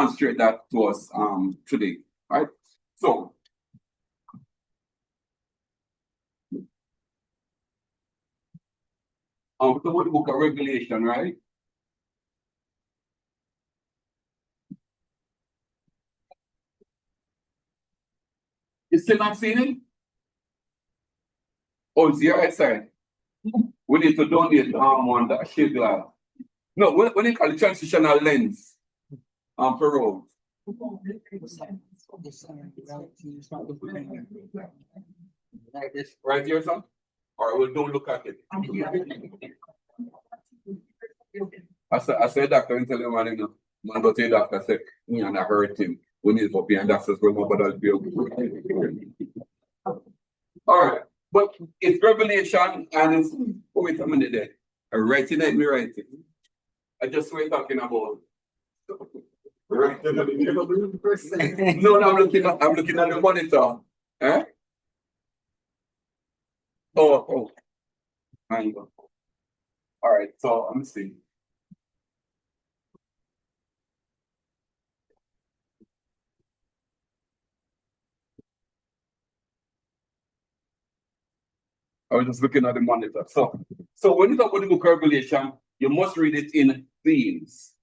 demonstrate that to us today. Right? So the book of Revelation, right? You still not seeing it? Oh, it's your side. We need to donate on that shade glass. No, when you call it transitional lens for road. Right here, son? Or we don't look at it. I said doctor and tell him man, you know, man go to the doctor say, and I hurt him. We need to be and doctors go about that bill. All right. But it's Revelation and it's wait a minute there. I write it, let me write it. I just we're talking about. Right. No, I'm looking at the monitor. Eh? Oh. Hang on. All right, so let me see. I was just looking at the monitor. So when you talk about the book of Revelation, you must read it in themes.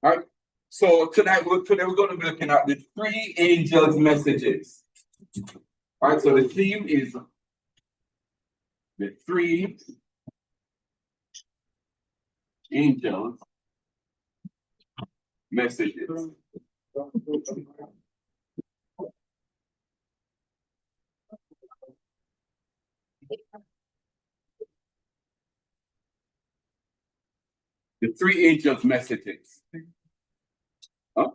All right. So today we're going to be looking at the three angels' messages. All right. So the theme is the three angels' messages. The three angels' messages. Huh?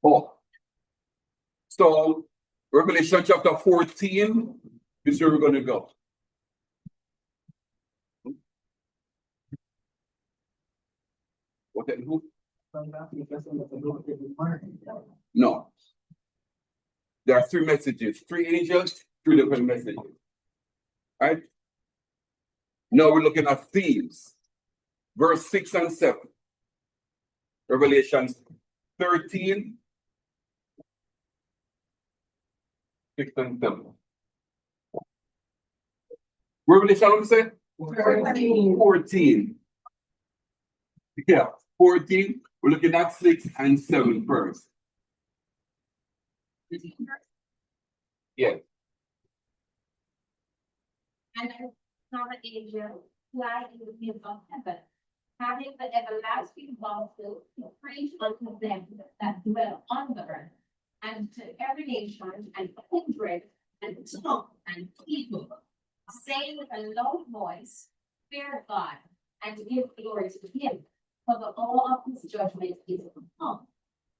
Oh. So Revelation chapter 14 is where we're going to go. What? No. There are three messages, three angels, three different messages. Right? Now we're looking at themes. Verse 6 and 7. Revelation 13, 6 and 7. Revelation, what say? 14. Yeah, 14. We're looking at 6 and 7 first. Yeah. And I saw an angel fly in the midst of heaven, having the everlasting gospel to preach unto them that dwell on the earth, and to every nation and kindred and tongue and people, saying with a loud voice, Fear God, and give glory to him, for the all of his judgment is come,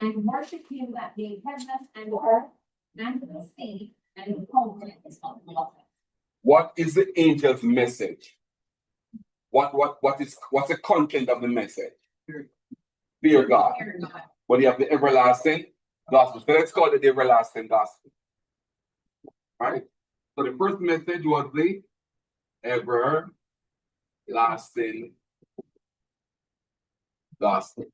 and worship him that made heaven and earth, and the sea, and the fountains of water. What is the angel's message? What's the content of the message? Fear God. Fear God. But you have the everlasting gospel. So let's call it the everlasting gospel. Right? So the first message was the everlasting gospel.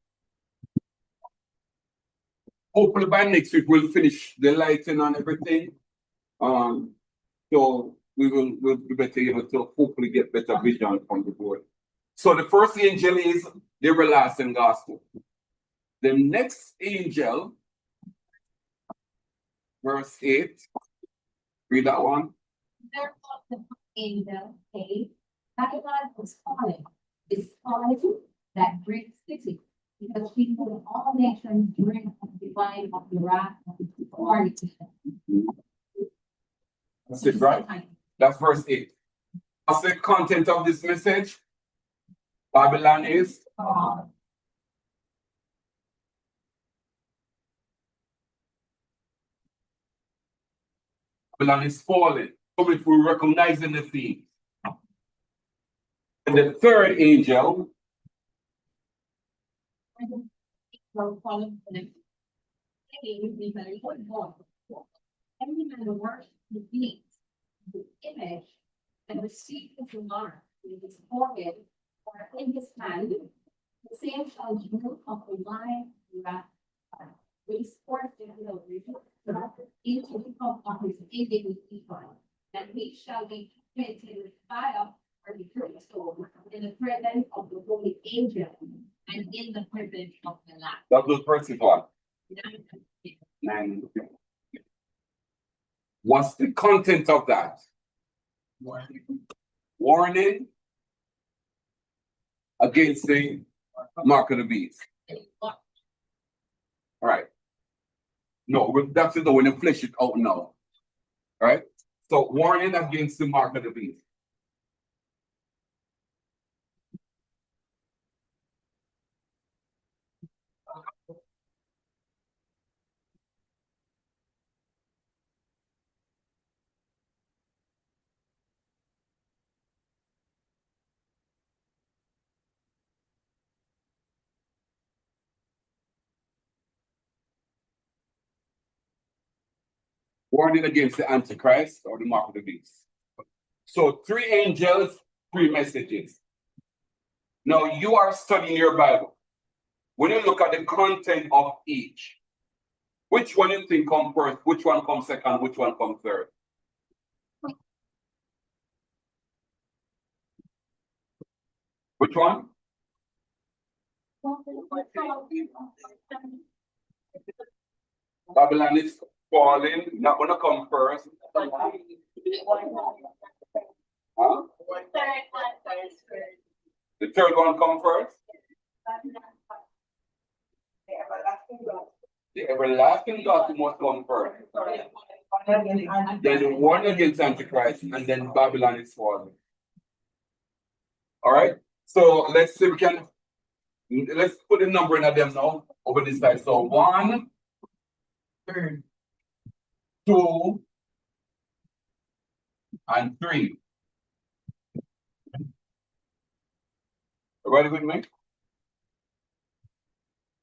Hopefully by next week we'll finish the lighting and everything. So we'll be better able to hopefully get better vision from the board. So the first angel is the everlasting gospel. The next angel, verse 8, read that one. Therefore, the angel came, Babylon was fallen, is fallen, that great city, because people of all nations drink of the wine of the wrath of the authority. That's it, right? That's verse 8. What's the content of this message? Babylon is Babylon is fallen. So if we recognize in the theme. And the third angel. Every man worships the beast, the image, and receive his mark in his forehead or in his hand, The same shall you of the line that waste or digital region into the of his individual one, and he shall be printed with fire or be stored in the presence of the holy angel and in the presence of the Lamb. That was first one. 9. What's the content of that? Warning against the mark of the beast. All right. No, that's it. When you flesh it out now. All right. So warning against the mark of the beast. Warning against the Antichrist or the mark of the beast. So 3 angels, 3 messages. Now you are studying your Bible. When you look at the content of each, which one you think comes first, which one comes second, which one comes third? Which one? Babylon is falling, not gonna come first. Huh? The third one come first? The everlasting God must come first. Then the one against Antichrist, and then Babylon is falling. All right. So let's see, let's put a number in them now over this side. So 1, 2, and 3. Ready with me?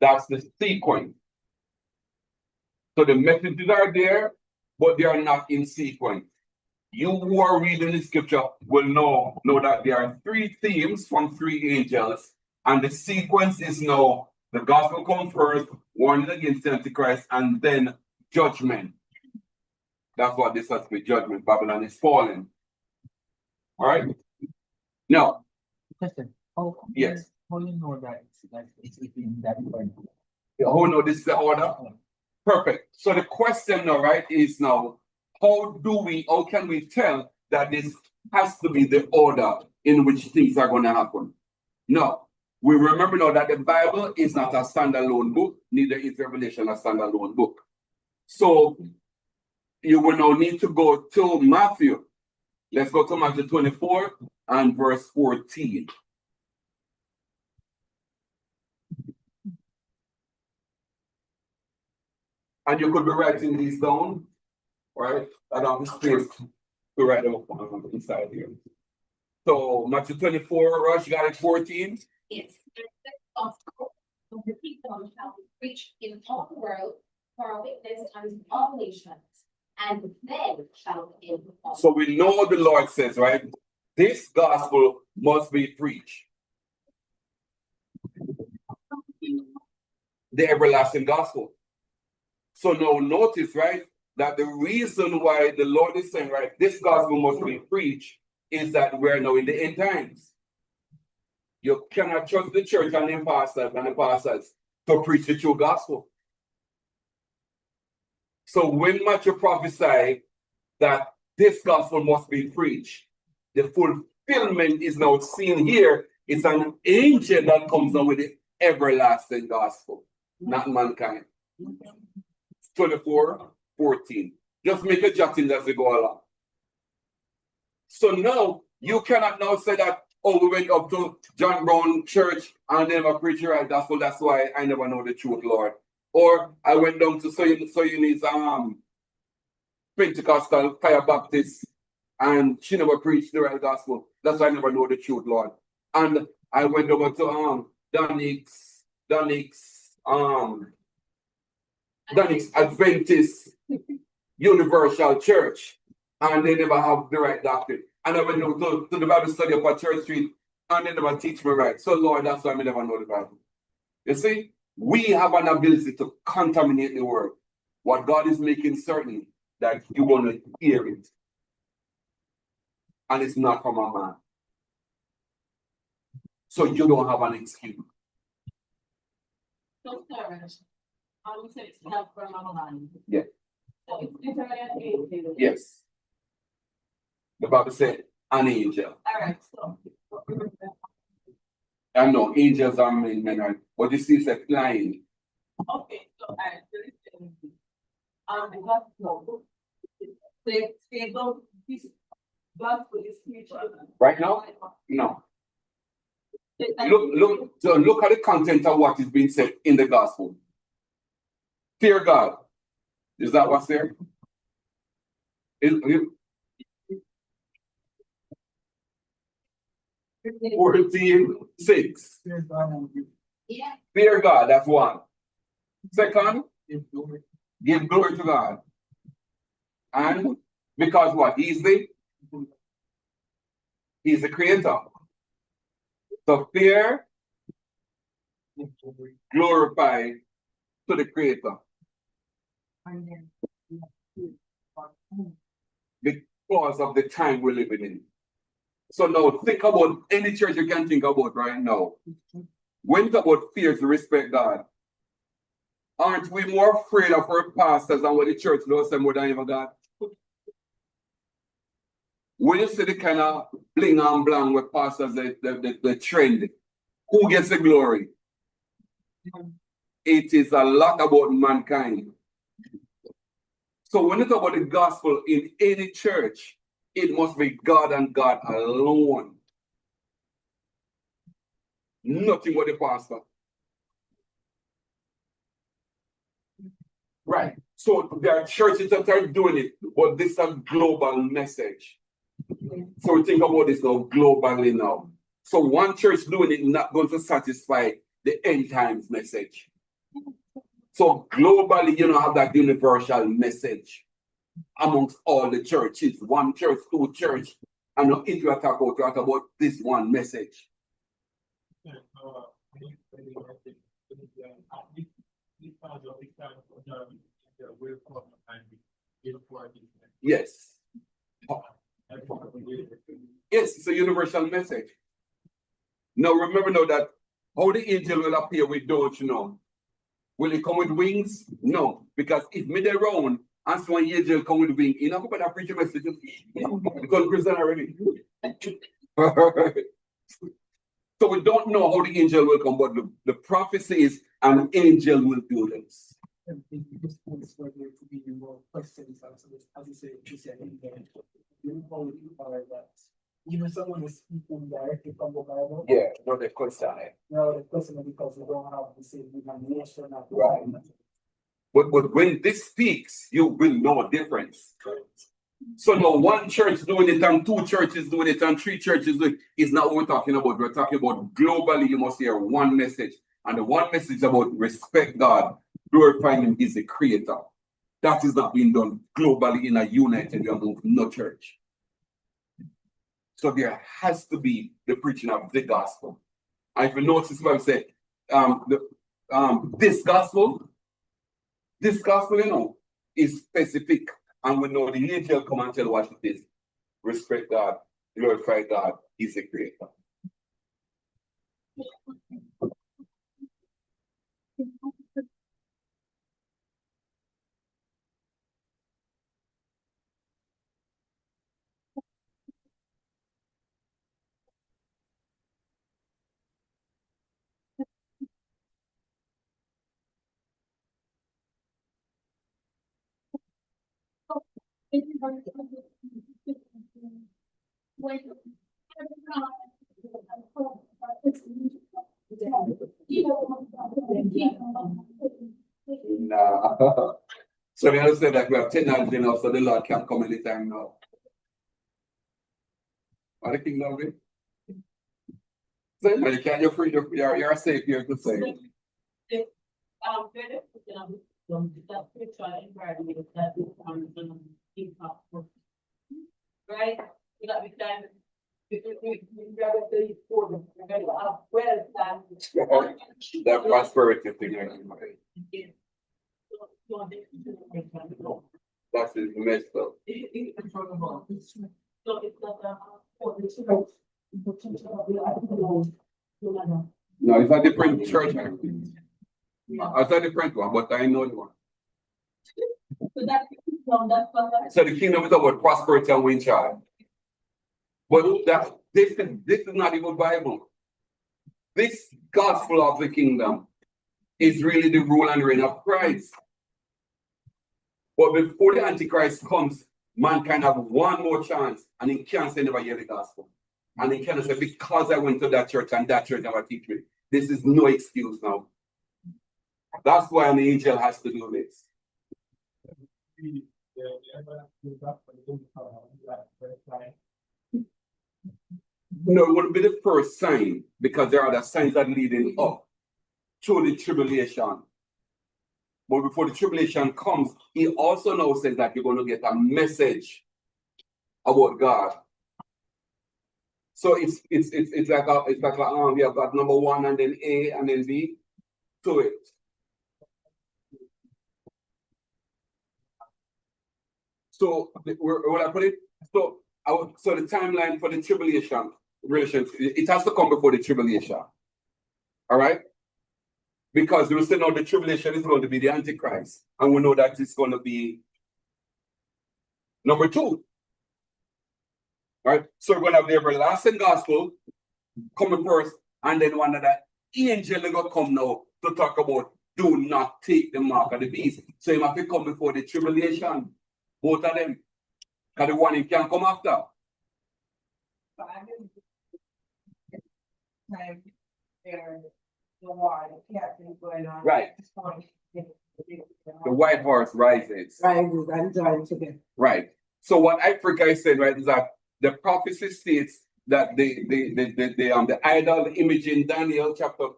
That's the sequence. So the messages are there, but they are not in sequence. You who are reading the scripture will know that there are 3 themes from 3 angels, and the sequence is now the gospel comes first, warning against the Antichrist, and then judgment. That's what this has to be, judgment. Babylon is falling. All right? Now, Question. Yes. How you know that it's in that order? Oh no, this is the order. Perfect. So the question now, right, is now, how can we tell that this has to be the order in which things are going to happen? No, we remember now that the Bible is not a standalone book, neither is Revelation a standalone book. So you will now need to go to Matthew. Let's go to Matthew 24 and verse 14. And you could be writing these down, right? I don't have space to write them up on the inside here. So Matthew 24, Rush, you got it 14? Yes. The gospel of the kingdom shall be preached in all the world for a witness unto all nations, and then shall be in the fall. So we know what the Lord says, right? This gospel must be preached. The everlasting gospel. So now notice, right, that the reason why the Lord is saying, right, this gospel must be preached is that we're now in the end times. You cannot trust the church and the pastors to preach the true gospel. So when Matthew prophesied that this gospel must be preached, the fulfillment is now seen here. It's an angel that comes down with the everlasting gospel, not mankind. 24:14. Just make a jotting as we go along. So now you cannot now say that, oh, we went up to John Brown Church and they never preach the right gospel. That's why I never know the truth, Lord. Or I went down to Soyuni's Pentecostal Fire Baptist and she never preached the right gospel. That's why I never know the truth, Lord. And I went over to Donix Adventist Universal Church, and they never have the right doctrine. And I went to the Bible study up at Church Street, and they never teach me right. So Lord, that's why I never know the Bible. You see, we have an ability to contaminate the word. What God is making certain that you want to hear it. And it's not from a man. So you don't have an excuse. So, sir, I would say it's not from a man. Yeah. So it's different. Yes. The Bible said an angel. All right, so. I know angels are men are, but you see, it's flying. Okay, so I the gospel. They go this gospel is spiritual. Right now? No. Look at the content of what is being said in the gospel. Fear God. Is that what's there? 14:6. Yeah. Fear God, that's one. Second, Give glory. give glory to God. And because what? He's the creator. So fear, Give glory. glorify to the creator. And then, Because of the time we're living in. So now think about any church you can think about right now. When you talk about fear to respect God, aren't we more afraid of our pastors than what the church knows them more than even God? When you see the kind of bling and blang with pastors, the trend, who gets the glory? It is a lot about mankind. So when you talk about the gospel in any church, it must be God and God alone. Nothing but the pastor. Right. So there are churches that are doing it, but this is a global message. So we think about this now globally now. So one church doing it not going to satisfy the end times message. So globally, you don't have that universal message amongst all the churches. One church, two church. And now if you talk about this one message. Yes. Yes, it's a universal message. Now remember now that how the angel will appear, we don't know. Will he come with wings? No, because if mid around and so an angel come with wings, you know about that preacher message because Christian already. So we don't know how the angel will come, but the prophecy is an angel will do this. As you say, even someone is speaking directly from the Bible. Yeah, no, the question. No, the question is because we don't have the same denomination. Right. But when this speaks, you will know a difference. So now one church doing it and two churches doing it and three churches doing it is not what we're talking about. We're talking about globally, you must hear one message. And the one message is about respect God, glorifying him is the creator. That is not being done globally in a united no church. So there has to be the preaching of the gospel. And if you notice what I said, this gospel, you know, is specific. And we know the angel come and tell what it is. Respect God, glorify God, he's the creator. Nah. So they understand that we have technology now, so the Lord can come anytime now. What the king of it? So you can't, you're free, you're safe here to say. Right? You got to be kind That prosperity thing. That's the messed up. No, it's a different church. It's a different one, but I know the one. So the kingdom is about prosperity and win child. But this is not even Bible. This gospel of the kingdom is really the rule and reign of Christ. But before the Antichrist comes, mankind have one more chance, and he can't say never hear the gospel. And he cannot say, because I went to that church and that church never teach me. This is no excuse now. That's why an angel has to do this. No, it wouldn't be the first sign, because there are the signs that leading up to the tribulation. But before the tribulation comes, he also now says that you're going to get a message about God. So it's like we have got number one and then A and then B to it. So where I put it? So the timeline for the tribulation relations, it has to come before the tribulation. All right? Because we say now the tribulation is going to be the Antichrist. And we know that it's going to be number 2. Right? So we're going to have the everlasting gospel coming first, and then one of the angel is going to come now to talk about do not take the mark of the beast. So he must come before the tribulation. Both of them. Because the one he can come after. Right. The white horse rises. Rises and joins together. Right. So what Africa is saying, right, is that the prophecy states that the idol, the image in Daniel chapter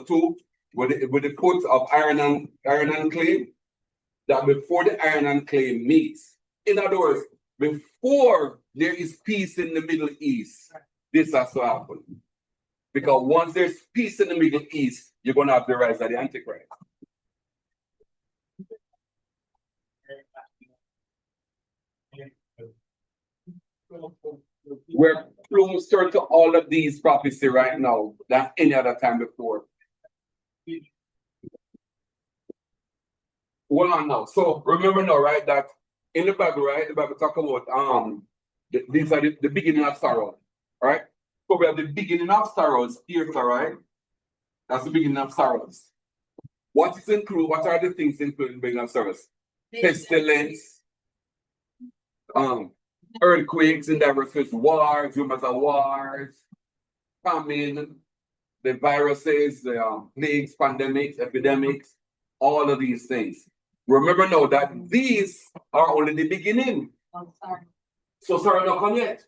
2, with the put of iron and clay, that before the iron and clay meets, in other words, before there is peace in the Middle East, this has to happen. Because once there's peace in the Middle East, you're going to have the rise of the Antichrist. We're closer to all of these prophecy right now than any other time before. Hold on now. So remember now, right, that in the Bible, right, the Bible talk about these are the beginning of sorrow, right? So we have the beginning of sorrows here, right? That's the beginning of sorrows. What is included? What are the things included in the beginning of sorrows? Pestilence, earthquakes in diverse places, wars, rumors of wars, famine, the viruses, the plagues, pandemics, epidemics, all of these things. Remember now that these are only the beginning. So sorry, not come yet.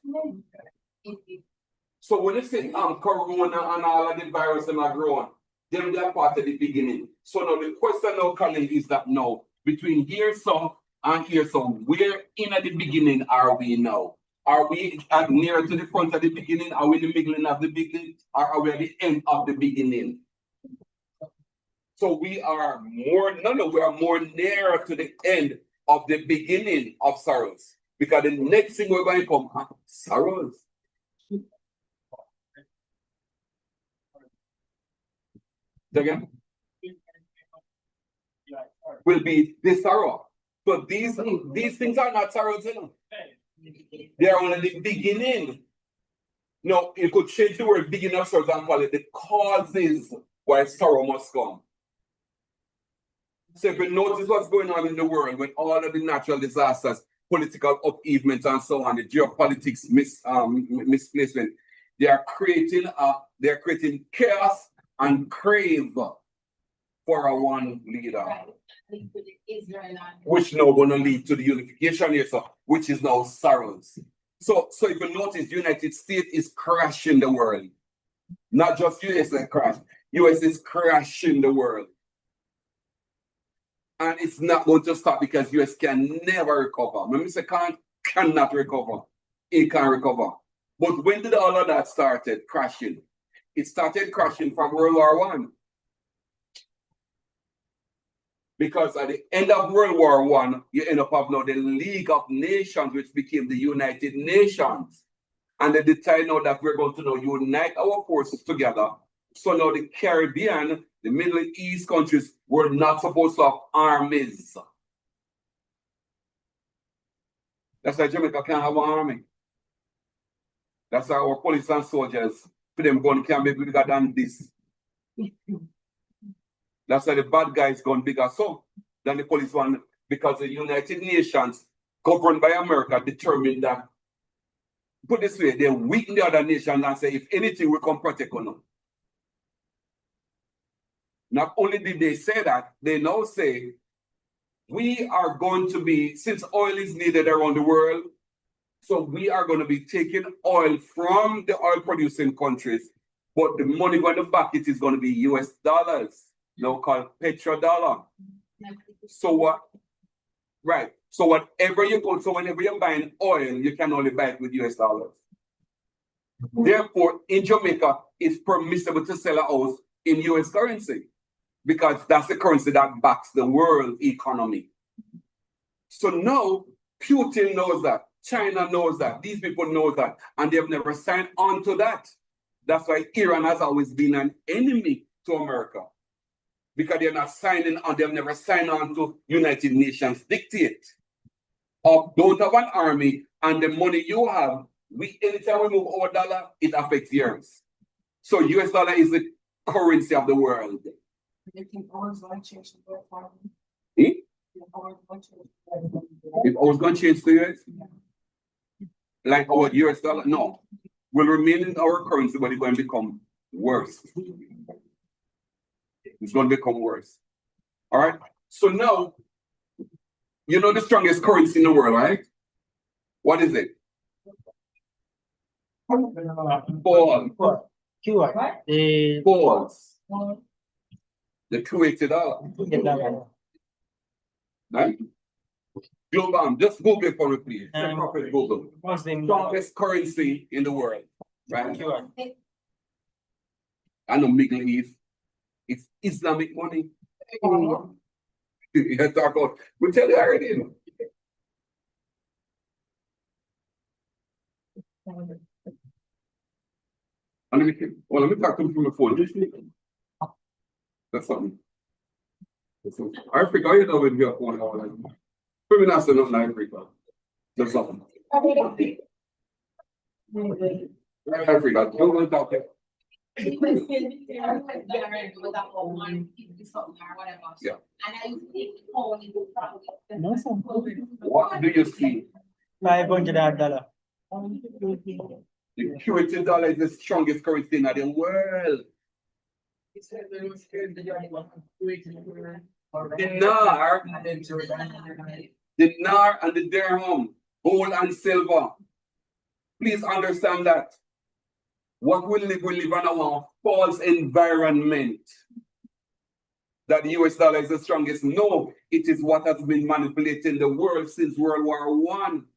So when you say corona and all of the virus and are growing, then they are part of the beginning. So now the question now coming is that now between here some and here some, where in at the beginning are we now? Are we at near to the front of the beginning? Are we in the middle of the beginning? Or are we at the end of the beginning? So we are more nearer to the end of the beginning of sorrows. Because the next thing we're going to come, sorrows. Again, will be this sorrow. So these things are not sorrows, you know. They are only the beginning. No, you could change the word beginning of sorrows and call it the causes why sorrow must come. So if you notice what's going on in the world with all of the natural disasters, political upheavals and so on, the geopolitics misplacement, they are creating chaos and crave for a one leader. Right. Which now going to lead to the unification here, so which is now sorrows. So if you notice, the United States is crashing the world. Not just US that crash. US is crashing the world. And it's not going to stop because US can never recover. When we say cannot recover, it can recover. But when did all of that started crashing? It started crashing from World War One. Because at the end of World War One, you end up having now the League of Nations, which became the United Nations. And they decide now that we're going to now unite our forces together. So now the Caribbean, the Middle East countries were not supposed to have armies. That's why Jamaica can't have an army. That's why our police and soldiers, for them gun can be bigger than this. That's why the bad guys gone bigger so than the police one, because the United Nations, governed by America, determined that, put this way, they weaken the other nations and say, if anything, we can protect us. Not only did they say that, they now say, we are going to be, since oil is needed around the world, so we are going to be taking oil from the oil producing countries, but the money going to back it is going to be US dollars, now called petrodollar. So what? Right. So whatever you go, so whenever you're buying oil, you can only buy it with US dollars. Therefore, in Jamaica, it's permissible to sell a house in US currency because that's the currency that backs the world economy. So now, Putin knows that, China knows that, these people know that, and they've never signed on to that. That's why Iran has always been an enemy to America. Because they're not signing on, they've never signed on to United Nations dictate. Of don't have an army and the money you have, anytime we move our dollar, it affects yours. So US dollar is the currency of the world. If ours going to change to US dollar. If ours going to change to US? Like our US dollar? No. Will remain in our currency, but it's going to become worse. It's going to become worse. All right? So now, you know the strongest currency in the world, right? What is it? Paul. Paul. The $280. Right? Global, just Google it for me, please. Google. Strongest currency in the world. Right? I know Middle East. It's Islamic money. You talk about, we tell you already. Let me talk to him from the phone. That's something. Africa, you know, when we are phone, like, maybe not so nothing Africa. That's something. Africa, don't talk there. Yeah. And I used to take the phone in the front. What do you see? $500. The $280 is the strongest currency in the world. Dinar and the dirham, gold and silver. Please understand that. What we live in a false environment. That the US dollar is the strongest. No, it is what has been manipulating the world since World War One.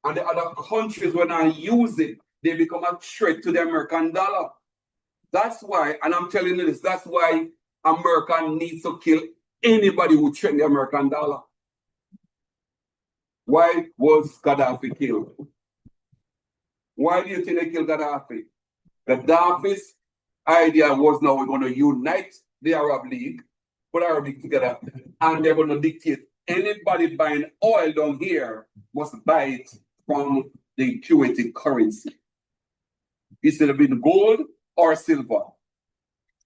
And the other countries, when I use it, they become a threat to the American dollar. That's why, and I'm telling you this, that's why America needs to kill anybody who threatens the American dollar. Why was Gaddafi killed? Why do you think they killed Gaddafi? Gaddafi's idea was now we're going to unite the Arab League, put Arab League together, and they're going to dictate anybody buying oil down here must buy it from the Kuwaiti currency. Instead of being gold or silver.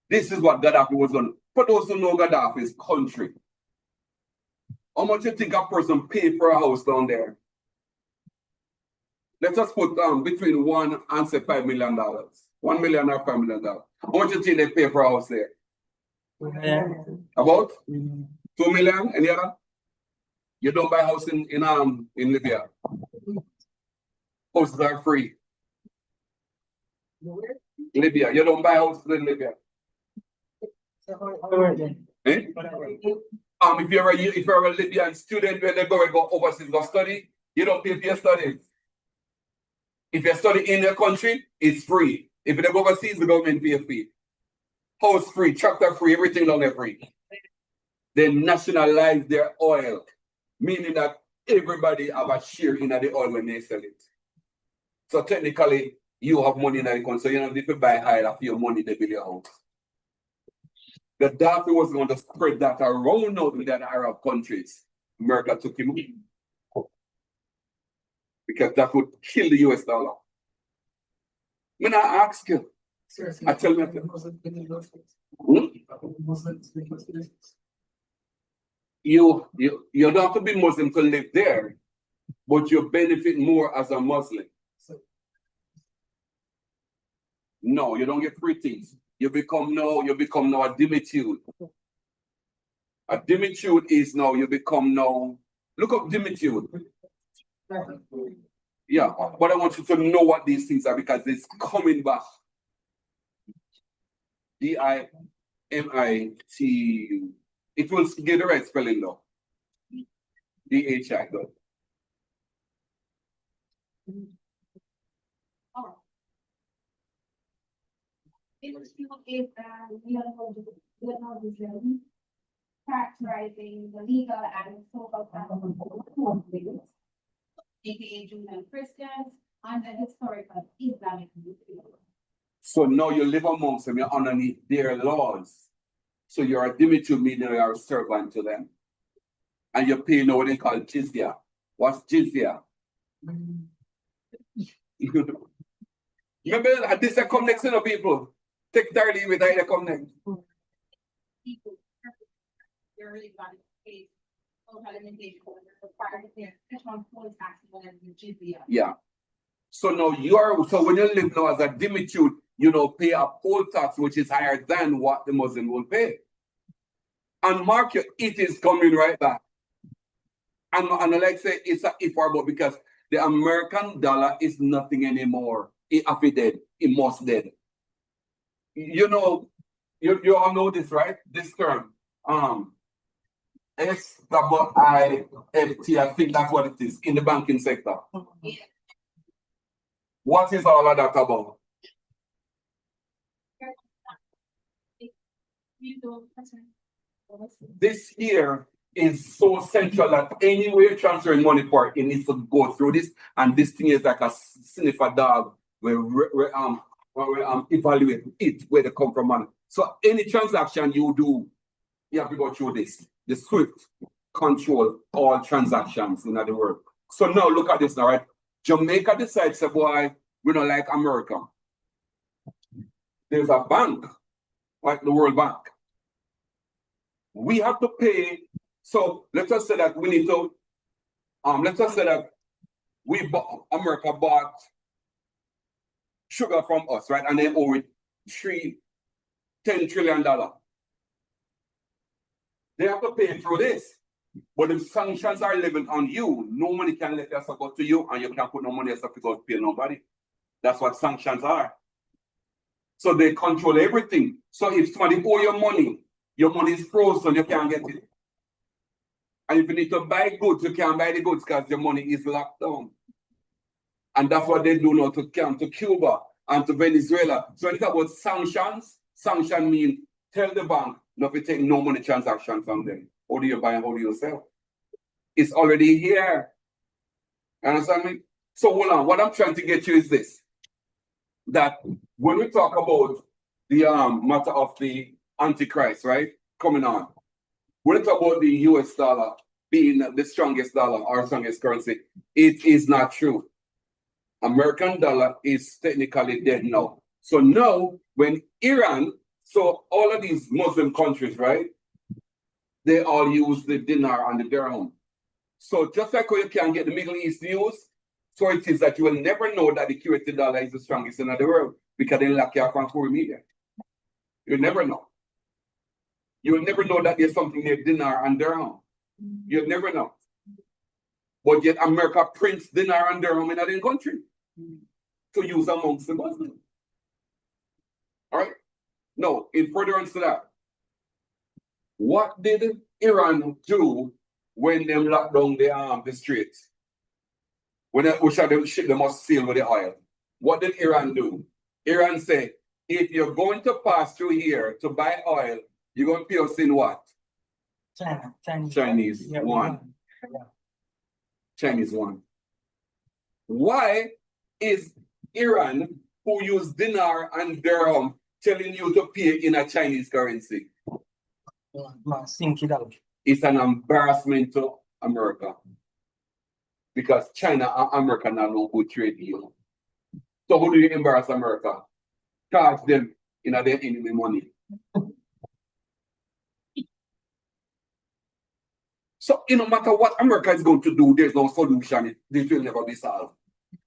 This is what Gaddafi was going to. For those who know Gaddafi's country, how much do you think a person pay for a house down there? Let us put between 1 and say $5 million. 1 million or $5 million. How much do you think they pay for a house there? About 2 million? Any other? You don't buy a house in Libya. Houses are free. Libya, you don't buy houses in Libya. Eh? If you're a Libyan student when they go overseas go study, you don't pay for your studies. If you study in your country, it's free. If you go overseas, the government pay a fee. House free, tractor free, everything down there free. They nationalize their oil, meaning that everybody have a share in the oil when they sell it. So technically, you have money in the country, so you don't have to buy oil for your money they build your house. The Gaddafi was going to spread that around out in the Arab countries. America took him in. Because that would kill the US dollar. When I ask you, I tell you, you don't have to be Muslim to live there, but you benefit more as a Muslim. No, you don't get free things. You become now a dimitude. A dimitude is now you become now. Look up dimitude. Yeah, but I want you to know what these things are because it's coming back. D-I-M-I-T-U. It will get the right spelling though. D-H-I, good. Characterizing the legal and social standards, aka Jews and Christians, and the historical Islamic movement. So now you live amongst them, you're underneath their laws. So you're a dimitude, meaning you're a servant to them. And you're paying what they call jizya. What's jizya? Remember, this is come next to the people. Take 30 with that, come next. People, they're really got to pay social alimentation required to pay additional poll tax when the jizya. Yeah. So now so when you live now as a dimitude, you know, pay a poll tax which is higher than what the Muslim will pay. And mark it is coming right back. And like I say, it's a if or but because the American dollar is nothing anymore. It dead. It must dead. You know, you all know this, right? This term. SIFT, I think that's what it is in the banking sector. Yeah. What is all of that about? This here is so central that anywhere you're transferring money for, it needs to go through this. And this thing is like a sniffer dog where we evaluate it, where they come from money. So any transaction you do, you have to go through this. The SWIFT control all transactions in other words. So now look at this now, right? Jamaica decides, boy, we don't like America. There's a bank, like the World Bank. We have to pay. So let us say that we need to, let us say that America bought sugar from us, right? And they owe it $10 trillion. They have to pay through this. But if sanctions are levied on you, no money can let us go to you, and you can't put no money yourself to go pay nobody. That's what sanctions are. So they control everything. So if somebody owe your money is frozen, you can't get it. And if you need to buy goods, you can't buy the goods because your money is locked down. And that's what they do now to Cuba and to Venezuela. So when it's about sanctions, sanction means tell the bank not to take no money transaction from them. How do you buy and how do you sell? It's already here. Understand me? So hold on. What I'm trying to get you is this. That when we talk about the matter of the Antichrist, right? Coming on. When we talk about the US dollar being the strongest dollar or strongest currency, it is not true. American dollar is technically dead now. So now when Iran, so all of these Muslim countries, right? They all use the dinar and the dirham. So just like how you can get the Middle East news, so it is that you will never know that the QAT dollar is the strongest in the world because they lack your control media. You'll never know. You'll never know that there's something near dinar and dirham. You'll never know. But yet America prints dinar and dirham in their country to use amongst the Muslims. All right? Now, in furtherance to that, what did Iran do when they locked down the streets? When the ship they must sail with the oil. What did Iran do? Iran said, if you're going to pass through here to buy oil, you're going to pay us in what? Chinese Yeah, yuan. yeah. Chinese yuan. Why is Iran, who use dinar and dirham, telling you to pay in a Chinese currency? Sink it out. It's an embarrassment to America. Because China and America now no good trade deal. So how do you embarrass America? Charge them in their enemy money. So no matter what America is going to do, there's no solution. This will never be solved.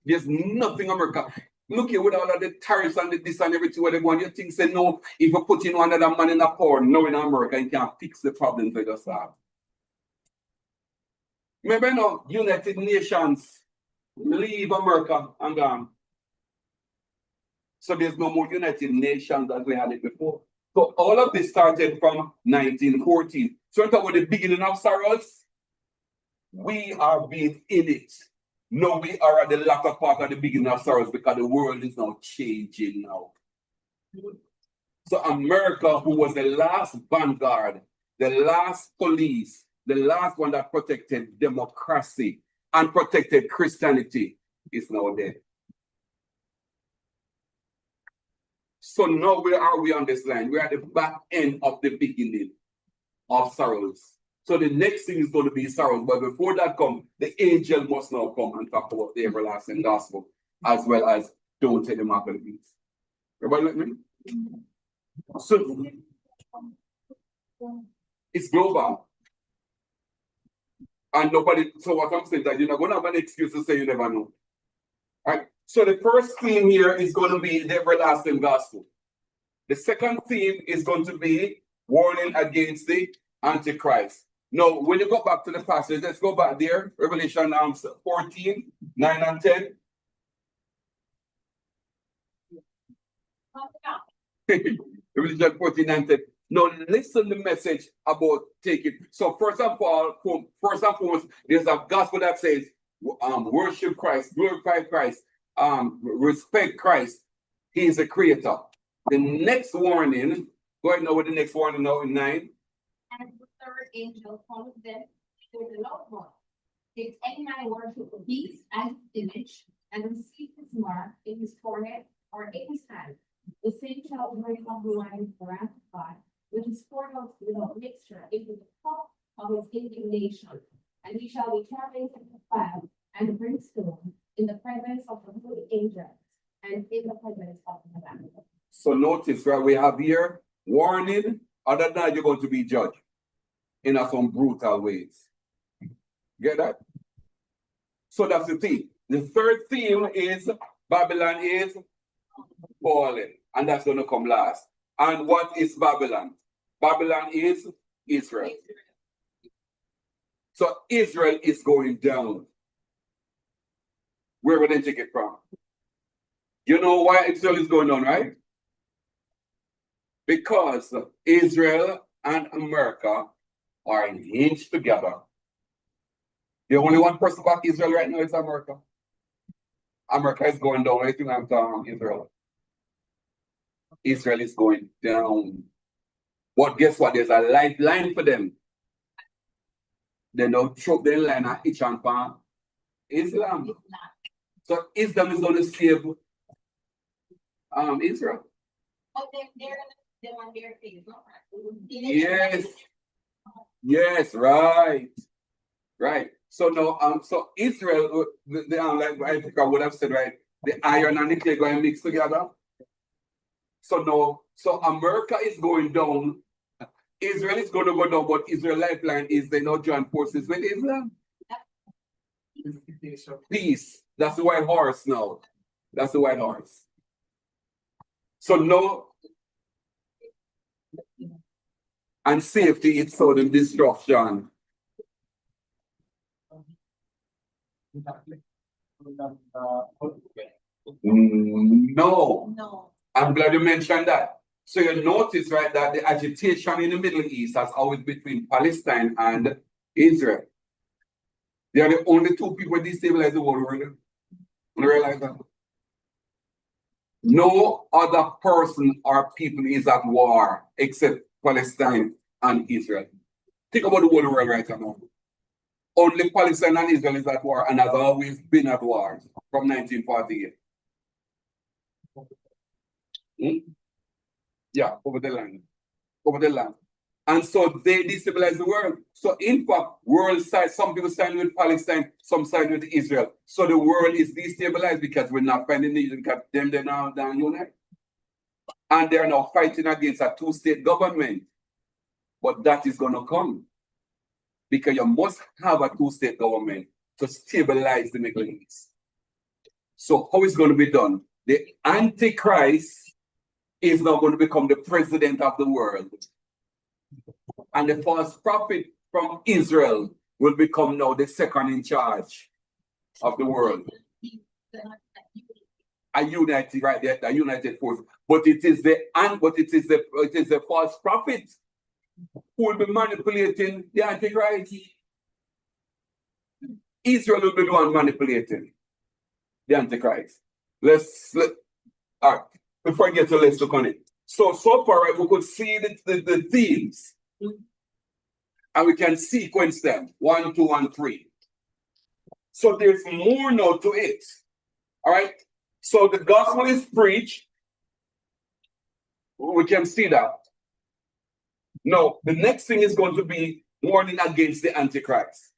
There's nothing America. Look here with all of the tariffs and the this and everything where they go, you think say no, if you put in one other man in a power, no in America, you can't fix the problems they just have. Remember now, United Nations leave America and gone. So there's no more United Nations as we had it before. So all of this started from 1914. So talk about the beginning of sorrows. We are being in it. No, we are at the latter part of the beginning of sorrows because the world is now changing now. So America, who was the last vanguard, the last police, the last one that protected democracy and protected Christianity, is now dead. So now where are we on this line? We're at the back end of the beginning of sorrows. So the next thing is going to be sorrows. But before that comes, the angel must now come and talk about the everlasting gospel, as well as don't take the mark of the beast. Everybody with me? So it's global. And nobody, so what I'm saying is that you're not going to have an excuse to say you never know. All right. So the first theme here is going to be the everlasting gospel. The second theme is going to be warning against the Antichrist. Now, when you go back to the passage, let's go back there. Revelation 14, 9 and 10. Revelation 14, 9 and 10. Now, listen to the message about taking. So, first and foremost, there's a gospel that says, worship Christ, glorify Christ, respect Christ. He is a creator. The next warning, go ahead now with the next warning now in 9. And the third angel called them to the Lord one. If any man worship the beast and his image, and receive his mark in his forehead or in his hand, the same shall drink of the wine of the wrath of God, which is poured out without mixture into the cup of his indignation, and he shall be tormented with fire and brimstone in the presence of the holy angels and in the presence of the Lamb. So notice right we have here warning, other than that you're going to be judged in some brutal ways. Get that? So that's the theme. The third theme is Babylon is falling, and that's going to come last. And what is Babylon? Babylon is Israel. So Israel is going down. Where would they take it from? You know why Israel is going down, right? Because Israel and America are hinged together. The only one person back Israel right now is America. America is going down. I think I'm talking Israel. Israel is going down. But guess what? There's a lifeline for them. They don't choke their line at each and pan Islam. So Islam is going to save Israel. But they're going to on their face, right? Yes. Yes, right. Right. So now, so Israel, like I would have said, right, the iron and the clay going to mix together. So now, so America is going down. Israel is going to go down, but Israel lifeline is they now join forces with Islam. Peace. That's the white horse now. That's the white horse. So no, and safety is so the destruction. No. No. I'm glad you mentioned that. So you notice, right, that the agitation in the Middle East has always between Palestine and Israel. They are the only two people that destabilize the world. Really. You realize that? No other person or people is at war except Palestine and Israel. Think about the whole world right now. Only Palestine and Israel is at war and has always been at war from 1948. Yeah, over the land. Over the land. And so they destabilize the world. So in fact, world side, some people side with Palestine, some side with Israel. So the world is destabilized because we're not finding the because them they're now down unite. And they're now fighting against a two-state government. But that is gonna come. Because you must have a two-state government to stabilize the Middle East. So how is it going to be done? The Antichrist is now going to become the president of the world. And the false prophet from Israel will become now the second in charge of the world. A united, right there, a united force. But it is the false prophet who will be manipulating the Antichrist. Israel will be the one manipulating the Antichrist. All right, before I get to let's look on it. So far, right, we could see the themes. And we can sequence them 1, 2, and 3. So there's more now to it. All right. So the gospel is preached. We can see that. No, the next thing is going to be warning against the Antichrist.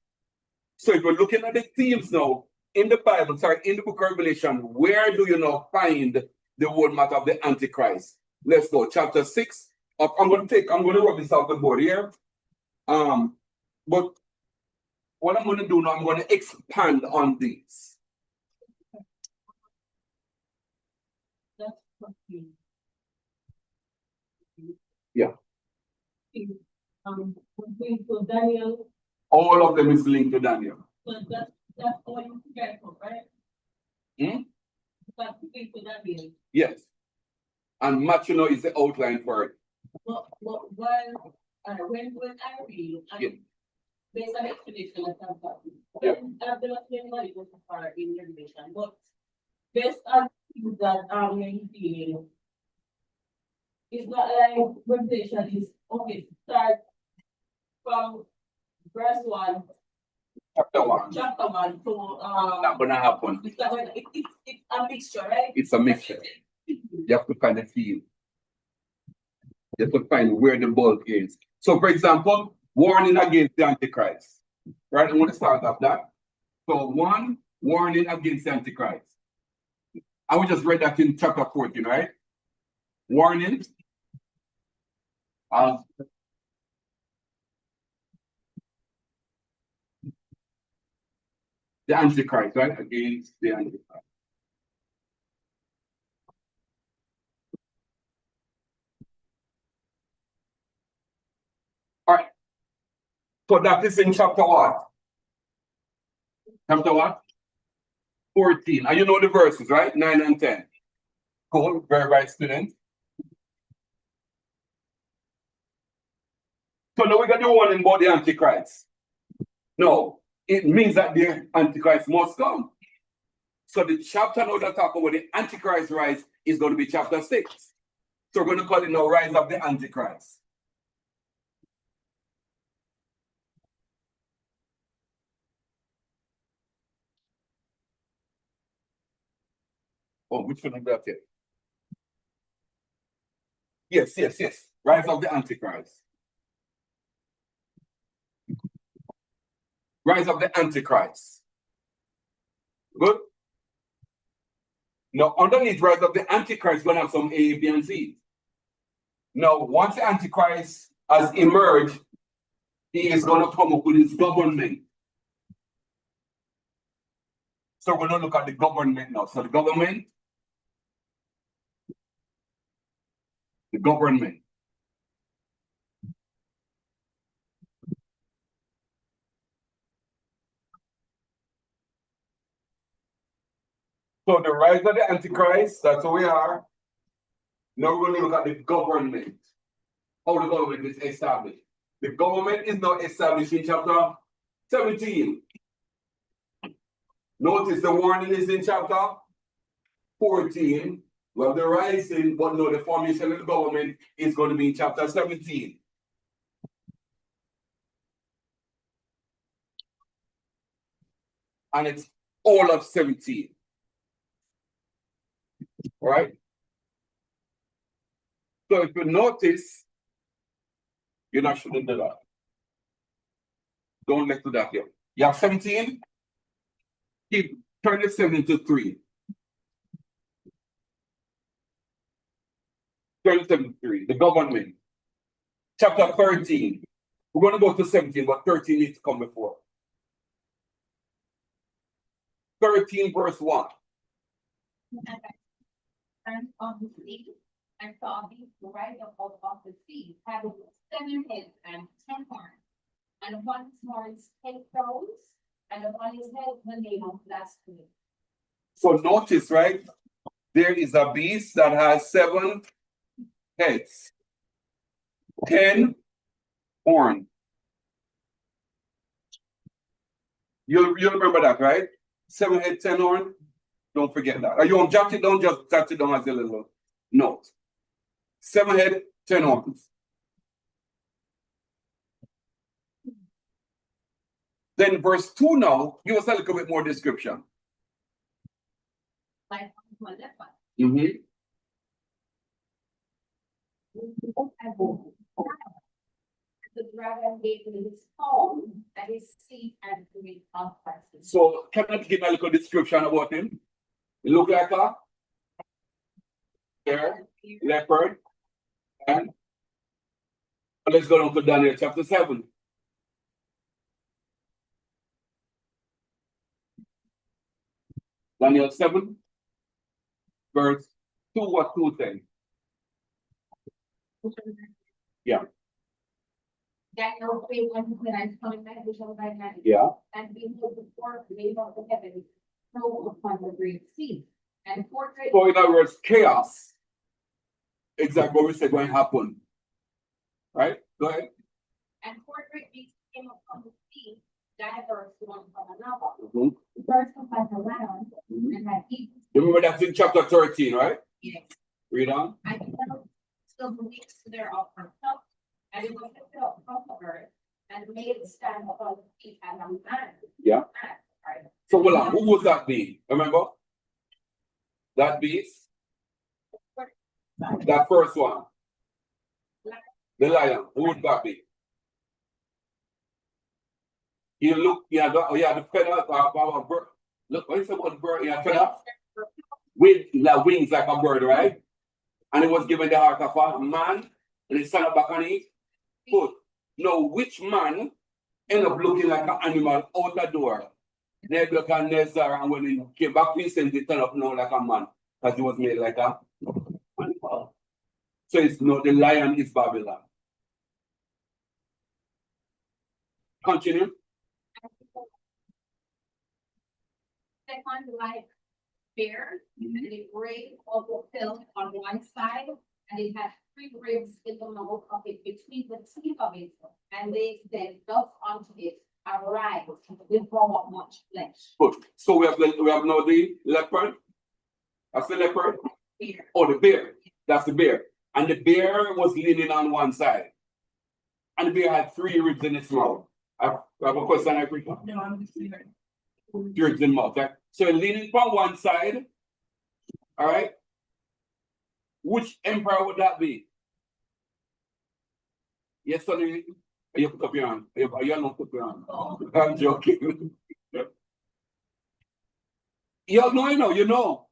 So if we're looking at the themes now in the Bible, in the book of Revelation, where do you now find the word matter of the Antichrist? Let's go, chapter 6. I'm going to rub this off the board here. But what I'm going to do now, I'm going to expand on these. Yeah. So Daniel. All of them is linked to Daniel. So that's all you get for, right? That's linked to Daniel. Yes. And Matthew is the outline for it. But when I read, based on explanation that I've gotten, I've developed many was far in Revelation, but based on things that I'm reading, it's not like Revelation is okay, start from verse 1. Chapter 1 to not gonna happen. It's a mixture, right? It's a mixture. You have to find a theme. You have to find where the bulk is. So, for example, warning against the Antichrist. Right? I want to start off that. So, 1, warning against the Antichrist. I will just read that in chapter 14, right? Warning. The Antichrist, right? Against the Antichrist. All right. So that is in chapter what? Chapter what? 14. And you know the verses, right? 9 and 10. Cool. Very right, student. So now we're going to do one about the Antichrist. No, it means that the Antichrist must come. So the chapter now that talk about the Antichrist rise is going to be chapter 6. So we're going to call it now Rise of the Antichrist. Oh, which one is that here? Yes. Rise of the Antichrist. Rise of the Antichrist. Good? Now, underneath Rise of the Antichrist, we're going to have some A, B, and C. Now, once the Antichrist has emerged, he is going to come up with his government. So we're going to look at the government now. So the government. So the rise of the Antichrist, that's who we are. Now we're going to look at the government. How the government is established. The government is now established in chapter 17. Notice the warning is in chapter 14. Well, the rising, but no, the formation of the government is going to be in chapter 17. And it's all of 17. Right? So if you notice, you're not shouldn't do that. Don't let to that here. You have 17. Keep turn the 7 to 3. Turn the 7 to 3. The government. Chapter 13. We're going to go to 17, but 13 needs to come before. 13 verse 1. And on the sea, and saw these rise up of the sea, having 7 heads and 10 horns, and upon his horns 10 crowns, and upon his head the name of blasphemy. So notice, right? There is a beast that has 7 heads, 10 horns. You'll remember that, right? 7 head, 10 horn. Don't forget that. Are you on jot it down? Just jot it down as a little note. 7 head, 10 horns. Then verse 2 now, give us a little bit more description. Like one leopard. Mm-hmm. The dragon gave him his home, and his seat and great conquests. So can I give a little description about him? He look like a bear, leopard, and let's go down to Daniel chapter 7. Daniel 7, verse 2, what 2 things? Yeah. Daniel 3:1 when I saw him by night, Yeah. and behold the fourth wave of the heaven rolled upon the great sea, and four great So in other words, chaos. Exactly what we said going to happen. Right? Go ahead. beasts came upon the sea, diverse one from another. Mhm. The first was like a lion, and had eaten. Remember that's in chapter 13, right? Yes. Read on. I felt still the weeks thereof from top, and it was lifted up from the earth, and made it stand above the feet and a man. Yeah. Right. So hold on, who was that being? Remember? That beast? That first one. The lion. Who would that be? You look, the feather of a bird. Look, what is it about bird? Yeah, feather with like wings like a bird, right? And it was given the heart of a man, and it stand up back on his foot. Now, which man ended up looking like an animal out the door? Nebuchadnezzar, and when he came back to his senses, he turned up now like a man, because he was made like a animal. So it's no, the lion is Babylon. Continue. Second, like bear, and it raised also filled on one side, and it had 3 ribs in the mouth of it between the teeth of it, and they said, thus unto it, arise, devour much flesh. Good. So we have now the leopard. That's the leopard. Bear. Oh, the bear. That's the bear. And the bear was leaning on one side. And the bear had 3 ribs in its mouth. I have a question, I bring up. No, I'm just here. 3 ribs in the mouth, right? So leaning from one side, all right? Which emperor would that be? Yes, sorry. You put up your hand. You not put your hand. I'm joking. You know.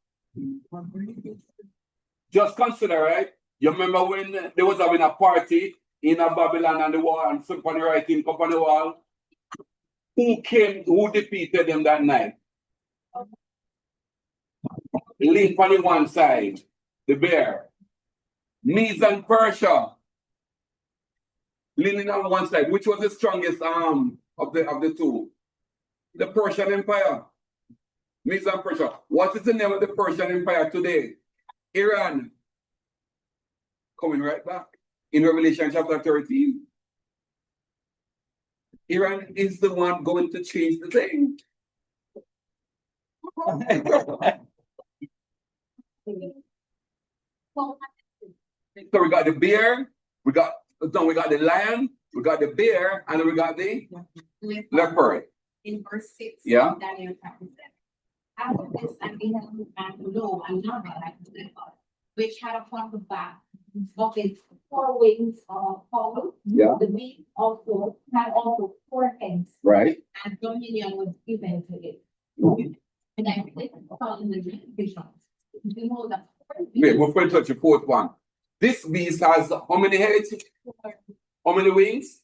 Just consider, right? You remember when they was having a party in a Babylon and the wall and somebody writing up on the wall? Who defeated them that night? Lean on one side, the bear. Medes and Persia. Leaning on one side. Which was the strongest of the two? The Persian Empire. Medes and Persia. What is the name of the Persian Empire today? Iran. Coming right back. In Revelation chapter 13. Iran is the one going to change the thing. So we got the bear, we got the lion, we got the bear, and then we got the leopard. In verse 6. Yeah. Daniel chapter 7. After this, I beheld and lo, another like a leopard, which had upon the back of its 4 wings of fowl. Yeah. The beast also had also 4 heads, Right. and dominion was given to it. And I saw in the visions, behold, the 4 Wait, we're going to touch the 4th one. This beast has how many heads? How many wings?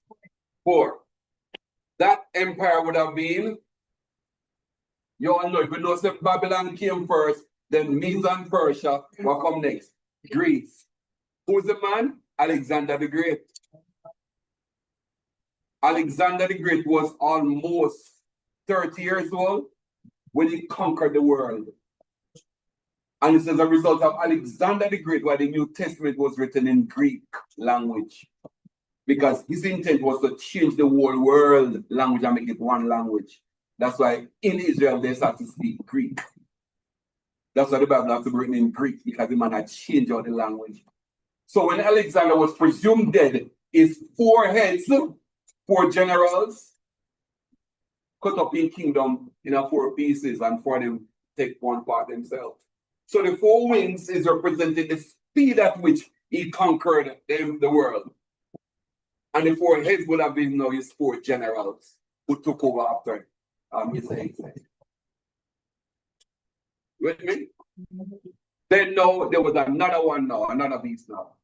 4. That empire would have been, you all know, if you know that Babylon came first, then Medes and Persia will come next. Greece. Who's the man? Alexander the Great. Alexander the Great was almost 30 years old when he conquered the world. And it's as a result of Alexander the Great why the New Testament was written in Greek language. Because his intent was to change the whole world language and make it one language. That's why in Israel they start to speak Greek. That's why the Bible has to be written in Greek, because the man had changed out the language. So when Alexander was presumed dead, his 4 heads, 4 generals, cut up in kingdom in 4 pieces, and 4 of them take one part themselves. So the 4 wings is representing the speed at which he conquered the world. And the 4 heads would have been now his 4 generals who took over after his exit. With me? Then now there was another one now, another beast now.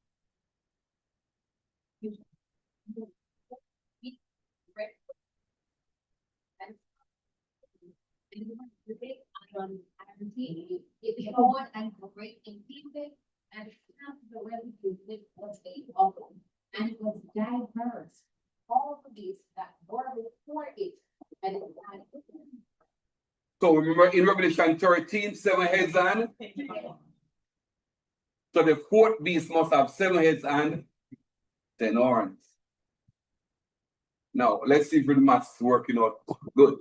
It behold and great in pieces, and half the residue was 8 of them, and it was diverse. All of these that were before it, and it had. So remember in Revelation 13, 7 heads and? So the 4th beast must have 7 heads and 10 horns. Now let's see if the math's working out good.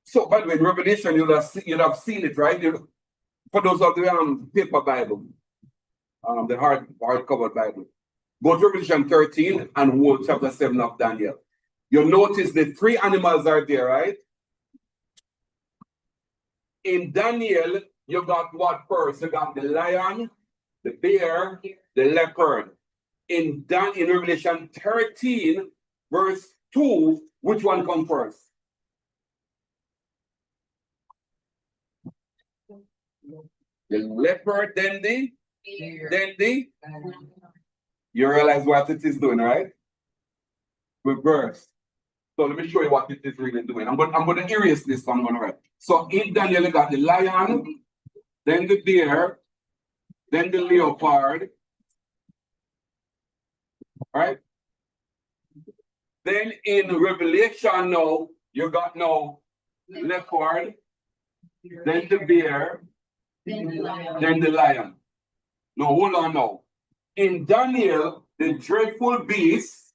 So by the way, in Revelation you'd have seen it, right? For those of the paper Bible, the hardcover Bible, go to Revelation 13 and hold chapter 7 of Daniel. You'll notice the 3 animals are there, right? In Daniel, you got what first? You got the lion, the bear, the leopard. In Revelation 13, verse 2, which one comes first? The leopard, then the you realize what it is doing, right? Reverse. So let me show you what it is really doing. I'm going to erase this one. I'm going to write. So in Daniel, you got the lion, then the bear, then the leopard. Right? Then in Revelation now, you got now leopard, then the bear, then the lion. Now hold on now. In Daniel, the dreadful beast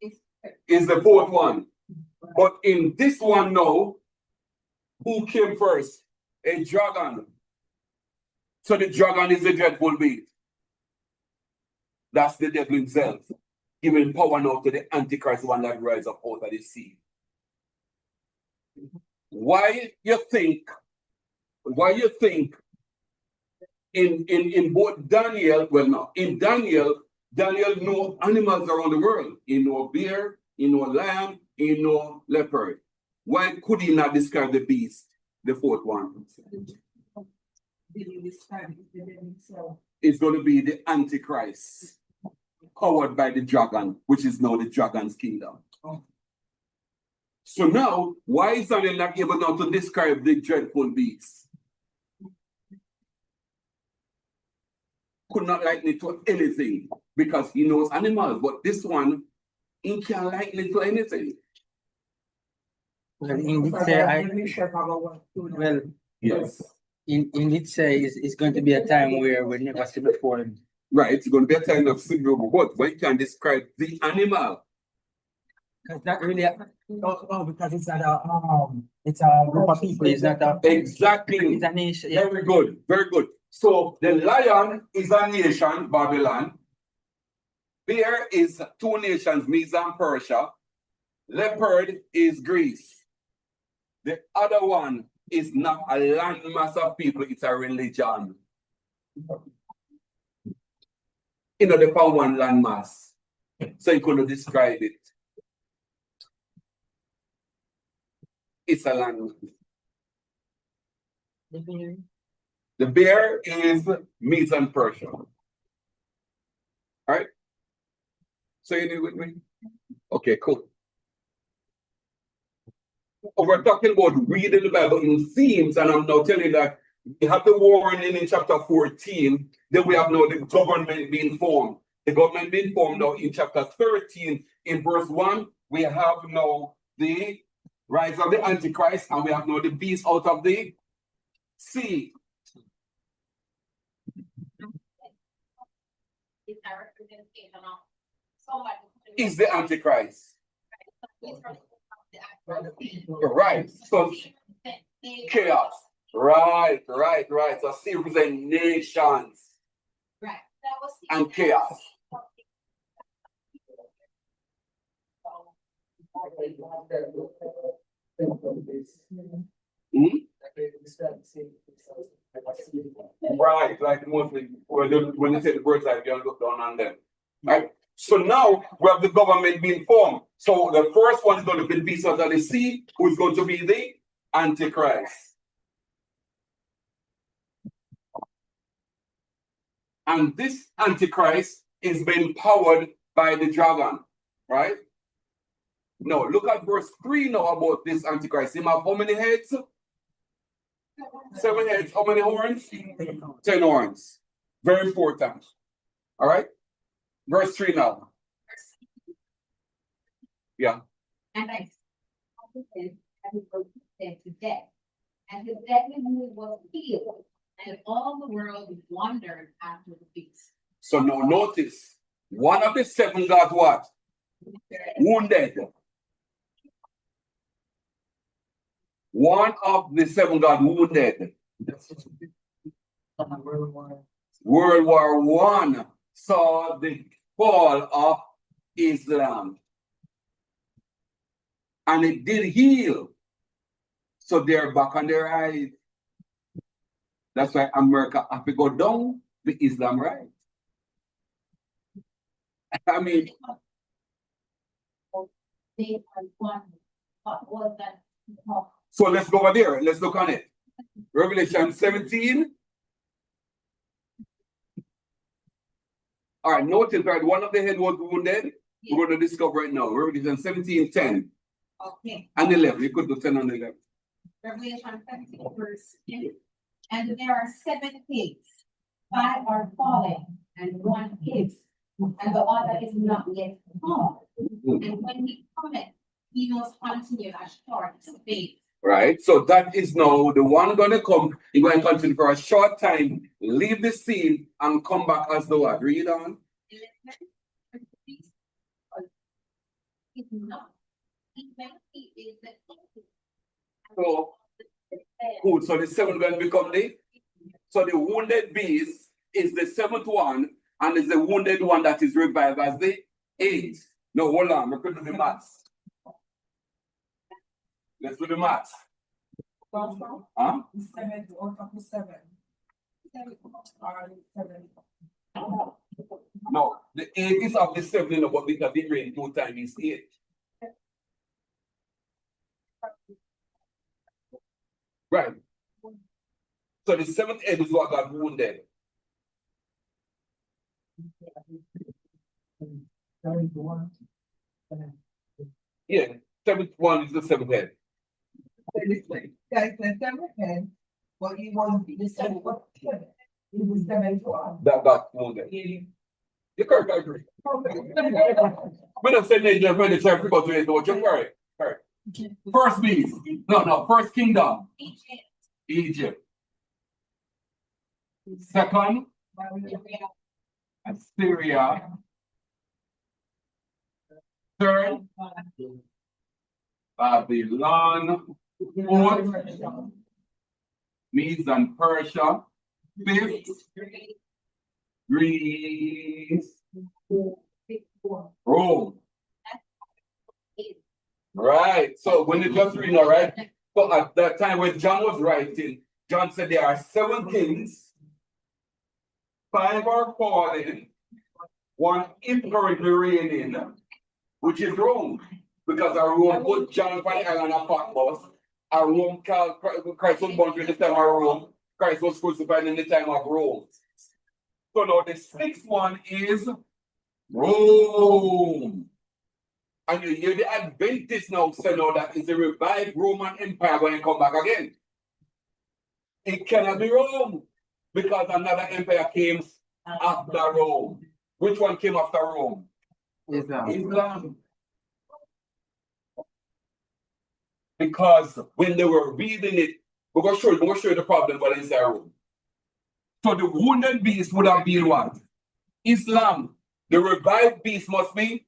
is the 4th one. But in this one now, who came first? A dragon. So the dragon is the dreadful beast. That's the devil himself, giving power now to the Antichrist, one that rises up out of the sea. Why you think in both Daniel, well no, in Daniel know animals around the world. He know bear, he know lion, he know leopard. Why could he not describe the beast, the 4th one? It's going to be the Antichrist, powered by the dragon, which is now the dragon's kingdom. So now, why is Daniel not able now to describe the dreadful beast? Could not liken it to anything because he knows animals, but this one, he can't liken it to anything. Well, in it say, well, Yes. in it say it's going to be a time where we never see before. Right, it's going to be a time of civil war, but you can describe the animal. Cause that really, because it's a group of people, it's not a, Exactly. it's a nation, yeah. Very good, very good. So the lion is a nation, Babylon. Bear is two nations, Medes and Persia. Leopard is Greece. The other one is not a landmass of people, it's a religion. You know, they found one landmass. So you couldn't describe it. It's a landmass. The bear is Medes and Persia. All right? So you with me? Okay, cool. We're talking about reading the Bible in themes, and I'm now telling you that we have the warning in chapter 14, then we have now the government being formed. The government being formed now in chapter 13, in verse 1, we have now the rise of the Antichrist, and we have now the beast out of the sea. Is the Antichrist. Right. So chaos. Right. So sea represent nations. Right. And chaos. Right, like mostly when you say the birds, like you look down on them. Right? So now we have the government being formed. So the first one is going to be the beast of the sea, who is going to be the Antichrist. And this Antichrist is being powered by the dragon, right? Now, look at verse 3 now about this Antichrist. Him have how many heads? 7 heads. How many horns? 10 horns. Very important. All right? Verse 3 now. Yeah. And I saw him and he was sent to death. And his deadly wound was healed, and all the world wondered after the beast. So now notice, one of the 7 got what? Wounded. One of the 7 got wounded. World War I saw the fall of Islam. And it did heal. So they're back on their eyes. That's why America have to go down the Islam right. I mean, They had one. What was that? so let's go over there. Let's look on it. Revelation 17. All right, notice right, one of the head was wounded. Yeah. We're going to discover it now. Revelation 17, 10. Okay. And 11. You could do 10 and 11. Revelation 17 verse 10. And there are 7 pigs. 5 are fallen, and 1 is, and the other is not yet come. And when he cometh, he must continue a short space. Right. So that is now the one going to come. He's going to continue for a short time, leave the scene, and come back as the what? Read on. It's not. He is the So, good. So the 7 going to become the. So the wounded beast is the 7th one, and is the wounded one that is revived as the 8th. No, hold on. We're going to do the maths. Let's do the maths. Huh? 7 out of the 7. 7 are 7. No, the 8 is of the 7, but because it rained 2 times is 8. Right. So the 7th head is what got wounded. Yeah, 7th one is the 7th head. Guys, the 7 head, but you want the 7 what? It was 7 to 1. That got wounded. You correct, I agree. We don't say they just ready to people to it, but you're correct. Correct. First beast. No, first kingdom. Egypt. Second, Assyria. Third, Babylon. Fourth, Medes and Persia. Fifth, Greece. Rome. Right. So when you just read, all right. So at that time when John was writing, John said there are 7 kings, 5 are fallen, 1 is currently reigning, which is Rome. Because our Rome put John by the island of Patmos. Our Rome called Christ was born during the time of Rome. Christ was crucified in the time of Rome. So now the 6th one is Rome. And you hear the Adventists now say now that it's a revived Roman Empire when it come back again. It cannot be Rome because another empire came after Rome. Which one came after Rome? Islam. Because when they were reading it, we're going to show you the problem for inside Rome. So the wounded beast would have been what? Islam. The revived beast must be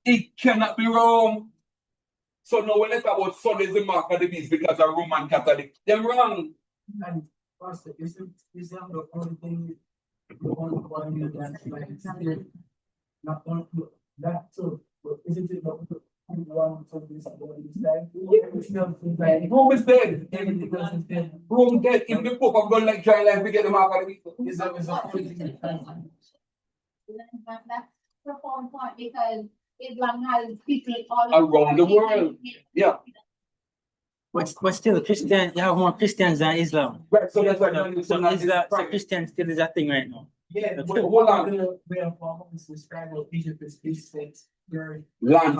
it cannot be Rome. So no one let about Sunday is the mark of the beast because a Roman Catholic. They're wrong. And Pastor, isn't the only thing the only one that's like not only that too, but isn't it the only one to this like Rome is dead. everything else is dead. Rome dead. If the Pope have gone like dry life, we get the mark of the beast. Is that the only thing That's the point because Islam has people all Around the world. Yeah. But still, Christian, you have more Christians than Islam. Right. So that's why So Islam, so Christian still is a thing right now. Yeah, But but hold on. the way of almost describe what Egypt is states very land.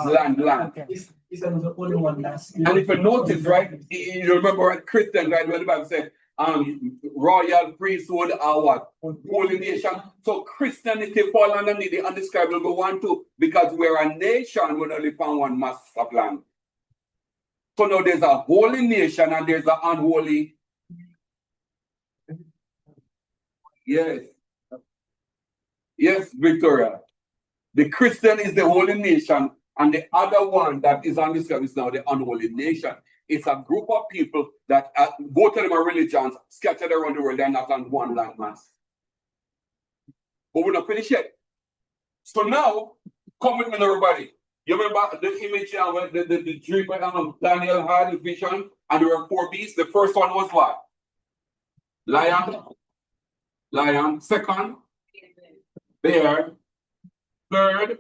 It's the only one that's And if you notice, right, you remember right, Christian, right, when the Bible said, royal priesthood or what? Holy nation. So Christianity fall underneath the undescribable one too, because we're a nation, we only found one mass of land. So now there's a holy nation and there's an unholy. Yes. Yes, Victoria. The Christian is the holy nation, and the other one that is undescribed is now the unholy nation. It's a group of people that both of them are religions scattered around the world. They're not on one land mass. But we're not finished yet. So now, come with me, everybody. You remember the image the dream Daniel had, the vision, and there were 4 beasts. The first one was what? Lion. Second, bear. Third,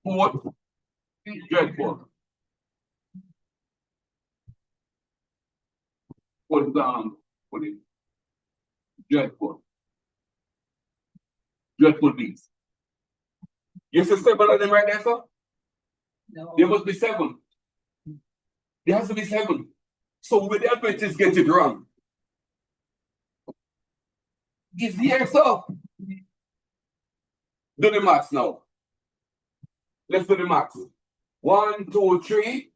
fourth, dreadful. Put down, put it. Dreadful. Dreadful beast. You see 7 of them right there, sir? No. There must be 7. There has to be 7. So with the Adventists get it wrong. It's here, so. Do the maths now. Let's do the maths. 1, 2, 3.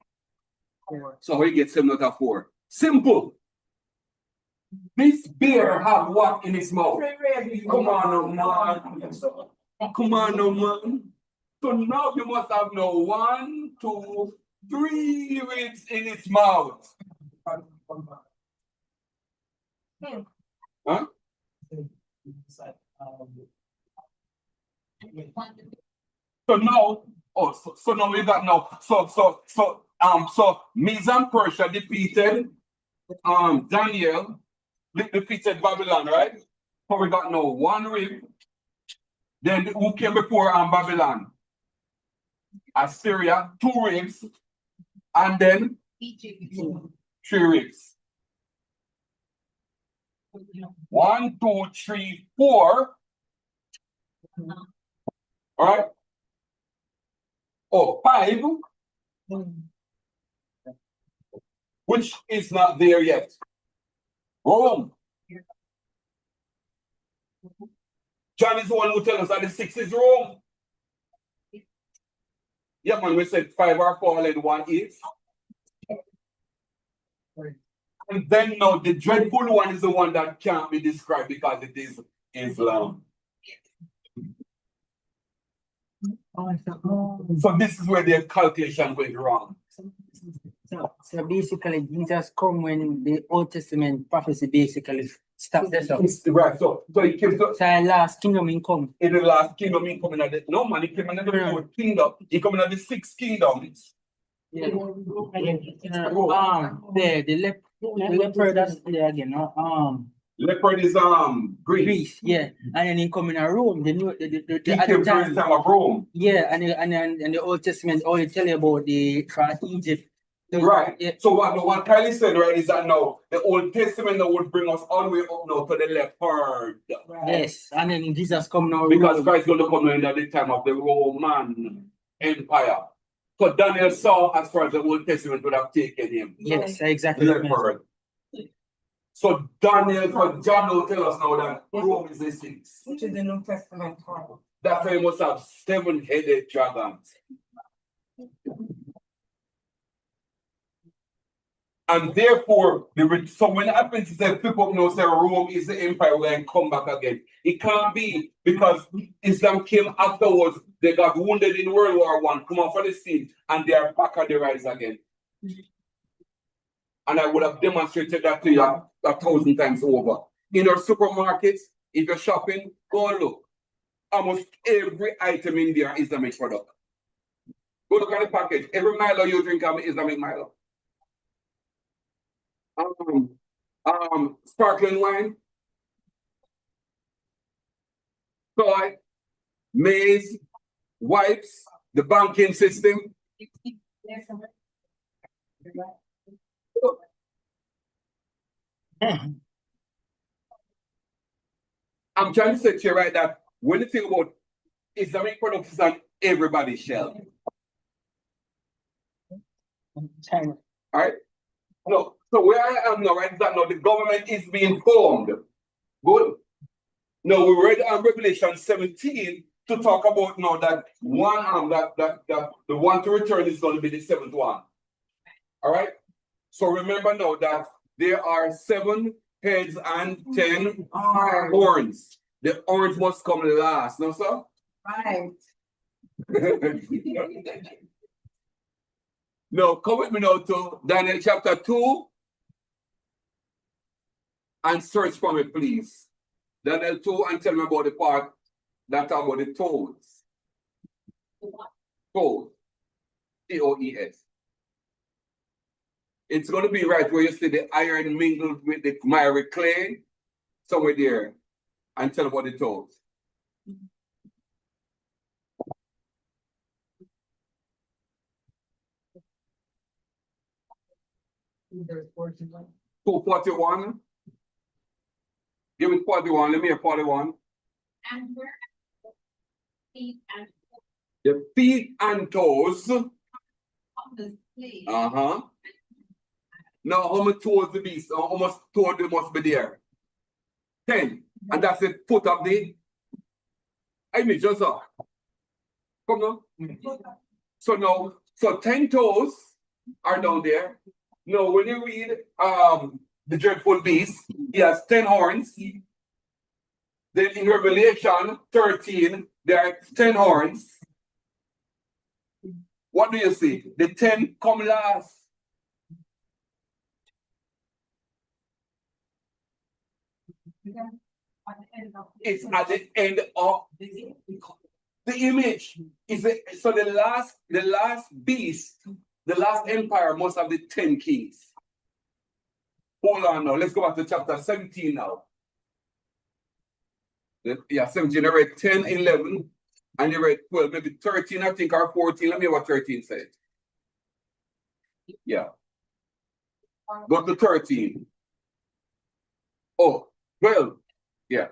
4. So we get 7 out of 4. Simple. This bear have what in its mouth? Come on, man. Come on, man. So now you must have no 1, 2, 3 ribs in its mouth. Huh? So now, so now we got now. So Medes and Persia defeated Daniel, defeated Babylon, right? So we got now 1 rib. Then who came before Babylon? Assyria, 2 ribs, and then 3 ribs. 1, 2, 3, 4. All right. Oh, 5, which is not there yet. Rome. John is the one who tells us that the 6 is Rome. Yeah, man, we said 5 are fallen, 1 is. And then now the dreadful one is the one that can't be described because it is Islam. So this is where the calculation went wrong. So basically, Jesus come when the Old Testament prophecy basically stopped this up. Right. So he came to So last kingdom in come. in the last kingdom, he coming at the no man, he came in the fourth kingdom, he coming at the sixth kingdom. Yeah. The leper that's there again. Leopard is Greece. Greece, yeah. And then he come in a Rome. The new the He at came the during the time. time of Rome. Yeah, and the Old Testament only tell you about the from Egypt. So, Right. yeah. So what Kylie said, right, is that now the Old Testament now would bring us all the way up now to the leopard. Yes, and then Jesus come now. Because Rome. Christ is going to come in at the time of the Roman Empire. So Daniel saw as far as the Old Testament would have taken him. Yes, The exactly. leopard. So Daniel, for John will tell us now that Rome is the sixth. Which is the New Testament. That's why he must have 7-headed dragons. And therefore, so when it happens, it says people now say Rome is the empire where and come back again. It can't be because Islam came afterwards. They got wounded in World War I, come off of the scene, and they are back on the rise again. And I would have demonstrated that to you 1,000 times over. In our supermarkets, if you're shopping, go and look. Almost every item in there is Islamic product. Go look at the package. Every Milo you drink is Islamic Milo. Sparkling wine, soy, maize, wipes, the banking system. I'm trying to say to you right that when you think about Islamic products is on everybody's shelf. All right. No, so where I am now, right, is that now the government is being formed. Good. Now we read Revelation 17 to talk about now that one that the one to return is going to be the seventh one. All right. So remember now that there are 7 heads and 10 horns. The horns must come last, no sir? Right. Now, come with me now to Daniel chapter 2 and search for me, please. Daniel 2 and tell me about the part that talk about the toes. Toes. T-O-E-S. It's going to be right where you see the iron mingled with the miry clay, somewhere there, and tell about the toes. There's 41. 241. Give it 41. Let me hear 41. And where feet and The feet and toes. on the sleeve. Now, how many toes the beast? How much toes there must be there? 10. And that's the foot of the image, just up. Come on. So now, so 10 toes are down there. Now, when you read the dreadful beast, he has 10 horns. Then in Revelation 13, there are 10 horns. What do you see? The 10 come last. It's at the end of the image. So the last beast, the last empire must have the 10 kings. Hold on now. Let's go back to chapter 17 now. Yeah, 17. I read 10, 11, and you read 12, maybe 13, I think, or 14. Let me hear what 13 said. Yeah. Go to 13. Oh, 12. Yeah.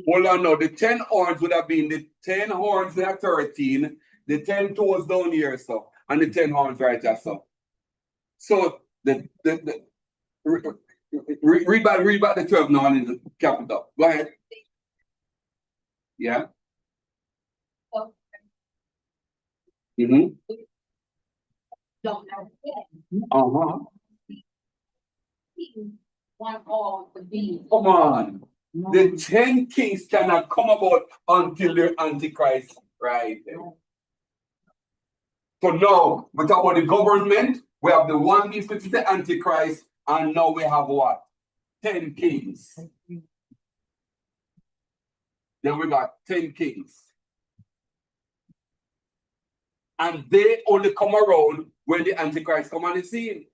Hold on now. The 10 horns would have been the 10 horns at 13, the 10 toes down here, so, and the 10 horns right there, so. So read back the 12 now in the capital. Go ahead. Yeah. don't know again. Uh-huh. One of the beings. Come on. The 10 kings cannot come about until the Antichrist, right? So now, we talk about the government, we have the one beast, which is the Antichrist, and now we have what? 10 kings. Then we got 10 kings. And they only come around when the Antichrist come on the scene.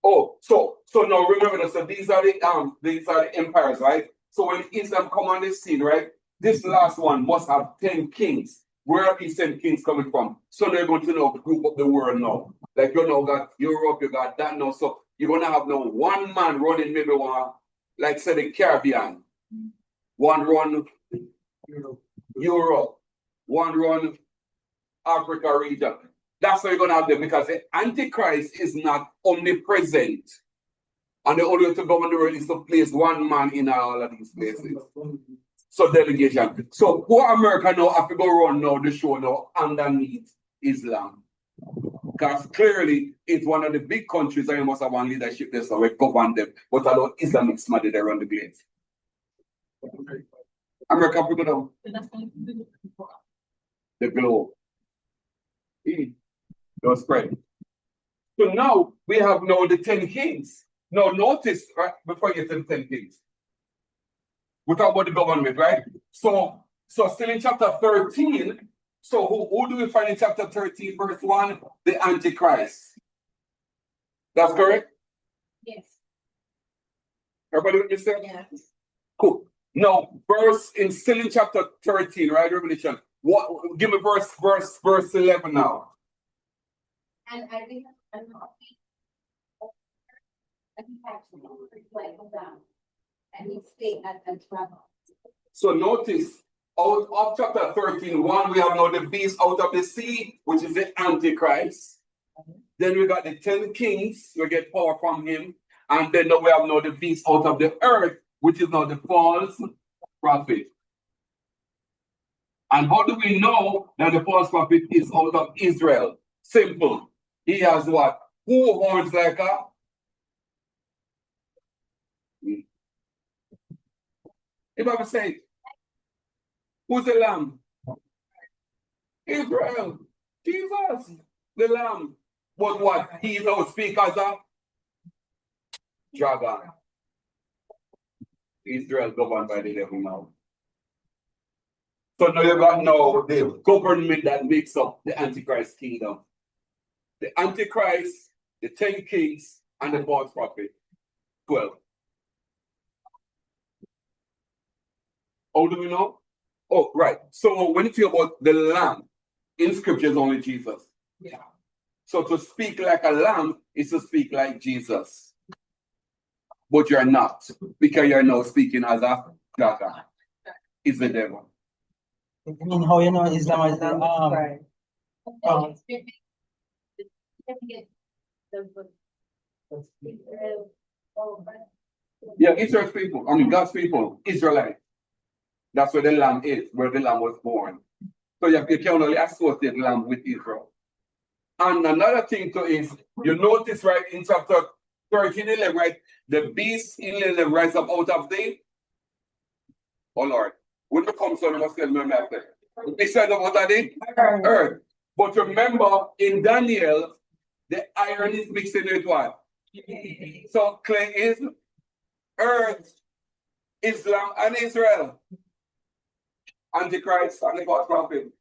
Oh, so now remember that, so these are the empires, right? So when Islam come on the scene, right? This last one must have 10 kings. Where are these 10 kings coming from? So they're going to now group up the world now. Like you know, got Europe, you got that now. So you're gonna have now one man running maybe one, like say the Caribbean, one run Europe, one run Africa region. That's what you're gonna have there because the Antichrist is not omnipresent. And the only way to govern the world is to place one man in all of these places. So delegation. So poor America now have to go run now the show now underneath Islam. Because clearly it's one of the big countries that you must have one leadership there, so we govern them. But a lot of Islamic smart they run the place. America put it down. The globe. They'll spread. So now we have now the 10 kings. Now notice, right, before you get to the 10 kings. We talk about the government, right? So still in chapter 13, so who do we find in chapter 13, verse 1? The Antichrist. That's correct? Yes. Everybody with me, sir? Yes. Cool. Now, still in chapter 13, right? Revelation. What give me verse 11 now. And I think I'm not down. And he stayed at the trouble. So notice, out of chapter 13, 1, we have now the beast out of the sea, which is the Antichrist. Then we got the 10 kings, we get power from him. And then now we have now the beast out of the earth, which is now the false prophet. And how do we know that the false prophet is out of Israel? Simple. He has what? Who horns like a? If I say, who's the lamb? Israel. Jesus, the lamb. But what? He now speak as a dragon. Israel governed by the devil now. So now you got now the government that makes up the Antichrist kingdom. The Antichrist, the 10 kings, and the false prophet. 12. How do we know? Oh, right. So when you think about the lamb, in scripture is only Jesus. Yeah. So to speak like a lamb is to speak like Jesus. But you're not, because you're now speaking as a dragon. It's the devil. I mean, how you know Islam is Yeah, Israel's people, I mean God's people, Israelite. That's where the lamb is, where the lamb was born. So you can only associate the lamb with Israel. And another thing too is, you notice right in chapter 13:11, right? The beast in 11 rise up out of the, oh Lord, when it comes on, you must tell me after. They said about that in earth. But remember, in Daniel, the iron is mixing with what? So clay is earth, Islam, and Israel. Antichrist and the false prophet.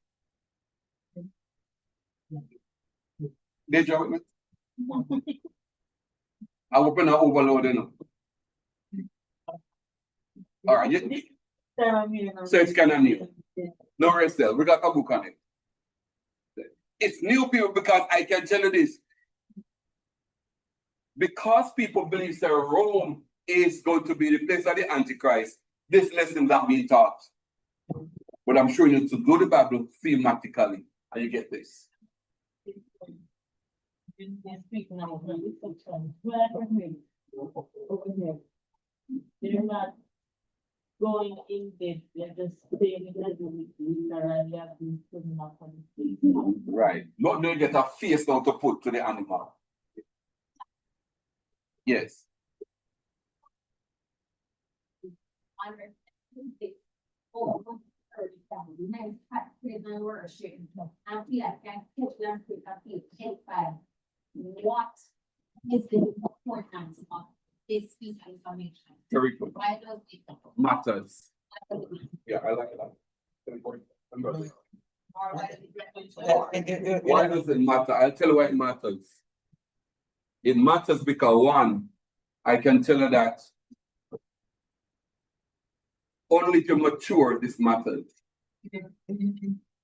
Did you with me? I will put overload in. All right. So it's kind of new. No rest there. We got a book on it. It's new people because I can tell you this. Because people believe that Rome is going to be the place of the Antichrist, this lesson that being taught. But I'm showing you to do the Bible thematically, and you get this. going in depth, you're just saying that you literally have been putting up on the face. Right. Not to get a face now to put to the animal. Yes. Under or 30,000 next prison worship. And feel like I catch them quick and feel terrified. What is the importance of this piece of information? Very good. Why does it Matters. matter? Yeah, I like that. Very important. Or why does it matter? Why does it matter? I'll tell you why it matters. It matters because one, I can tell you that only if you mature, this matters.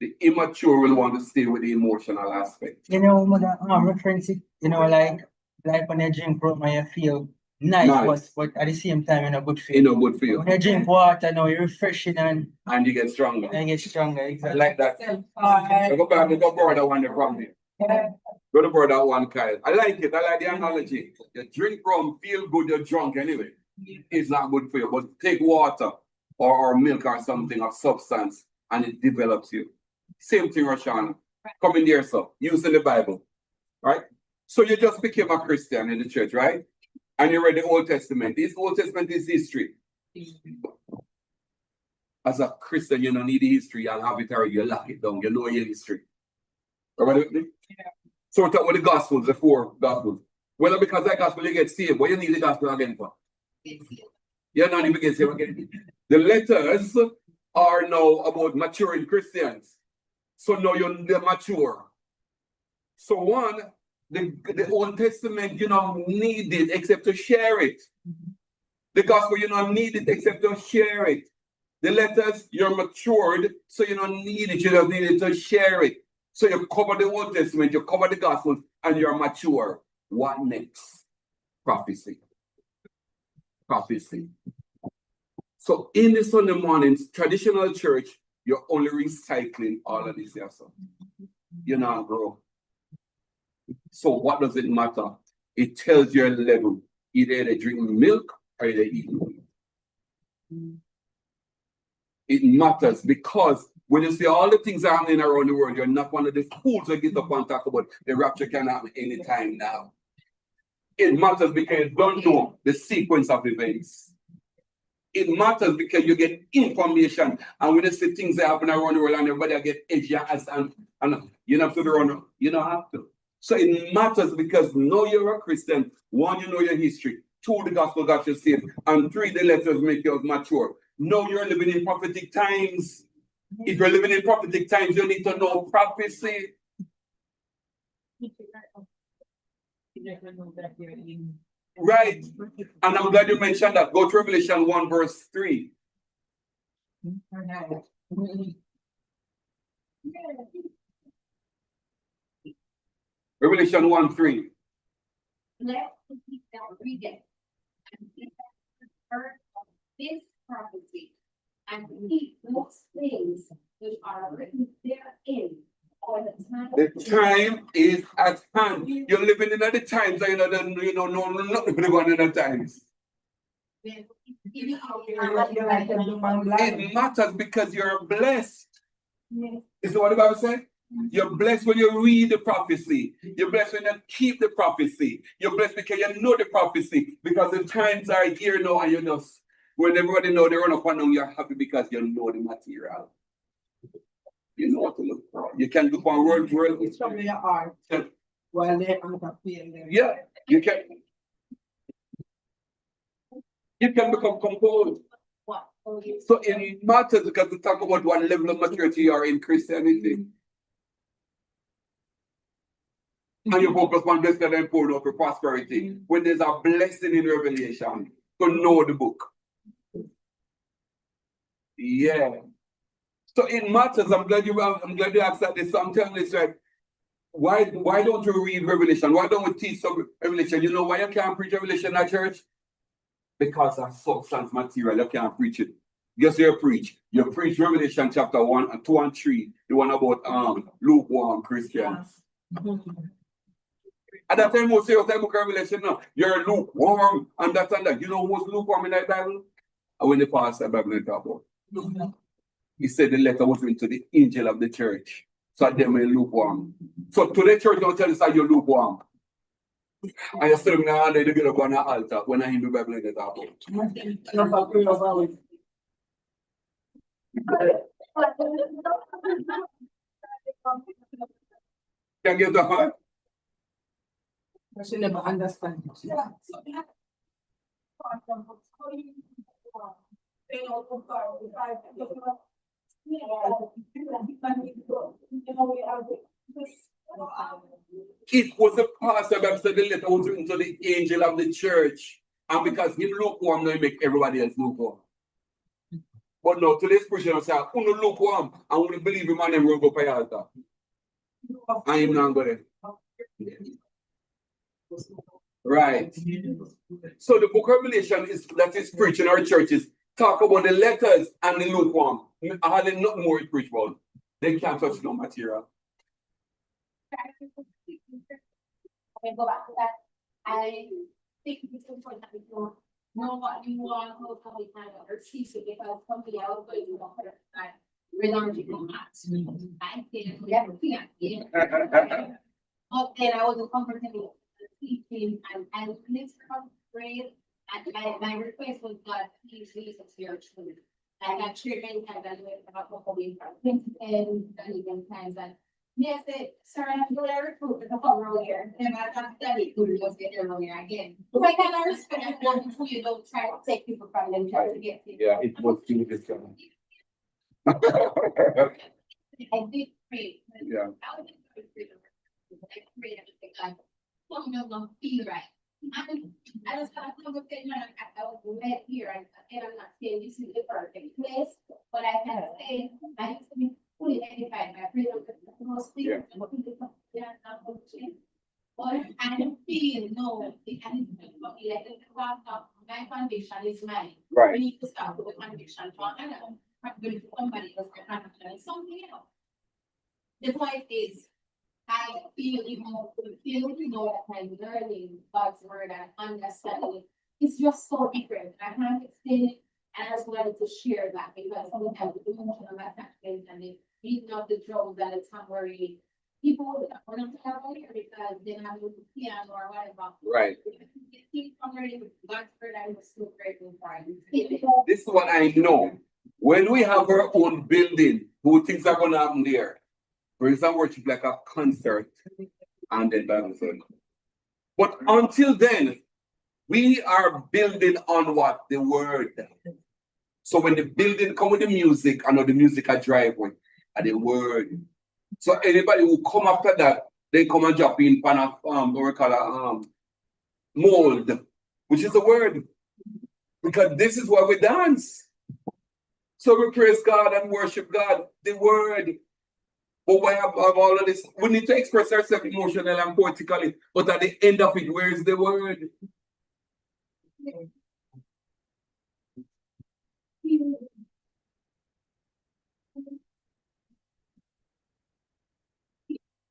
The immature will want to stay with the emotional aspect. You know, mother, reference it, you know, like when you drink rum and you feel nice, Nice. but at the same time, you're not good You feel. know, good for you. When you drink water now, you're refreshing and And you get stronger. you get stronger. I Exactly. like that. I go back, I go borrow that one from me. Go to borrow that one, Kyle. I like it. I like the analogy. You drink rum, feel good, you're drunk anyway. It's not good for you. But take water or milk or something of substance and it develops you. Same thing, Roshana. Come in here, so using the Bible. Right? So you just became a Christian in the church, right? And you read the Old Testament. This Old Testament is history. As a Christian, you don't need the history. You'll have it or you lock it down. You know your history. Everybody with me? So we're talking about the Gospels, the 4 Gospels. Well, because that Gospel, you get saved. What you need the Gospel again for? You're not even getting saved again. The letters are now about maturing Christians. So now they're mature. So one, the Old Testament, you don't need it except to share it. The Gospel, you don't need it except to share it. The letters, you're matured, so you don't need it. You don't need it to share it. So you cover the Old Testament, you cover the Gospel, and you're mature. What next? Prophecy. Prophecy. So in the Sunday mornings, traditional church, you're only recycling all of this yourself. You're not grow. So what does it matter? It tells your level. Either they drink milk or they eat milk. It matters because when you see all the things happening around the world, you're not one of the fools that get up and talk about the rapture can happen anytime now. It matters because you don't know the sequence of events. It matters because you get information, and when you see things that happen around the world and everybody get edgy and you don't have to run, you don't have to. So it matters because now you're a Christian. 1, you know your history. 2, the gospel got you saved. And 3, the letters make you mature. Now you're living in prophetic times. If you're living in prophetic times, you need to know prophecy. Right. And I'm glad you mentioned that. Go to Revelation 1 verse 3. Revelation 1 3. Let the people read it. And he that heard of this prophecy and keep those things which are written therein. The time is at hand. You're living in the times that you know, nothing going on in the times. It matters because you're blessed. Is that what the Bible says? You're blessed when you read the prophecy. You're blessed when you keep the prophecy. You're blessed because you know the prophecy. Because the times are here now and you just, when everybody know they run up and down, you're happy because you know the material. You know what to look for. You can look on word. It's from your heart. While they are feeling. Yeah, you can. You can become composed. So it matters because we talk about what level of maturity you are in Christianity. And you focus on blessed and poured out for prosperity. When there's a blessing in Revelation to know the book. Yeah. So it matters. I'm glad you asked that this. So I'm telling this right. Why don't you read Revelation? Why don't we teach some Revelation? You know why you can't preach Revelation at church? Because of substance material, you can't preach it. Guess you preach. You preach Revelation chapter 1 and 2 and 3, the one about lukewarm Christians. At that time, most of the book of Revelation, no, you're lukewarm and that and that. You know who's lukewarm in the Bible? And when the pastor Bible talk about, he said the letter was written to the angel of the church. So them are lukewarm. So to the church don't tell us that you're lukewarm. And you still now they get up on the altar when I hear the Bible in the talk about. Can you get that part? I should never understand. It was the pastor that said the letter was written to the angel of the church. And because he lukewarm, now make everybody else lukewarm. But now today's preacher say, "Who no lukewarm and who believe him and them will go for your altar." I am not going to. Right. So the book of Revelation is that is preaching our churches. Talk about the letters and the lukewarm. I had nothing more to preach about. They can't touch no material. Okay, go back to that. I think it's important that we don't know what you want, how we kind of receive it, because somebody else going to offer that relying on that. I think we have to see it. But then I wasn't comfortable with the teaching and this grade, and my request was God, please lead us here truth. I got triggered and I went about going from and even times that yes, sir, I'm going to recruit the couple here. And I can't study to just get there again. But I can respect that you don't try to take people from them, try to get people. Yeah, it was too discouraging. I did pray. Yeah. I was I prayed everything like, oh no, don't feel right. I just had a conversation. I was led here, and I'm not saying this is the perfect place, but I can say I used to be fully edified by freedom of the most things. But I don't feel no, it can be like the craft of my conviction is mine. Right. We need to start with the conviction for another. Going to somebody else's conviction is something else. The point is, I feel that I'm learning God's word and understanding it. It's just so different. I can't explain it, and I just wanted to share that because sometimes the emotional attachment and the beating of the drums and the tambourine, people will not have here because they have a piano or whatever. Right. God's word, I was so grateful for it. This is what I know. When we have our own building, who things are gonna happen there? Praise and worship like a concert and then Bible study. But until then, we are building on what? The word. So when the building come with the music, I know the music I drive with, and the word. So anybody who come after that, they come and drop in pan of what we call a mold, which is the word. Because this is what we dance. So we praise God and worship God, the word. But we have all of this. We need to express ourselves emotionally and poetically. But at the end of it, where is the word?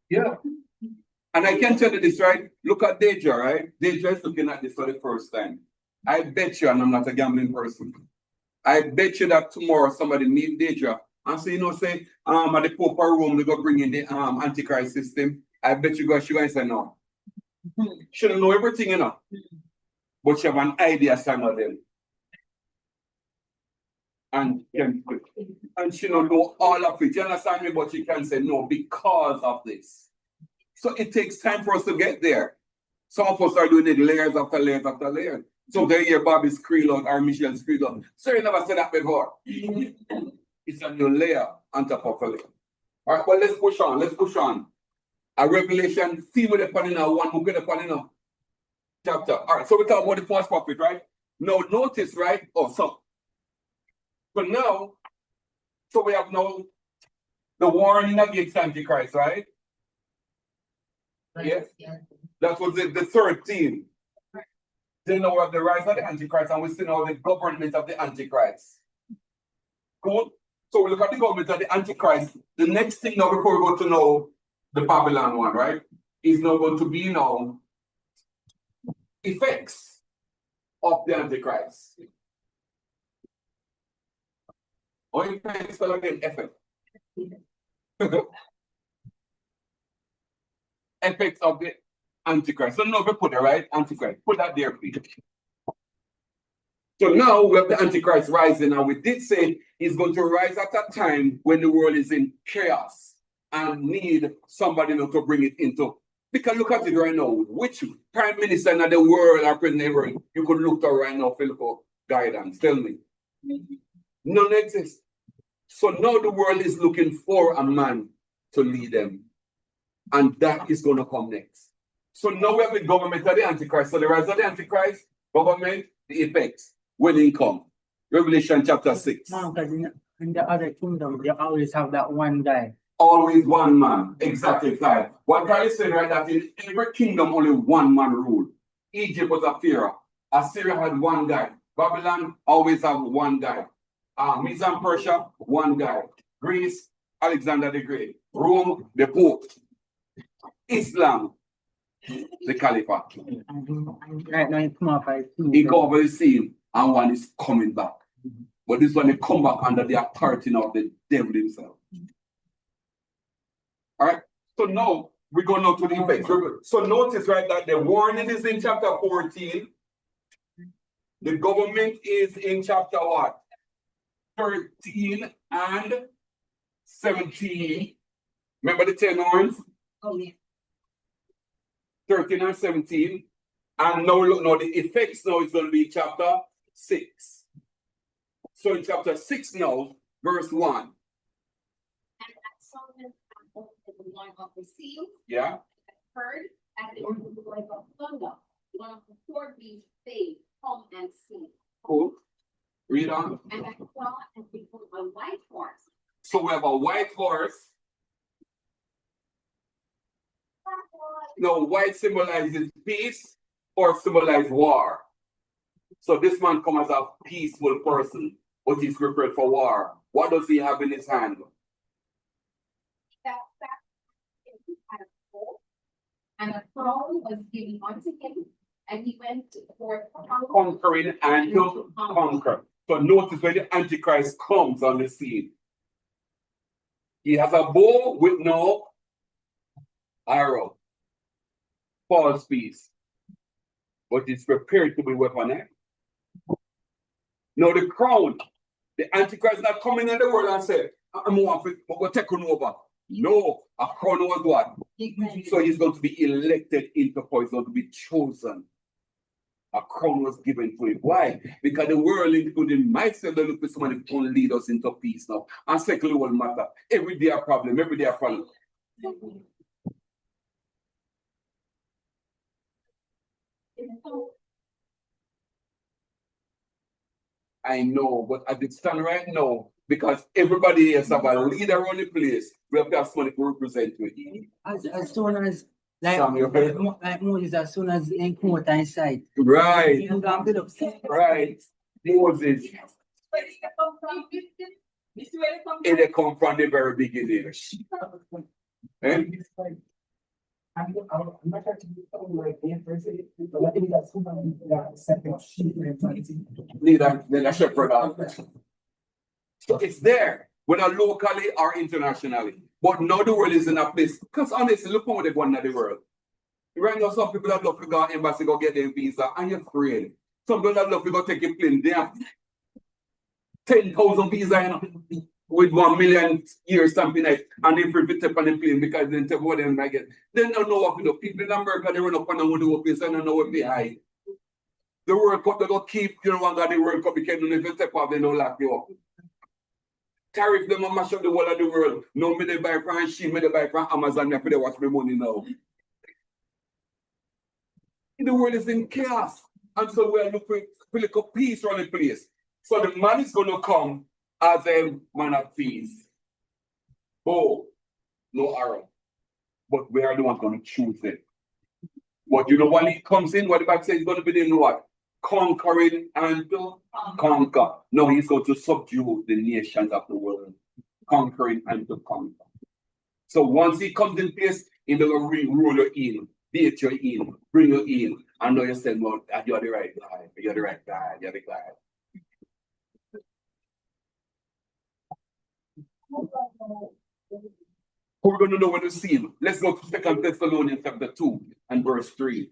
Yeah. And I can tell you this, right? Look at Deja, right? Deja is looking at this for the first time. I bet you, and I'm not a gambling person, I bet you that tomorrow somebody meet Deja and say, say, at the Pope room, they go bring in the Antichrist system. I bet you she going to say no. She don't know everything, but she have an idea some of them. And she don't know all of it. You understand me? But she can say no because of this. So it takes time for us to get there. Some of us are doing it layers after layers after layers. So they hear Bobby scream out or Michelle scream out. So you never said that before. It's a new layer on top of a layer. All right, well, let's push on. Let's push on. A Revelation, see what they're putting out, one book they're putting out. Chapter. All right, so we talk about the false prophet, right? Now, notice, right? But now, so we have now the warning against Antichrist, right? Yes. That was the third theme. Then now we have the rise of the Antichrist, and we see now the government of the Antichrist. Cool? So we look at the government of the Antichrist. The next thing now before we go to know the Babylon one, right? Is now going to be now effects of the Antichrist. Or effects spell again effect. Effects of the Antichrist. So now we put it right, Antichrist. Put that there, please. So now we have the Antichrist rising, and we did say he's going to rise at a time when the world is in chaos and need somebody now to bring it into. Because look at it right now. Which prime minister in the world or president in the world you could look to right now for guidance? Tell me. None exists. So now the world is looking for a man to lead them. And that is going to come next. So now we have the government of the Antichrist. So the rise of the Antichrist, government, the effects, when it come. Revelation chapter 6. No, because in the other kingdom, they always have that one guy. Always one man. Exactly, Clive. What God is saying right that in every kingdom only one man ruled. Egypt was a pharaoh. Assyria had one guy. Babylon always have one guy. Medes and Persia, one guy. Greece, Alexander the Great. Rome, the Pope. Islam, the Caliphate. And right now, he come off I see. He go over the scene and one is coming back. But this one they come back under the authority of the devil himself. Alright, so now we're going on to the effects. So notice right that the warning is in chapter 14. The government is in chapter what? 13 and 17. Remember the 10 horns? Oh, yeah. 13 and 17. And now look, now the effects now is going to be chapter 6. So in chapter 6 now, verse 1. And I saw them open the one of the seals, Yeah. heard as it were the voice of thunder, one of the four beasts saying, come and see. Cool. Read on. And I saw and behold a white horse. So we have a white horse. Now, white symbolizes peace or symbolizes war. So this man comes as a peaceful person, but he's prepared for war. What does he have in his hand? That he had a bowl, and a throne was given unto him, and he went forth Conquering and to conquer. So notice when the Antichrist comes on the scene. He has a bow with no arrow. False peace. But it's prepared to be weaponized. Now the crown, the Antichrist not coming in the world and say, I'm going to take on over. No, a crown was what? So he's going to be elected into power. He's going to be chosen. A crown was given to him. Why? Because the world, including myself, they look for someone who can lead us into peace now. And secondly, what matter? Every day a problem, every day a problem. I know, but as it stands right now, because everybody else have a leader on the place, we have to have somebody to represent you. As soon as, like, Samuel. like Moses, as soon as he come out inside. Right, He don't build up. right. Moses, Where did it come from? This is where it come and they come from the very beginning. Eh? I'm not trying to be like the person, but I think that's who I'm second sheep mentality. Leader, then a shepherd. So it's there, whether locally or internationally. But now the world is in a place. Because honestly, look how they go in the world. Right now, some people that love to go to embassy, go get their visa, and you're afraid. Some people that love to go take a plane, they have 10,000 visa, you know, with 1 million years something like, and they prevent up on the plane because they tell what they might get. They don't know what to do. People in America, they run up and down with the place, and they don't know what they hide. The World Cup, they go keep, you know, one guy the World Cup, because if you step off, they don't lock you up. Tariff them and mash up the whole of the world. No, me they buy from she, me they buy from Amazon, me they watch my money now. The world is in chaos. And so we're looking for little peace around the place. So the man is going to come as a man of peace. Bow, no arrow. But we are the ones going to choose it. But you know when he comes in, what the Bible says is going to be doing what? Conquering and to conquer. No, he's going to subdue the nations of the world. Conquering and to conquer. So once he comes in place, he's going to rule you in, beat you in, bring you in, and now you say, well, you're the right guy, you're the right guy, you're the guy. Who we're gonna know when to seal? Let's go to 2 Thessalonians chapter 2 and verse 3.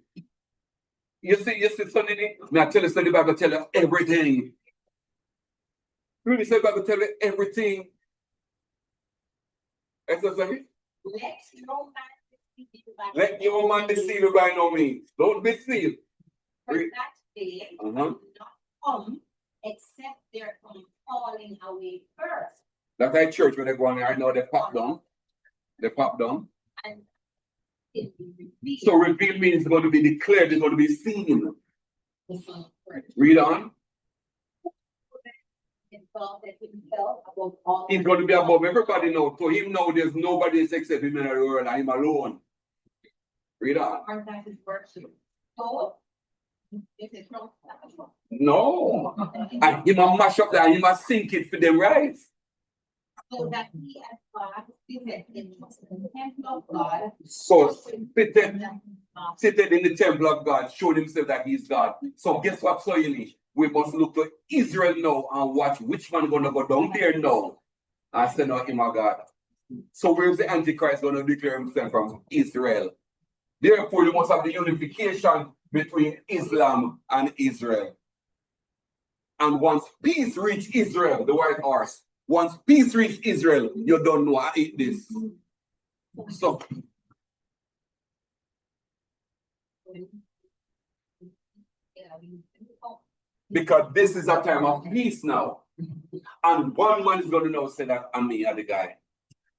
You see, Sunday, now tell us the Bible tell us everything. Really say the Bible tell you everything. That's what I Let your man deceive you by no means. Don't be deceived. For that day will not come except their falling away first. That's like church when they go on right now, they pop down. They pop down. And it will reveal So reveal means it's going to be declared, it's going to be seen. Read on. exalted himself above all. He's going to be above everybody now. So him now, there's nobody else except him in the world, and him alone. Read on. Or that is virtue. So, is it wrong? No. And he must mash up that, and he must sink it for them, right? So that he as God seated in the temple of God. So seated in the temple of God, showed himself that he's God. So guess what, so you need? We must look to Israel now and watch which one gonna go down there now and say, no, him a God. So where's the Antichrist gonna declare himself from? Israel. Therefore, you must have the unification between Islam and Israel. And once peace reach Israel, the white horse, once peace reach Israel, you don't know I eat this. So because this is a time of peace now. And one man is going to know say that I'm me are the guy.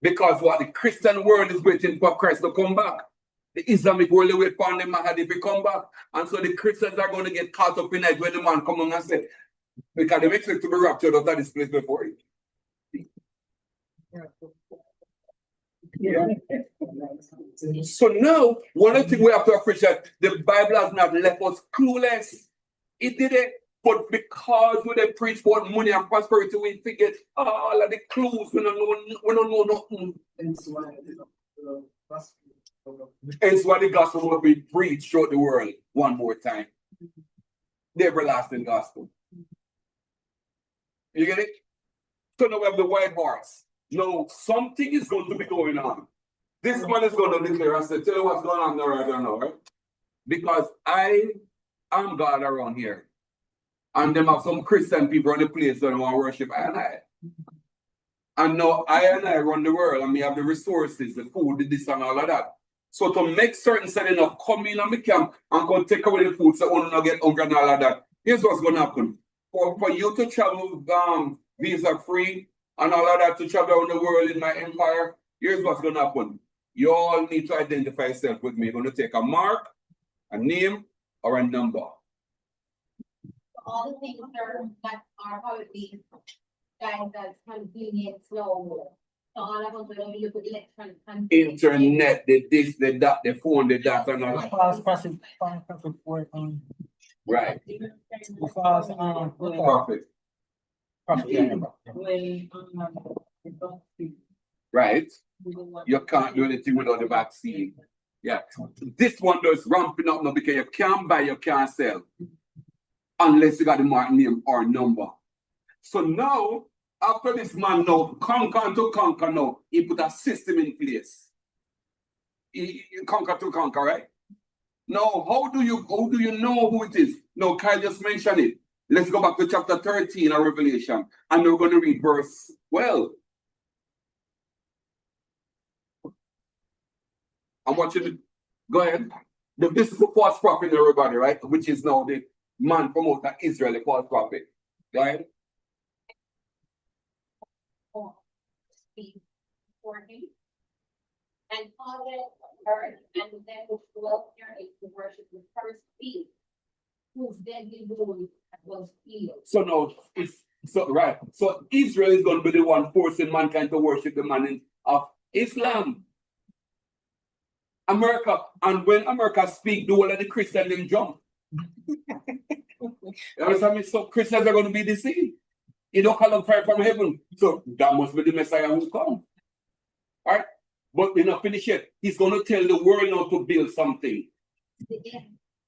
Because what the Christian world is waiting for Christ to come back. The Islamic world is waiting for the Mahdi to come back. And so the Christians are going to get caught up in it when the man come on and say, because they expect to be raptured out of this place before it. Yeah. So now, one of the things we have to appreciate, the Bible has not left us clueless. It didn't. But because we they preach about money and prosperity, we forget all of the clues. We don't know nothing. Hence why the gospel will be preached throughout the world one more time. The everlasting gospel. You get it? So now we have the white horse. Now, something is going to be going on. This man is going to declare and say, tell you what's going on there, I don't know, right? Because I am God around here. And them have some Christian people on the place that want to worship I and I. And now I and I run the world and we have the resources, the food, the this and all of that. So to make certain setting up, come in and my camp and go take away the food so one not get hungry and all of that. Here's what's going to happen. For you to travel visa free and all of that to travel around the world in my empire, here's what's going to happen. You all need to identify yourself with me. You're going to take a mark, a name, or a number. All the things that are probably guys that's convenient, slow. So all of us will look at electronic Internet, the this, the that, the phone, the that, and all that. Fast passing work on. Right. Fast Perfect. When Right. You can't do anything without the vaccine. Yeah. This one does ramping up now because you can't buy, you can't sell. Unless you got the mark name or number. So now, after this man now, conquer to conquer now, he put a system in place. He conquer to conquer, right? Now, how do you know who it is? No, Kyle just mentioned it. Let's go back to chapter 13 of Revelation, and we're going to read verse 12. I'm watching it. Go ahead. This is the false prophet, everybody, right? Which is now the man from out of Israel, the false prophet. Go ahead. And all the earth and them which dwell therein to worship the first beast, whose deadly wound was healed. So now it's so right. So Israel is going to be the one forcing mankind to worship the man of Islam. America, and when America speak, the whole of the Christians them jump. You understand me? So Christians are going to be deceived. You don't call them fire from heaven. So that must be the Messiah who come. All right? But we're not finished yet. He's going to tell the world now to build something. Yeah.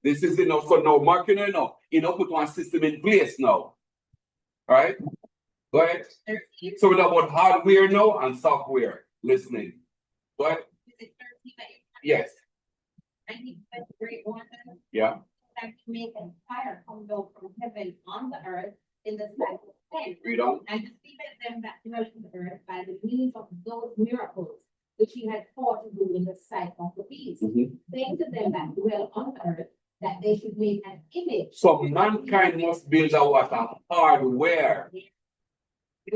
This is enough. So now, Mark, put one system in place now. All right? Go ahead. So we're talking about hardware now and software. Listening. Go ahead. Yes. And he said, great one. Yeah. That to make expire come down from heaven on the earth in the sight of men. Read on. And deceive them that dwell on the earth by the means of those miracles which he had thought to do in the sight of the beast. Mhm. Saying to them that dwell on the earth that they should make an image. So mankind must build a what? A hardware.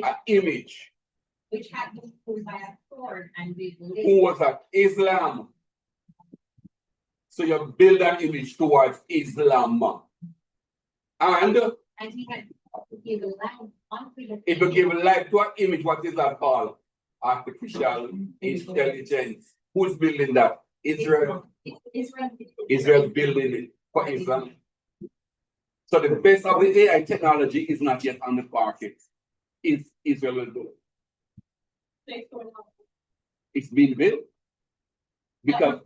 An image. Which had been put by a sword and with Who was that? Islam. So you build an image towards Islam. And And he had given life unto the if you give life to an image, what is that called? Artificial intelligence. Who's building that? Israel. Israel building it for Islam. So the best of the AI technology is not yet on the market. Israel will do it. It's being built. Because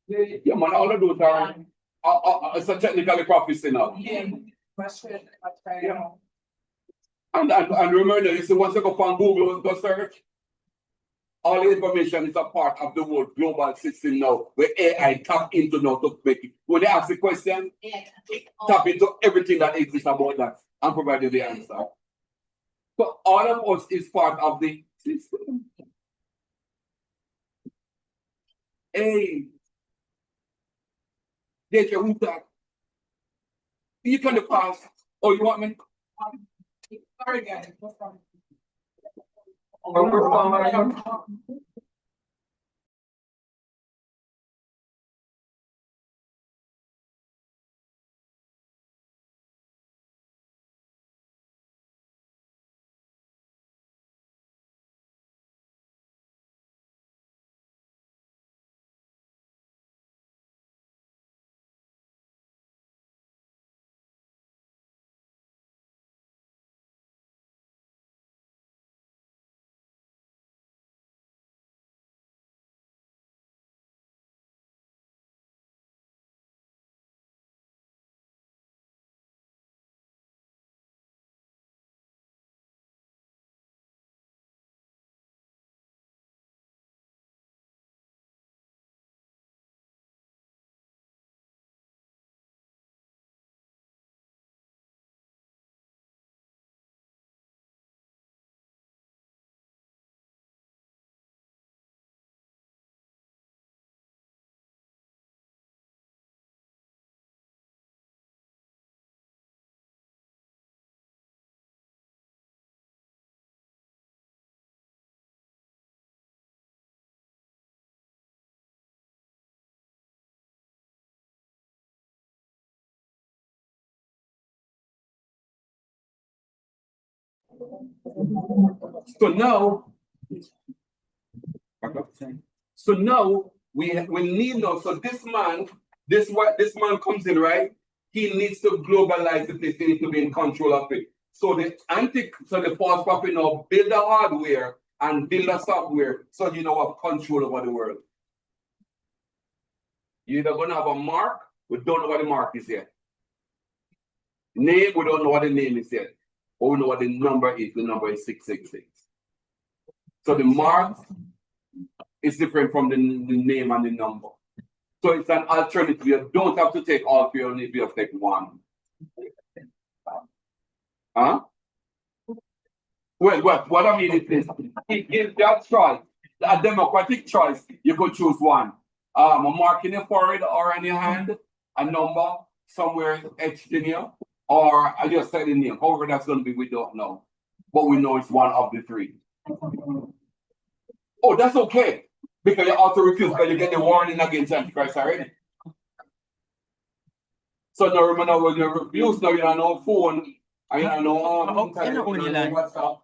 yeah, man, all of those are it's a technical prophecy now. Yeah. Yeah. And remember, you see, once you go on Google and go search, all the information is a part of the whole global system now, where AI tap into now to make it. When they ask the question, tap into everything that exists about that and provide you the answer. So all of us is part of the system. Hey, there's your whoop that. You can pass. Oh, you want me? Sorry, guys. So now we need now. So this man, this man comes in, right? He needs to globalize the place. He needs to be in control of it. So the false prophet now build the hardware and build the software so you know have control over the world. You're either gonna have a mark, we don't know what the mark is yet. Name, we don't know what the name is yet. But we know what the number is. The number is 666. So the mark is different from the name and the number. So it's an alternative. You don't have to take all three, only if you have to take one. Huh? Well, what I mean is this. It gives that choice, a democratic choice. You could choose one. A mark in your forehead or on your hand, a number somewhere etched in you, or I just said the name. However, that's going to be, we don't know. But we know it's one of the three. Oh, that's okay. Because you auto refuse, because you get the warning against Antichrist already. So now remember when you refuse, now you don't know phone, and you don't know WhatsApp.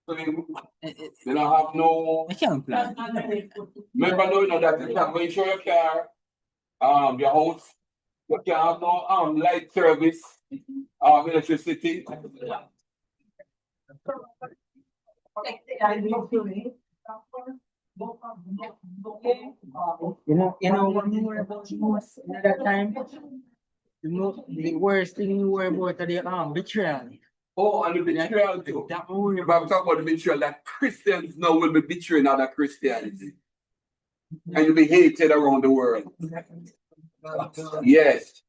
So they don't have no. I can't plan. Remember now, you know that you can't go insure your car, your house, you can't have no light service, electricity. You know what more about most another time? The worst thing you worry about are the betrayal. Oh, and the betrayal too. That one worry If I'm talking about the betrayal, that Christians now will be betraying other Christianity. And you'll be hated around the world. Yes.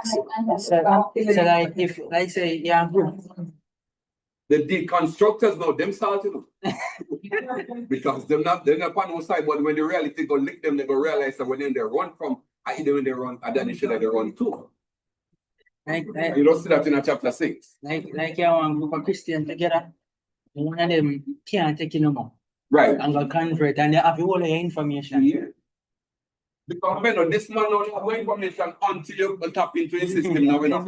So like if like say yeah good. The deconstructors now, them started. Because they're not on one side, but when the reality go lick them, they go realize that when they run from, either when they run, and then they should have they run too. Like You don't see that in chapter 6. like you want group of Christians together. One of them can't take it no more. Right. And go convert and they have all the information. Yeah. Because you know, this man only have information until you tap into the system now, you know,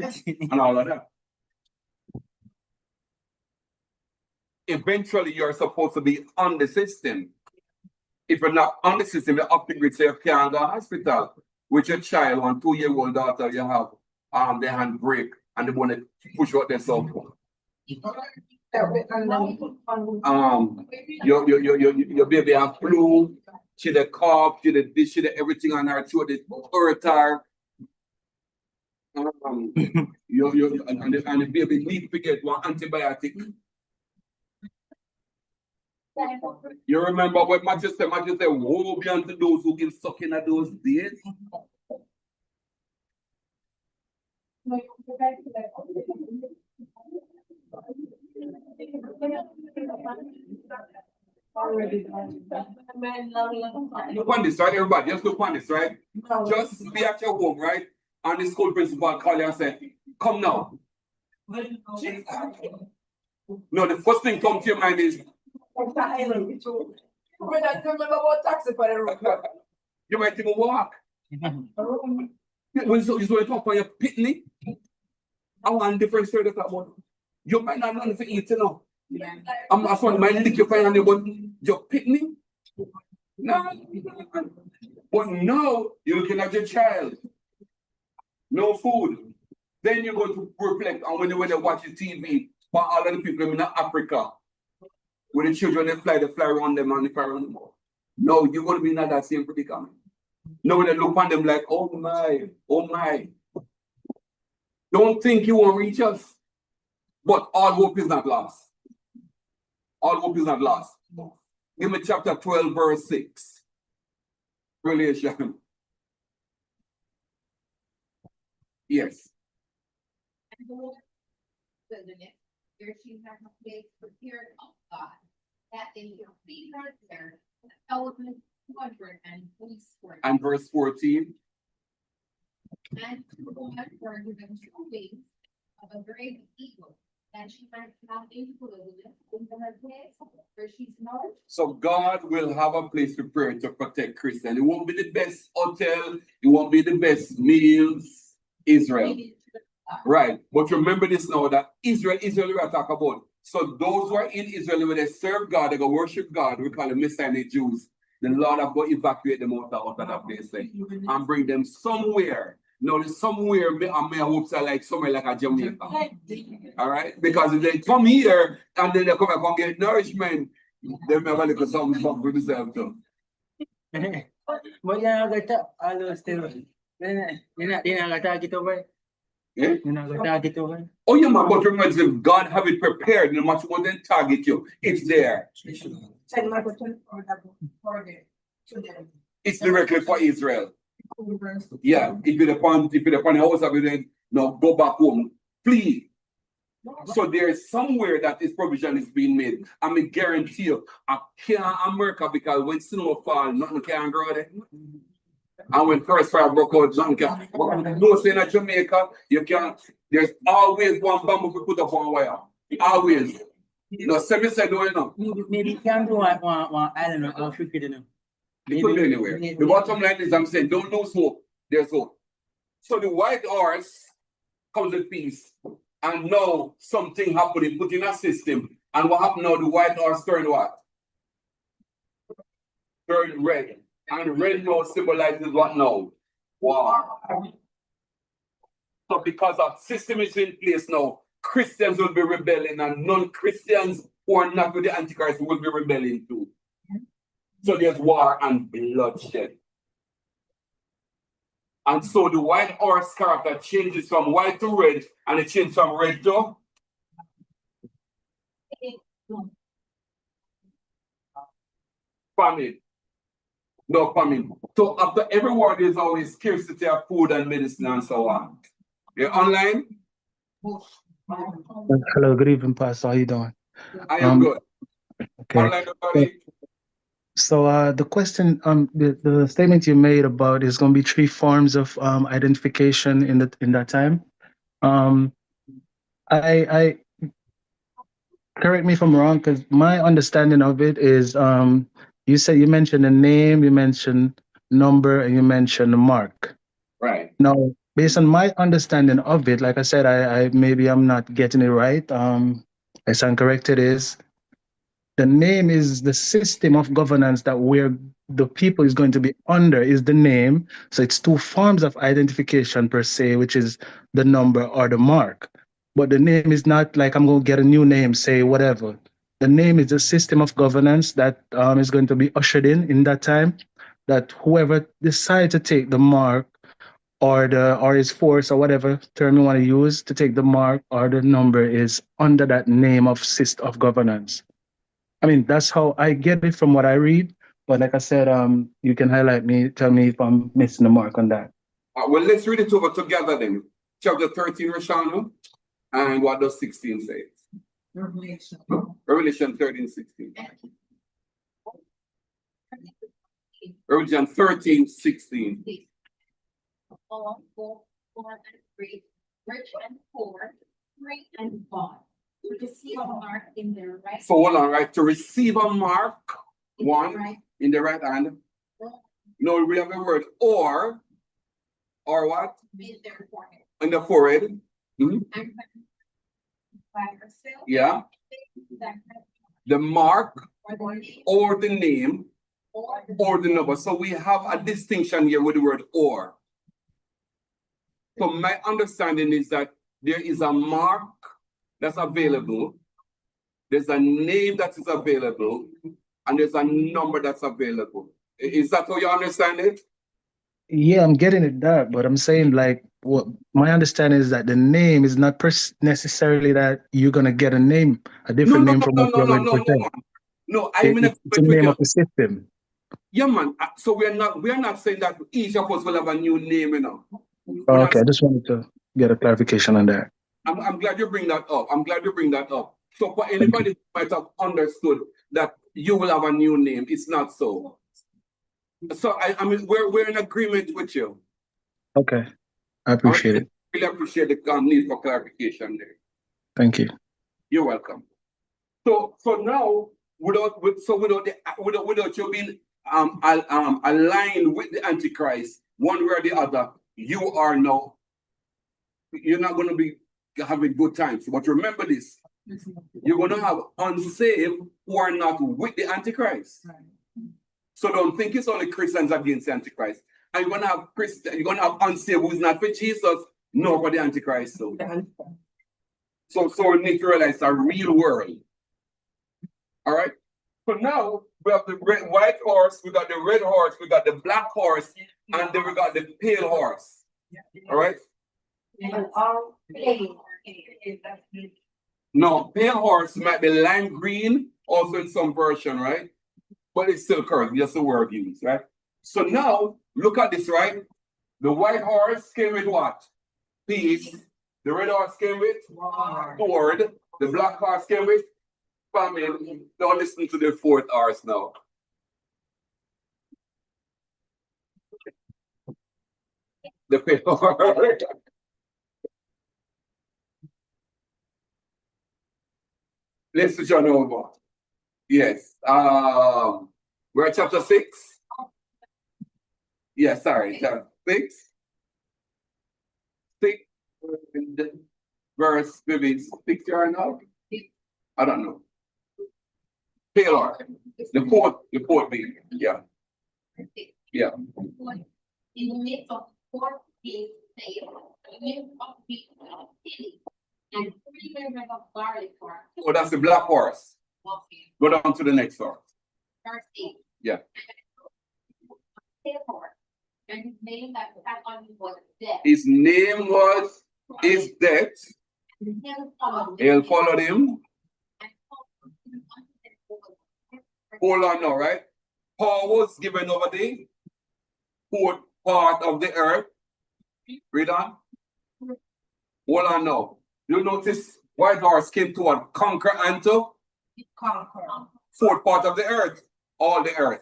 and all of that. Eventually, you're supposed to be on the system. If you're not on the system, you're up to grid, so you can't go to hospital. With your child, 1 2-year-old daughter, you have their hand break and they want to push out their cell phone. Your baby have flu, she the cough, she the this, she the everything on her throat, the irritar. And the baby need to get one antibiotic. You remember what Matthew said? Matthew said, woe be unto those who give sucking at those days. Look on this, right, everybody? Just look on this, right? Just be at your home, right? And the school principal call you and say, come now. No, the first thing come to your mind is, When I remember about taxi for the road. you might even walk. When you talk about your picnic, I want different story to talk about. You might not know if you eat, you know. I'm not going to lick your finally, but your picnic? No. But now you're looking at your child. No food. Then you're going to reflect on when they watch the TV, but all of the people in Africa, when the children they fly around them and they fly around them. No, you're going to be in that same predicament. No, when they look on them like, oh my, oh my. Don't think you won't reach us. But all hope is not lost. All hope is not lost. Give me chapter 12, verse 6. Relation. Yes. And the Lord wilderness, where she has a place prepared of God, that they will feed her there, 1,240. And verse 14. And to the Lord were given 2 wings of a great eagle, that she might have a wilderness in her place where she's nourished. So God will have a place prepared to protect Christians. It won't be the best hotel, it won't be the best meals. Israel. Right. But remember this now that Israel we are talking about. So those who are in Israel, when they serve God, they go worship God, we call them Messianic Jews. The Lord have to evacuate them out of that place and bring them somewhere. Now, there's somewhere, I hope so like somewhere like a Jamaica. All right? Because if they come here and then they come back and get nourishment, they may have a little something for themselves too. But yeah, I got all those things. You're not gonna target over. Yeah? You're not gonna target over. Oh, yeah, man, but remember, if God have it prepared, no matter what they target you, it's there. It's directly for Israel. Yeah, if you're upon the house of it, no, go back home. Please. So there is somewhere that this provision is being made. I mean, guarantee you, I can't America because when snow fall, nothing can grow there. And when first fire broke out, nothing can. No, say in Jamaica, you can't. There's always one bamboo to put up on wire. Always. No, semi said no, you know. Maybe you can do one island or Africa, you know. It could be anywhere. The bottom line is I'm saying don't lose hope. There's hope. So the white horse comes with peace. And now something happened, put in a system. And what happened now? The white horse turned what? Turned red. And red now symbolizes what now? War. So because our system is in place now, Christians will be rebelling and non-Christians who are not with the Antichrist will be rebelling too. So there's war and bloodshed. And so the white horse character changes from white to red, and it changes from red to famine. No famine. So after every word, there's always scarcity of food and medicine and so on. You're online? Hello, good evening, Pastor. How you doing? I am good. Okay. Online, everybody? So the question, the statement you made about there's going to be 3 forms of identification in that time. I correct me if I'm wrong, because my understanding of it is you mentioned a name, you mentioned number, and you mentioned a mark. Right. Now, based on my understanding of it, like I said, I maybe I'm not getting it right. I stand corrected is the name is the system of governance that where the people is going to be under is the name. So it's 2 forms of identification per se, which is the number or the mark. But the name is not like I'm going to get a new name, say whatever. The name is a system of governance that is going to be ushered in that time. That whoever decides to take the mark or his force or whatever term you want to use to take the mark or the number is under that name of system of governance. I mean, that's how I get it from what I read. But like I said, you can highlight me, tell me if I'm missing the mark on that. Well, let's read it over together then. Chapter 13, Roshana, and what does 16 say? Revelation 13, 16. Revelation 13, 16. All, poor and free, rich and poor, free and bond. To receive a mark in their right. So hold on, right? To receive a mark, in one, their right in the right hand. No, we have the word or what? in their forehead. In the forehead. Mhm. And by herself, Yeah. that The mark or the name or the name or the number. So we have a distinction here with the word or. So my understanding is that there is a mark that's available, there's a name that is available, and there's a number that's available. Is that how you understand it? Yeah, I'm getting it that, but I'm saying like what my understanding is that the name is not necessarily that you're gonna get a name, a different name from what you already present. No, I'm in It's a name of the system. Yeah, man. So we're not saying that each of us will have a new name, you know. Okay, I just wanted to get a clarification on that. I'm glad you bring that up. So for anybody who might have understood that you will have a new name, it's not so. So I mean, we're in agreement with you. Okay, I appreciate it. Really appreciate the need for clarification there. Thank you. You're welcome. So now, without you being aligned with the Antichrist, one way or the other, you're not going to be having good times. But remember this: you're going to have unsaved who are not with the Antichrist. So don't think it's only Christians against the Antichrist. And you're going to have unsaved who's not for Jesus, nor for the Antichrist. So we need to realize it's a real world. All right. So now we have the white horse, we got the red horse, we got the black horse, and then we got the pale horse. All right. No, pale horse might be lime green, also in some version, right? But it's still correct, just the word used, right? So now look at this, right? The white horse came with what? Peace. The red horse came with sword. The black horse came with famine. Don't listen to the fourth horse now. The pale horse. Let's turn over. Yes. We're at chapter 6. Yeah, sorry, chapter 6. 6 verse maybe 6 or now. I don't know. Pale horse. The fourth being. Yeah. Yeah. in the midst of 4 days fail, the midst of people of pity, and 3 rivers of barley for Oh, that's the black horse. walking. Go down to the next horse. Verse 8. Yeah. Therefore, And his name that sat on him was death. His name was is death. He'll follow him. Hold on now, right? Paul was given over the fourth part of the earth. Read on. Hold on now. You notice white horse came to what? Conquer and to Conquer. fourth part of the earth. All the earth.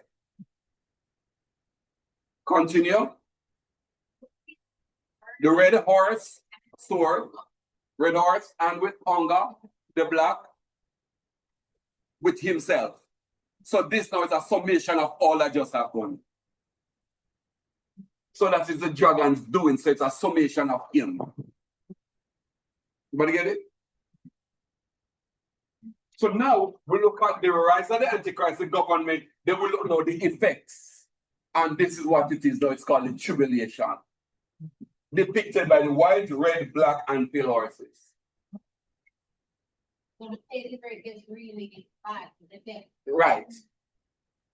Continue. The red horse, sword, red horse, and with hunger, the black, with himself. So this now is a summation of all that just happened. So that is the dragon's doing, so it's a summation of him. Everybody get it? So now we look at the rise of the Antichrist, the government, they will look now the effects. And this is what it is now, it's called the tribulation. Depicted by the white, red, black, and pale horses. So the paper gets really bad. Right.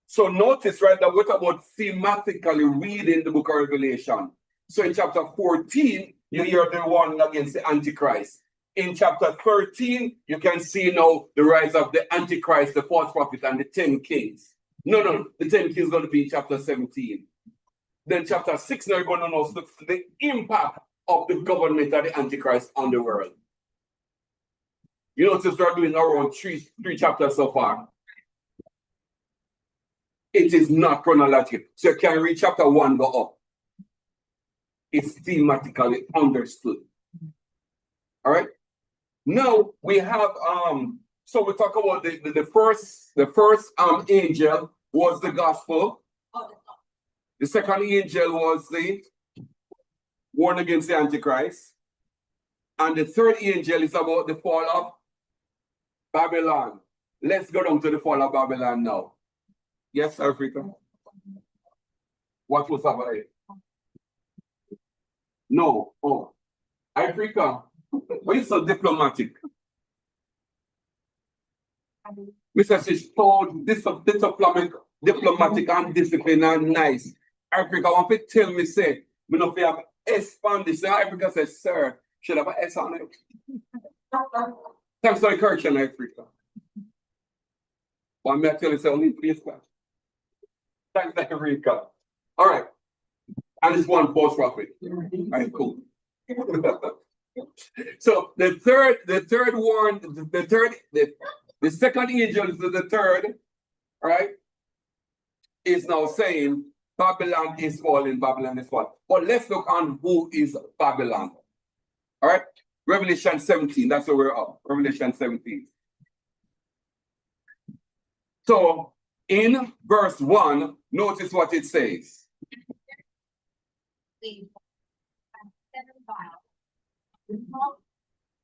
So notice, right, that what about thematically reading the book of Revelation. So in chapter 14, you hear the warning against the Antichrist. In chapter 13, you can see now the rise of the Antichrist, the false prophet, and the 10 kings. No, the 10 kings is going to be in chapter 17. Then chapter 6, now you're going to know the impact of the government of the Antichrist on the world. You notice we're doing around three chapters so far. It is not chronological. So you can read chapter 1, go up. It's thematically understood. All right. Now we have so we talk about the first angel was the gospel. The second angel was the warning against the Antichrist. And the third angel is about the fall of Babylon. Let's go down to the fall of Babylon now. Yes, Africa. What was happening? No. Oh, Africa. Why are you so diplomatic? Mr. Shish told this diplomatic and disciplined and nice. Africa want to tell me, say, we know if you have S on this. Africa says, sir, should have an S on it. Thanks for the correction, Africa. But me I tell you, say, only please. Thanks, Africa. All right. And it's one false prophet. All right, cool. So the second angel is the third, right? Is now saying Babylon is falling, Babylon is falling. But let's look on who is Babylon. All right, Revelation 17, that's where we're up. Revelation 17. So in verse 1, notice what it says.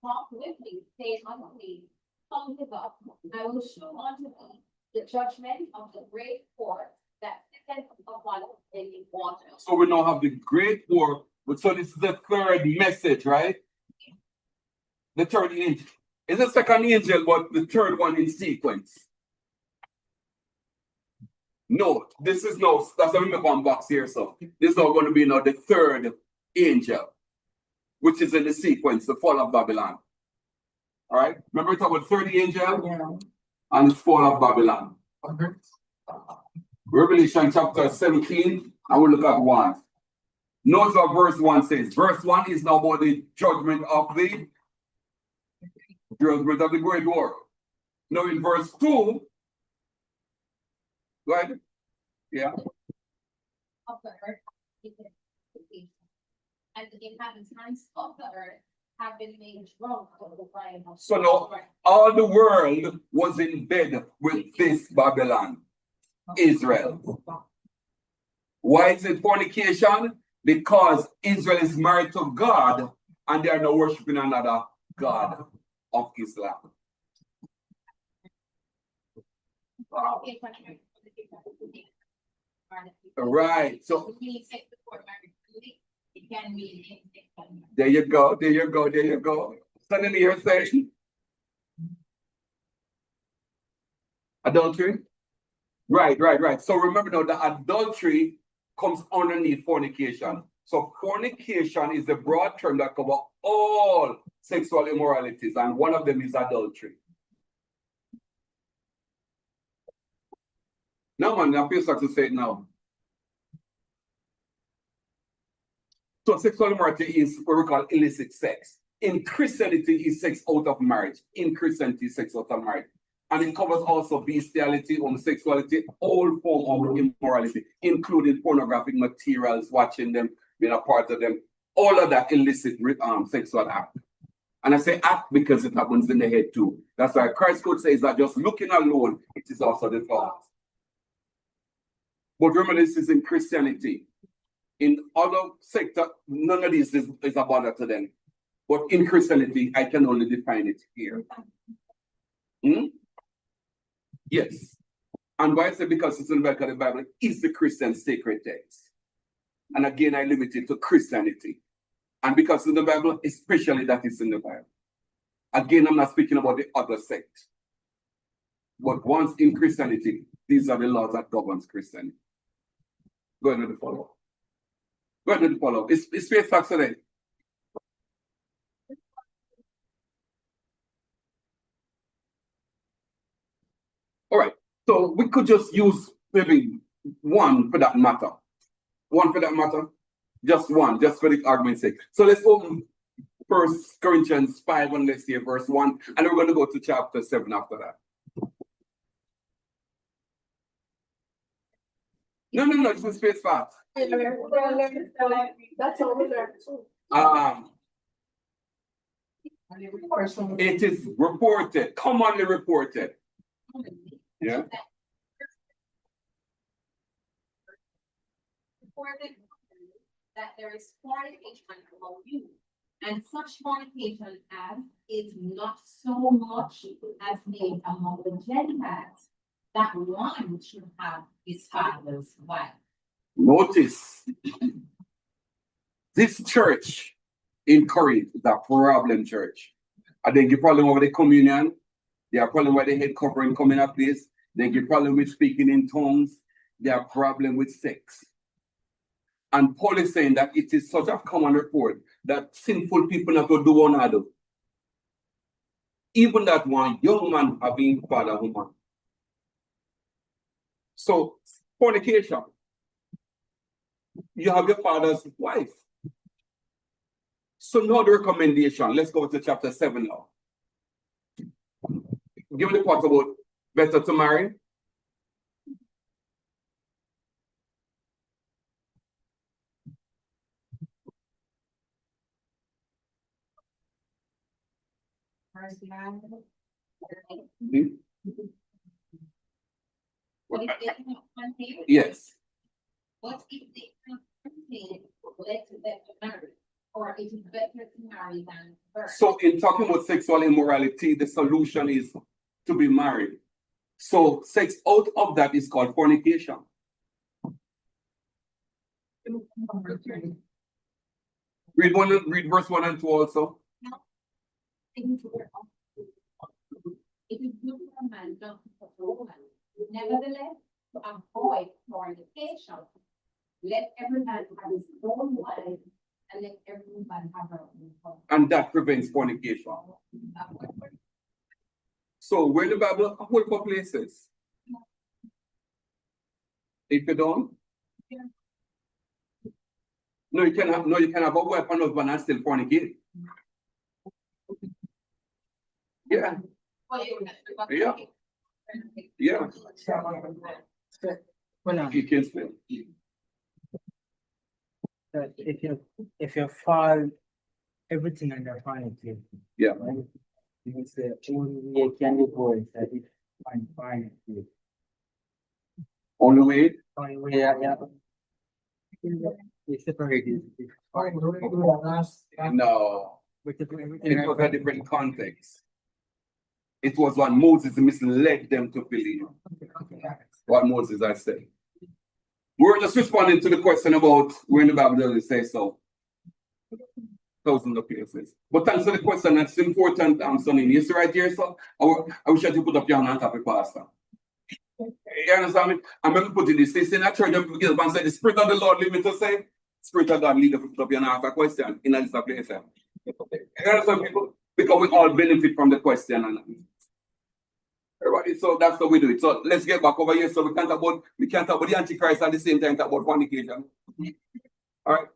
Walk with me, say unto me, come hither, I will show unto thee the judgment of the great court that sitteth upon the water. So we now have the great war, but so this is the third message, right? The third angel. It's the second angel, but the third one in sequence. No, this is no, that's why we make one box here. So this is not going to be now the third angel, which is in the sequence, the fall of Babylon. All right, remember we talked about the third angel and the fall of Babylon. Okay. Revelation chapter 17, I will look at 1. Notice what verse 1 says. Verse 1 is now about the judgment of the great war. Now in verse 2, go ahead. Yeah. Of the earth, and the inhabitants of the earth have been made drunk of the wine of So now all the world was in bed with this Babylon, Israel. Why is it fornication? Because Israel is married to God and they are now worshiping another God of Islam. Right. So there you go, there you go, there you go. Suddenly you're saying adultery. Right. So remember now, the adultery comes underneath fornication. So fornication is a broad term that covers all sexual immoralities, and one of them is adultery. Now, man, I feel to say it now. So sexual immorality is what we call illicit sex. In Christianity, is sex out of marriage. In Christianity, sex out of marriage. And it covers also bestiality, homosexuality, all form of immorality, including pornographic materials, watching them, being a part of them, all of that illicit sexual act. And I say act because it happens in the head too. That's why Christ could say that just looking alone, it is also the thought. But remember, this is in Christianity. In other sectors, none of this is a bother to them. But in Christianity, I can only define it here. Yes. And why I say because it's in the back of the Bible, is the Christian sacred text. And again, I limit it to Christianity. And because in the Bible, especially that is in the Bible. Again, I'm not speaking about the other sect. But once in Christianity, these are the laws that governs Christianity. Go ahead and follow. Go ahead and follow. It's straight facts today. All right. So we could just use maybe one for that matter. One for that matter. Just one, just for the argument's sake. So let's open 1 Corinthians 5 and let's see verse 1. And we're going to go to chapter 7 after that. No, it's a space fast. That's all we learned too. It is reported, commonly reported. Yeah. Reported that there is fornication among you, and such fornication as is not so much as made among the Gentiles, that one should have his father's wife. Notice, this church in Corinth is a problem church. I think the problem over the communion, there are problem with the head covering coming up this, they get problem with speaking in tongues, there are problem with sex. And Paul is saying that it is such a common report that sinful people not to do one another. Even that one young man having father woman. So fornication. You have your father's wife. So now the recommendation. Let's go to chapter 7 now. Give me the part about better to marry. Verse 9. Mhm. What if they cannot contain? Yes. What if they cannot contain? Let them marry, or it is better to marry than burn. So in talking about sexual immorality, the solution is to be married. So sex out of that is called fornication. Read verse 1 and 2 also. It is good for a man not to put a woman. Nevertheless, to avoid fornication, let every man have his own wife, and let every woman have her own husband. And that prevents fornication. So where the Bible a whole for places. If you don't, no, you can have a wife and husband and still fornicate. Yeah. Yeah. Yeah. You can still. That if you fall everything under fornication, Yeah. right? You can say only way can divorce that if find fornication. Only way. Only way, yeah. We separate it. No. But if It was a different context. It was what Moses misled them to believe. What Moses had said. We're just responding to the question about where in the Bible does it say so. Thousands of places. But thanks for the question, that's important, Sonny. You see right here, so I wish I could put up your hand on top of Pastor. You understand me? I'm going to put in this. They say in a church, them people get up and say, the Spirit of the Lord lead me to say, Spirit of God lead up you and ask a question in a place. You understand people? Because we all benefit from the question. And everybody, so that's how we do it. So let's get back over here. So we can't talk about the Antichrist at the same time talk about fornication. All right.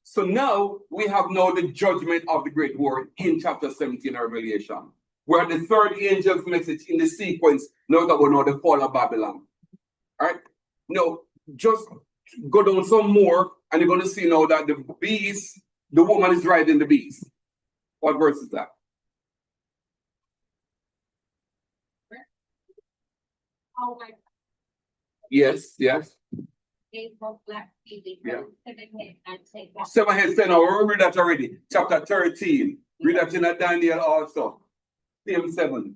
So now we have the judgment of the great war in chapter 17 of Revelation, where the third angel's message in the sequence now talk about the fall of Babylon. All right. Now just go down some more, and you're going to see now that the beast, the woman is riding the beast. What verse is that? Oh my. Yes. Black people. Yeah. 7 heads and take that. 7 heads, 10. Now we read that already. Chapter 13. Read that in Daniel also. Same 7.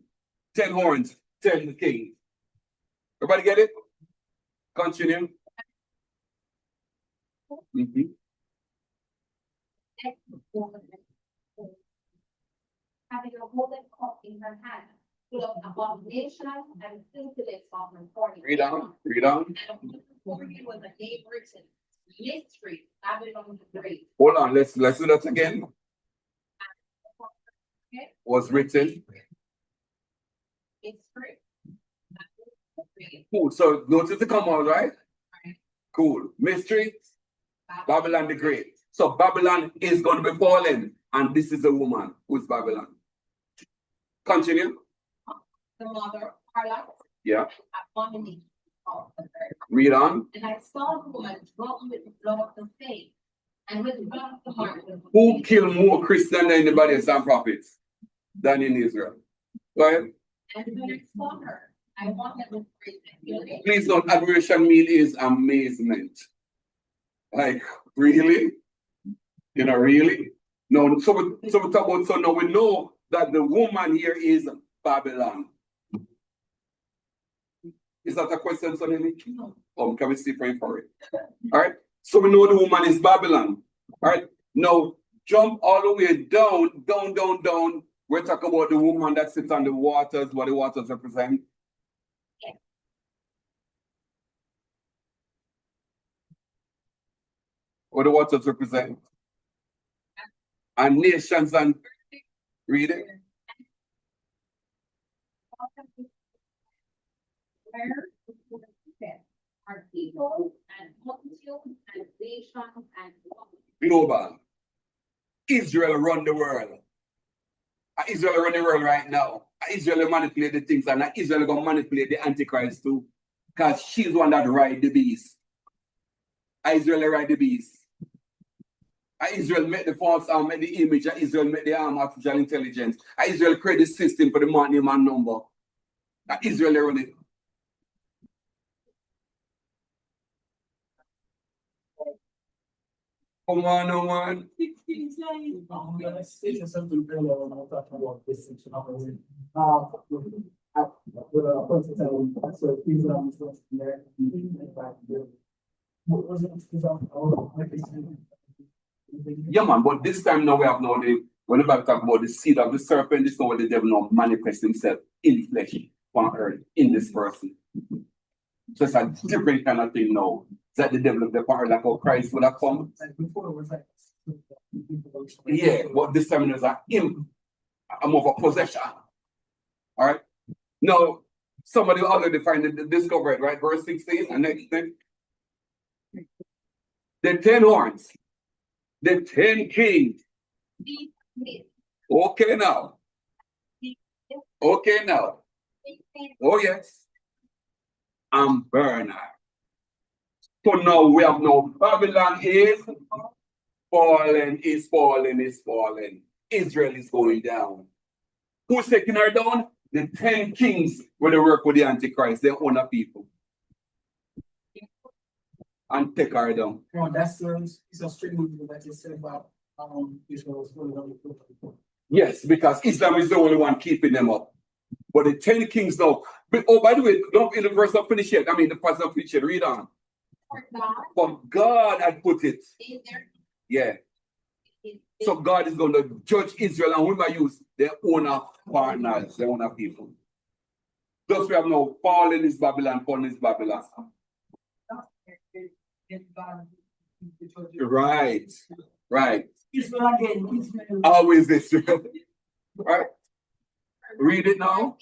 10 horns, 10 kings. Everybody get it? Continue. Having a golden cup in her hand, full of abominations and filthiness of her fornication. Read on. And before you was a name written, mystery, Babylon the Great. Hold on, let's do that again. Okay. Was written. Mystery. Cool. So notice the command, right? Right. Cool. Mystery. Babylon the Great. So Babylon is going to be fallen, and this is the woman who's Babylon. Continue. The mother, harlot. Yeah. Abomination of the earth. Read on. And I saw the woman drunk with the blood of the saints, and with the blood of the martyrs. Who killed more Christians than anybody else and prophets than in Israel? Go ahead. And when I saw her, I wanted with great tribulation. Please don't. Admiration mean is amazement. Like, really? You know, really? No, so we talk about, so now we know that the woman here is Babylon. Is that a question, Sonny? No. Can we still pray for it? All right. So we know the woman is Babylon. All right. Now jump all the way down. We're talking about the woman that sits on the waters, what the waters represent. Yes. What the waters represent. And nations and read it. Where are people and multitudes and nations and Global. Israel run the world. Israel run the world right now. Israel manipulate the things, and Israel gonna manipulate the Antichrist too. Because she's one that ride the beast. Israel ride the beast. Israel made the false arm, made the image, Israel made the arm artificial intelligence. Israel create the system for the man name and number. Israel run it. Come on, no man. I stated something earlier when I was talking about this situation. The point of time, so Islam is not there. What was it? Yeah, man, but this time now we have now when we talk about the seed of the serpent, this is where the devil now manifests himself in flesh on earth in this person. So it's a different kind of thing now. That the devil of the power like how Christ would have come. Before it was like, yeah, but this time there's a more of a possession. All right. Now, somebody already find it discovered, right? Verse 16 and next thing. The 10 horns, the 10 kings. Okay now. Okay now. Oh yes. And Bernard. So now we have no Babylon is fallen. Israel is going down. Who's taking her down? The 10 kings when they work with the Antichrist, they own a people. And take her down. oh, that's it's a straight movie that you said about Israel's going on. Yes, because Islam is the only one keeping them up. But the 10 kings now. But, oh, by the way, don't in the verse not finish yet. I mean the passage not finish yet. Read on. But God had put it. Yeah. So God is going to judge Israel, and we might use their own partners, their own people. Thus we have now fallen is Babylon, fallen is Babylon. Right, right. Israel again, Israel. Always this. Right? Read it now.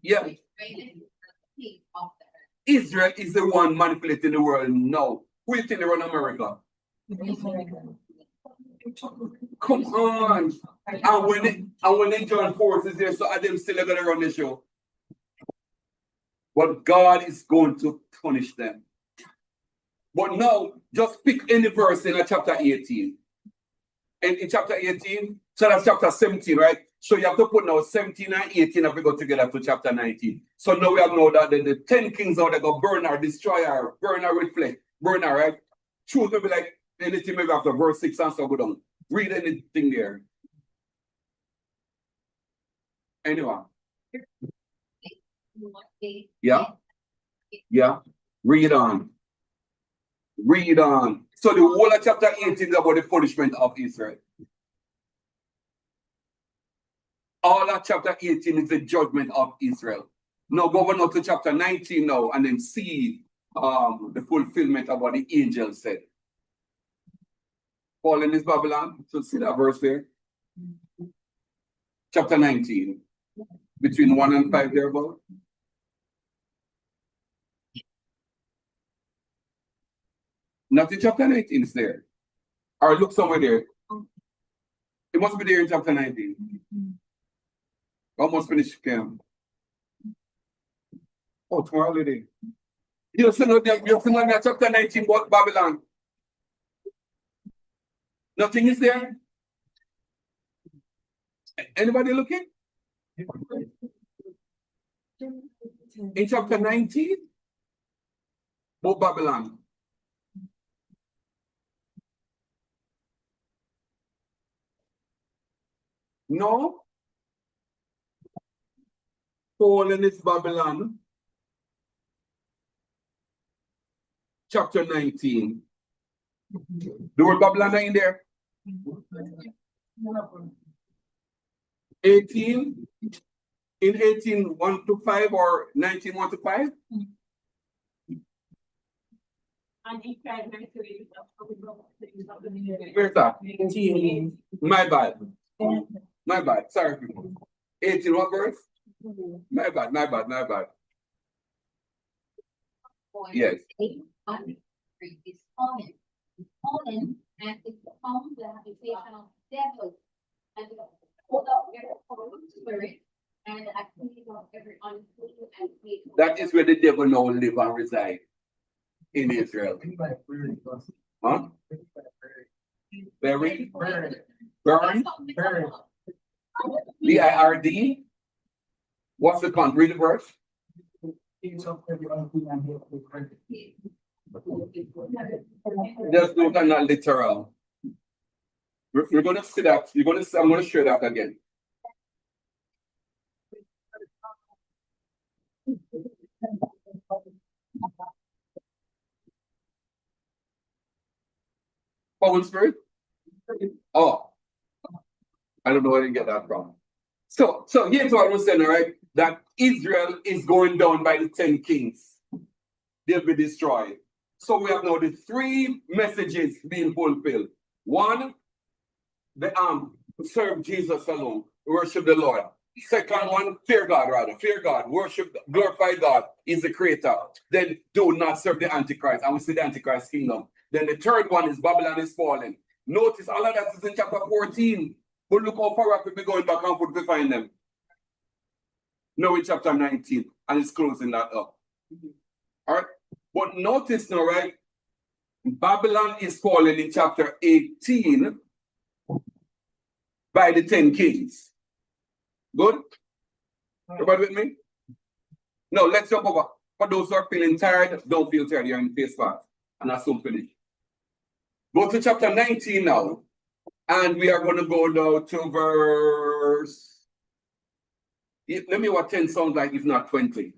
Yeah. Israel is the one manipulating the world now. Who you think they run America? Come on. And when they join forces there, so are them still gonna run the show? But God is going to punish them. But now, just pick any verse in chapter 18. And in chapter 18, so that's chapter 17, right? So you have to put now 17 and 18 if we go together to chapter 19. So now we have know that the 10 kings are they go burn her, destroy her, burn her with flesh, burn her, right? Choose maybe like anything maybe after verse 6 and so go down. Read anything there. Anyone? Yeah? Yeah. Read on. Read on. So the whole of chapter 18 is about the punishment of Israel. All of chapter 18 is the judgment of Israel. Now go on to chapter 19 now and then see the fulfillment of what the angel said. Fallen is Babylon. So see that verse there. Chapter 19. Between 1 and 5 there about. Not in chapter 19 is there. Or look somewhere there. It must be there in chapter 19. Almost finished camp. Oh, tomorrow holiday. You're saying that chapter 19 about Babylon. Nothing is there? Anybody looking? In chapter 19? About Babylon. No? Fallen is Babylon. Chapter 19. The word Babylon are in there. 18. In 18, 1 to 5 or 19, 1 to 5? Where's that? My bad. My bad. Sorry. 18 what verse? My bad. Yes. Is fallen. Fallen and it's found the habitation of devil and the hold of every fallen spirit and the activity of every unclean and hateful. That is where the devil now live and reside in Israel. Huh? Bury? Burn? B-I-R-D? What's the count? Read the verse. Just look at that literal. We're going to see that. I'm going to share that again. Holy Spirit? Oh. I don't know where to get that from. So here's what I'm saying, all right? That Israel is going down by the 10 kings. They'll be destroyed. So we have now the 3 messages being fulfilled. 1, the serve Jesus alone, worship the Lord. Second one, fear God rather. Fear God, worship, glorify God is the creator. Then do not serve the Antichrist. And we see the Antichrist kingdom. Then the third one is Babylon is fallen. Notice all of that is in chapter 14. But look how far we be going back and forth to find them. Now in chapter 19, and it's closing that up. All right. But notice now, right? Babylon is fallen in chapter 18 by the 10 kings. Good? Everybody with me? Now let's jump over. For those who are feeling tired, don't feel tired. You're in phase 5. And that's soon finished. Go to chapter 19 now. And we are going to go now to verse. Let me what 10 sounds like, if not 20.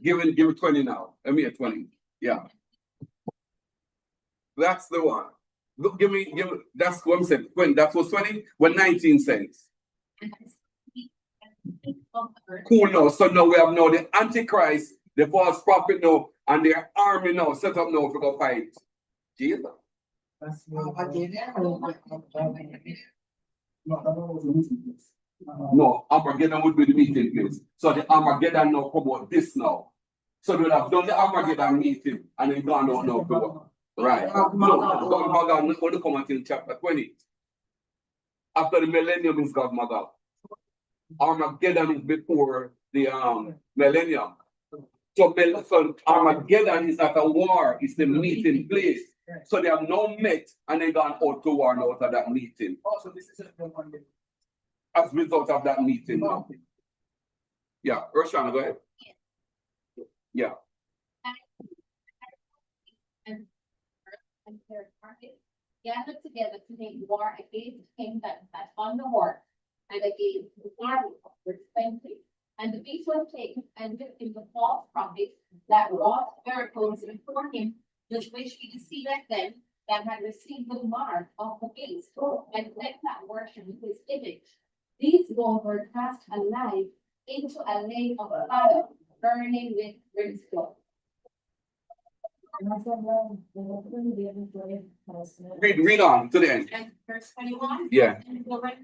Give it 20 now. Let me at 20. Yeah. That's the one. Look, give me, that's what I'm saying. When that was 20, when 19 cents. And I speak and think of the earth. Cool now. So now we have now the Antichrist, the false prophet now, and their army now set up now to go fight. Jesus. That's No, what. I did that. No, that was a meeting place. No, Armageddon would be the meeting place. So the Armageddon now promote this now. So they would have done the Armageddon meeting and then gone out now to right. No, God Magal only come until chapter 20. After the millennium is God Magal. Armageddon is before the millennium. So Armageddon is not a war, it's the meeting place. So they have now met and they gone out to war out of that meeting. Also, this is a one day. As a result of that meeting now. Yeah, Roshana, go ahead. Yeah. And their target gathered together to make war against the kingdom that on the horse and against the army of the expensive. And the beast was taken and victim the false prophets that wrought miracles before him, with which he deceived them that had received the mark of the beast and let not worship his image. These both were cast alive into a lake of fire, burning with brimstone. Read on to the end. And verse 21. Yeah. And the right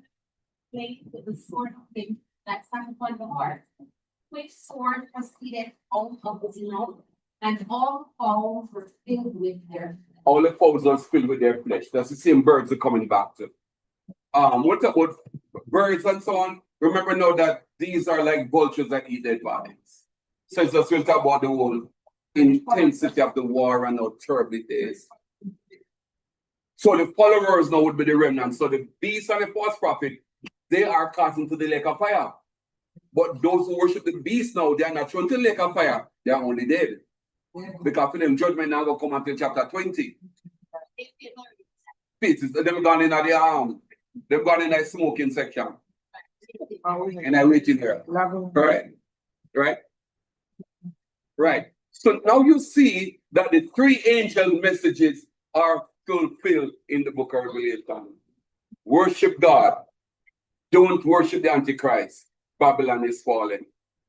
place with the sword of him that sat upon the horse, which sword proceeded out of his mouth, and all fowls were filled with their. All the fowls are filled with their flesh. That's the same birds are coming back to. What about birds and so on? Remember now that these are like vultures that eat dead bodies. So it's just talk about the whole intensity of the war and how terrible it is. So the followers now would be the remnant. So the beast and the false prophet, they are cast into the lake of fire. But those who worship the beast now, they are not thrown to the lake of fire. They are only dead. Because for them, judgment now will come until chapter 20. Pieces, them gone in the they've gone in a smoking section. And I waiting here. Right? Right? Right. So now you see that the three angel messages are fulfilled in the book of Revelation. Worship God. Don't worship the Antichrist. Babylon is fallen.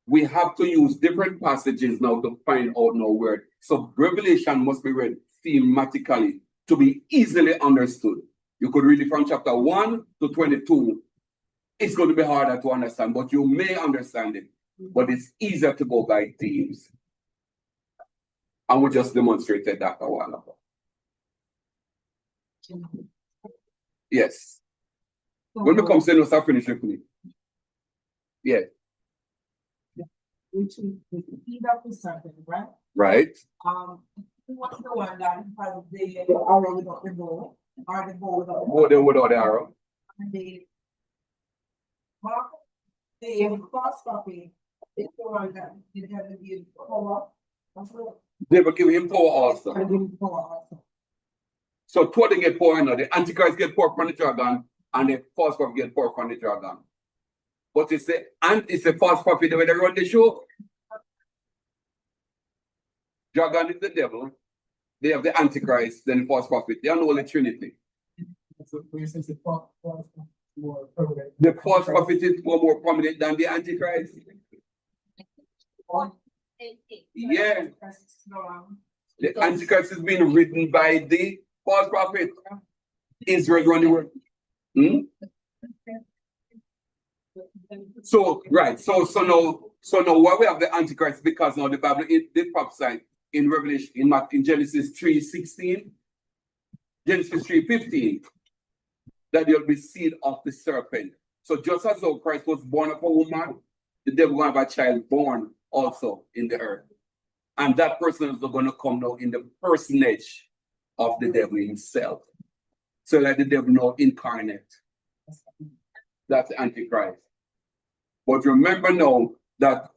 We have to use different passages now to find out no word. So Revelation must be read thematically to be easily understood. You could read it from chapter 1 to 22. It's going to be harder to understand, but you may understand it. But it's easier to go by themes. And we just demonstrated that a while ago. Yes. When we come, say no, start finish with me. Yeah. Which is either for something, right? Right. Who was the one that has the arrow without the bow, or the bow without the Go there without the arrow. and the mark, the false copy, is the one that did have to give power. That's what They will give him power also. I give power also. So two of them get power now. The Antichrist get power from the dragon, and the false prophet get power from the dragon. But it's the false prophet the way they run the show. Dragon is the devil. They have the Antichrist, then the false prophet. They are the Trinity. So for instance, the false more permanent. The false prophet is more prominent than the Antichrist. Yeah. The Antichrist is being written by the false prophet. Israel run the world. So right, so now why we have the Antichrist, because now the Bible did prophesy in Revelation in Genesis 3:16, Genesis 3:15, that there will be seed of the serpent. So just as though Christ was born of a woman, the devil will have a child born also in the earth. And that person is going to come now in the personage of the devil himself. So like the devil now incarnate. That's the Antichrist. But remember now that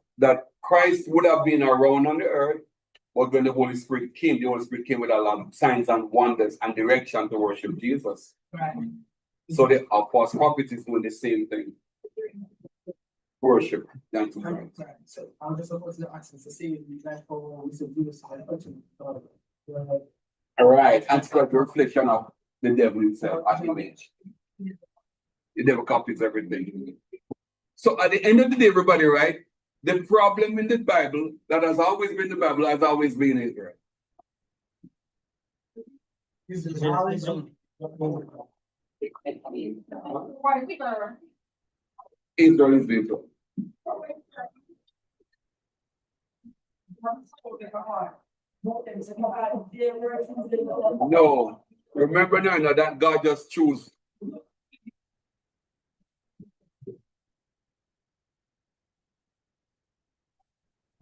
Christ would have been around on the earth, but when the Holy Spirit came with a lot of signs and wonders and direction to worship Jesus. Right. So the false prophet is doing the same thing. Worship the Antichrist. So I'm just supposed to ask to see if you guys for we should do this. All right, Antichrist reflection of the devil himself as image. The devil copies everything. So at the end of the day, everybody, right? The problem in the Bible that has always been the Bible has always been Israel. Israel is Israel. No, remember now that God just choose.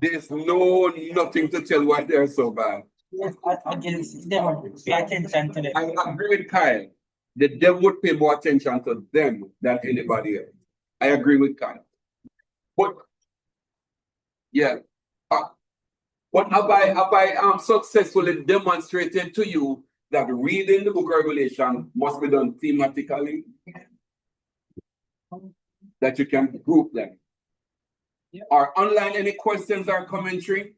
There's nothing to tell why they're so bad. Yes, against them, pay attention to them. I agree with Kyle. The devil would pay more attention to them than anybody else. I agree with Kyle. But yeah, but have I successfully demonstrated to you that reading the book of Revelation must be done thematically? That you can group them. Are online any questions or commentary?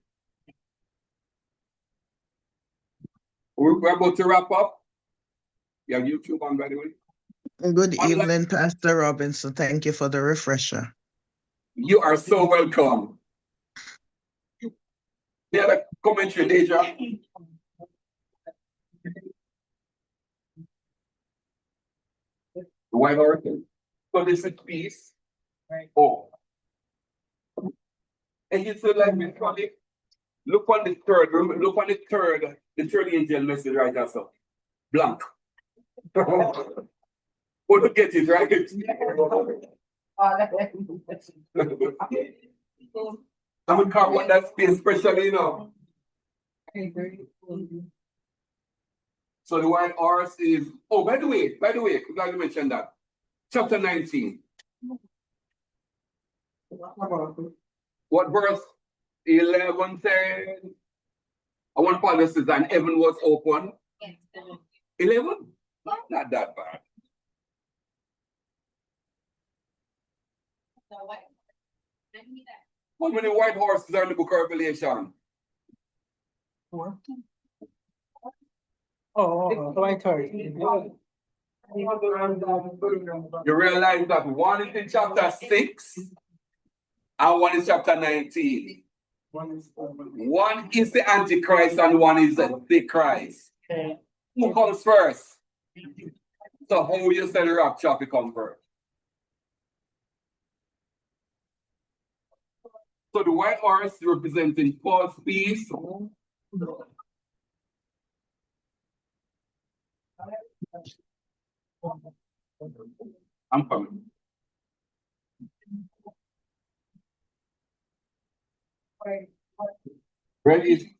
We're about to wrap up. You have YouTube on, by the way. Good evening, Pastor Robinson. Thank you for the refresher. You are so welcome. The other commentary, Deja. White Oracle. So this is peace. Right. Oh. And you feel like me, look on the third, look on the third angel message right there, so. Blank. Oh, look at it, right? I'm gonna carve on that space, especially, you know. So the white horse is, oh, by the way, I'm glad you mentioned that. Chapter 19. What verse 11 said? I want Paul says, and heaven was open. 11? Not that bad. How many white horses are in the book of Revelation? White horse. You realize that one is in chapter 6 and one is chapter 19. One is the Antichrist and one is the Christ. Okay. Who comes first? So how will you say the rapture comes first? So the white horse representing false peace. I'm coming. Ready?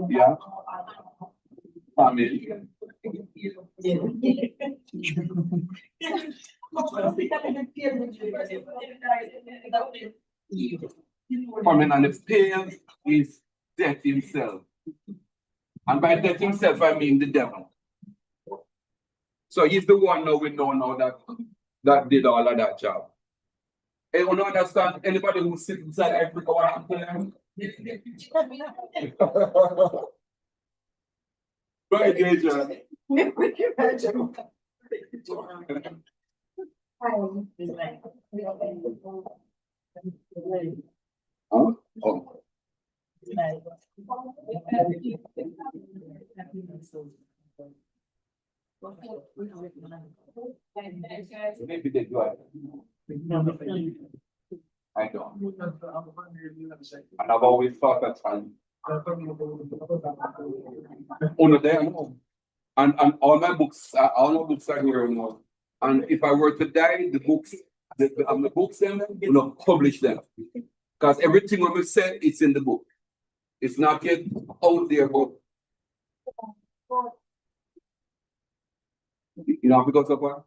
Yeah. Amen. Coming and the pain is death himself. And by death himself, I mean the devil. So he's the one now we know now that did all of that job. And you don't understand anybody who sits inside Africa what happened to them? Go ahead, Deja. Huh? Oh. Maybe they do it. I don't. And I've always thought that time. Oh no, there no. And all my books are here now. And if I were to die, the books them, you know, publish them. Because everything we say, it's in the book. It's not yet out there, but you know, because of what?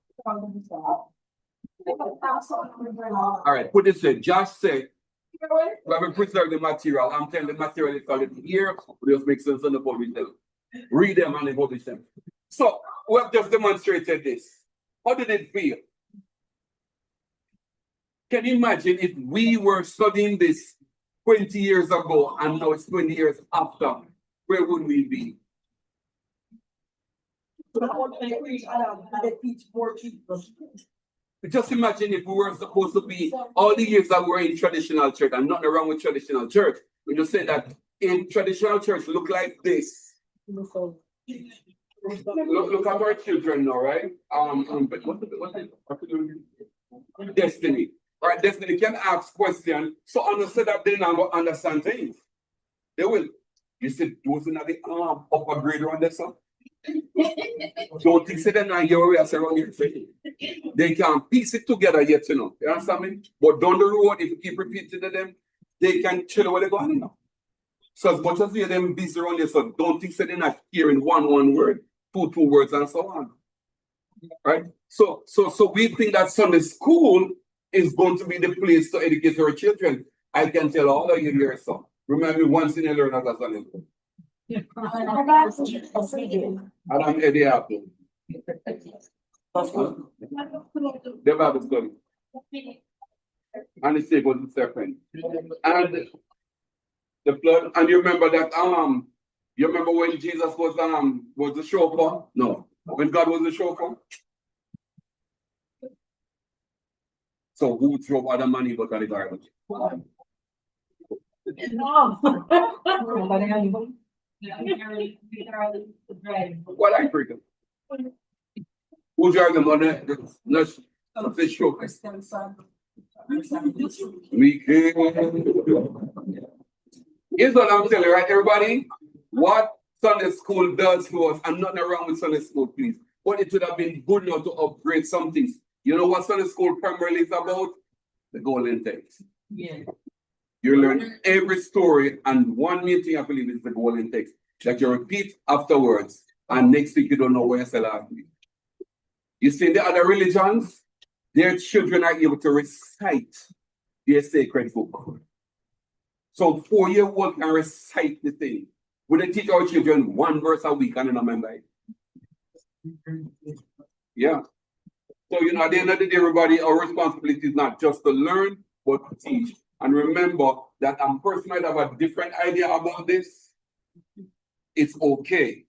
All right, put this in. Josh said, we have preserve the material. I'm telling the material is already here, but just make sense on the publish them. Read them and then publish them. So we have just demonstrated this. How did it feel? Can you imagine if we were studying this 20 years ago and now it's 20 years after? Where would we be? They teach more people. Just imagine if we were supposed to be all the years that we're in traditional church, and nothing wrong with traditional church. We just say that in traditional church look like this. Look at our children now, right? But what's Destiny. All right, Destiny can ask questions. So understand that they now understand things. They will. You said those in the upper grade around there, son. Don't think they're not your way around here. They can piece it together yet, you know. You understand me? But down the road, if you keep repeating to them, they can tell you what they're going on now. So as much as you them busy around here, so don't think they're not hearing one word, two words, and so on. Right? So we think that Sunday school is going to be the place to educate our children. I can tell all of you here, so remember one thing you learn as a Sunday school. Adam Eddie Apple. The Bible study. And the snake was the serpent. And the flood. And you remember that you remember when Jesus was the chauffeur? No. When God was the chauffeur? So who drove other money but on the garbage? Well, I agree. Who drive them on the chauffeur? We can. Here's what I'm telling you, right, everybody? What Sunday school does for us, and nothing wrong with Sunday school, please. But it would have been good now to upgrade some things. You know what Sunday school primarily is about? The golden text. Yeah. You learn every story, and one main thing I believe is the golden text that you repeat afterwards, and next week you don't know where you say last week. You see, in the other religions, their children are able to recite their sacred book. So 4-year-old can recite the thing. We they teach our children one verse a week and then remember it. Yeah. So, you know, at the end of the day, everybody, our responsibility is not just to learn, but to teach. And remember that a person might have a different idea about this. It's okay.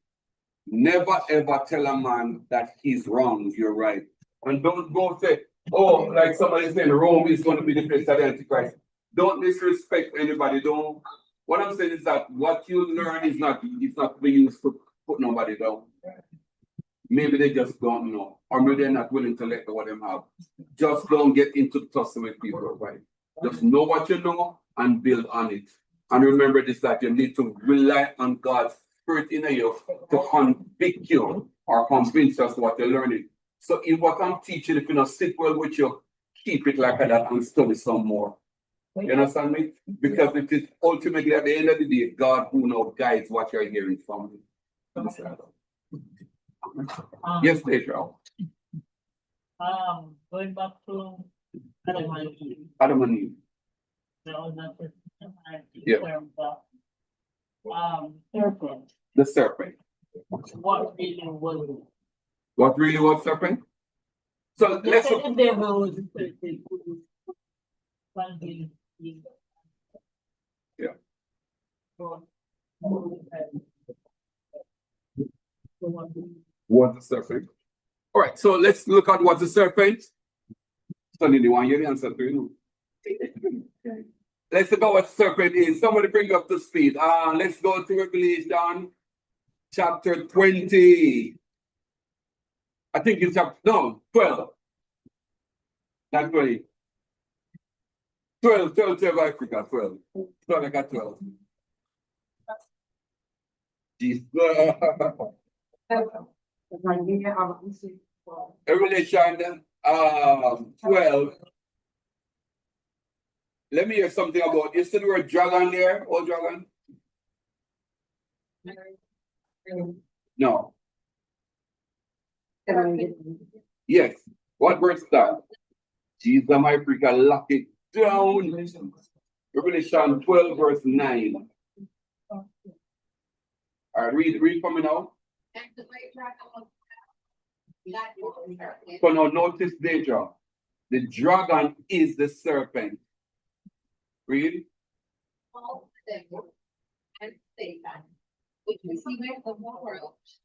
Never ever tell a man that he's wrong if you're right. And don't go say, oh, like somebody saying Rome is going to be the place of the Antichrist. Don't disrespect anybody. Don't. What I'm saying is that what you learn is not to be used to put nobody down. Maybe they just don't know, or maybe they're not willing to let go what they have. Just don't get into tussle with people, right? Just know what you know and build on it. And remember this, that you need to rely on God's Spirit in you to convict you or convince us what you're learning. So if what I'm teaching, if you not sit well with you, keep it like that and study some more. You understand me? Because it is ultimately at the end of the day, God who now guides what you're hearing from me. Yes, Pedro. Going back to Adam and Eve. Adam and Eve. Yeah. Serpent. The serpent. What really was it? What really was serpent? So They let's said look. the devil was the serpent. Yeah. What's the serpent? All right, so let's look at what's the serpent. Sonny, the one you answer to you. Let's look at what serpent is. Somebody bring up to speed. Let's go to Revelation chapter 20. I think it's 12. Not 20. 12 Africa, 12. 12, I got 12. Jesus. Revelation 12. Let me hear something about, you see the word dragon there? Old dragon? No. Yes. What verse that? Jesus, my Africa, lock it down. Revelation 12, verse 9. All right, read for me now. So now notice danger. The dragon is the serpent. Read.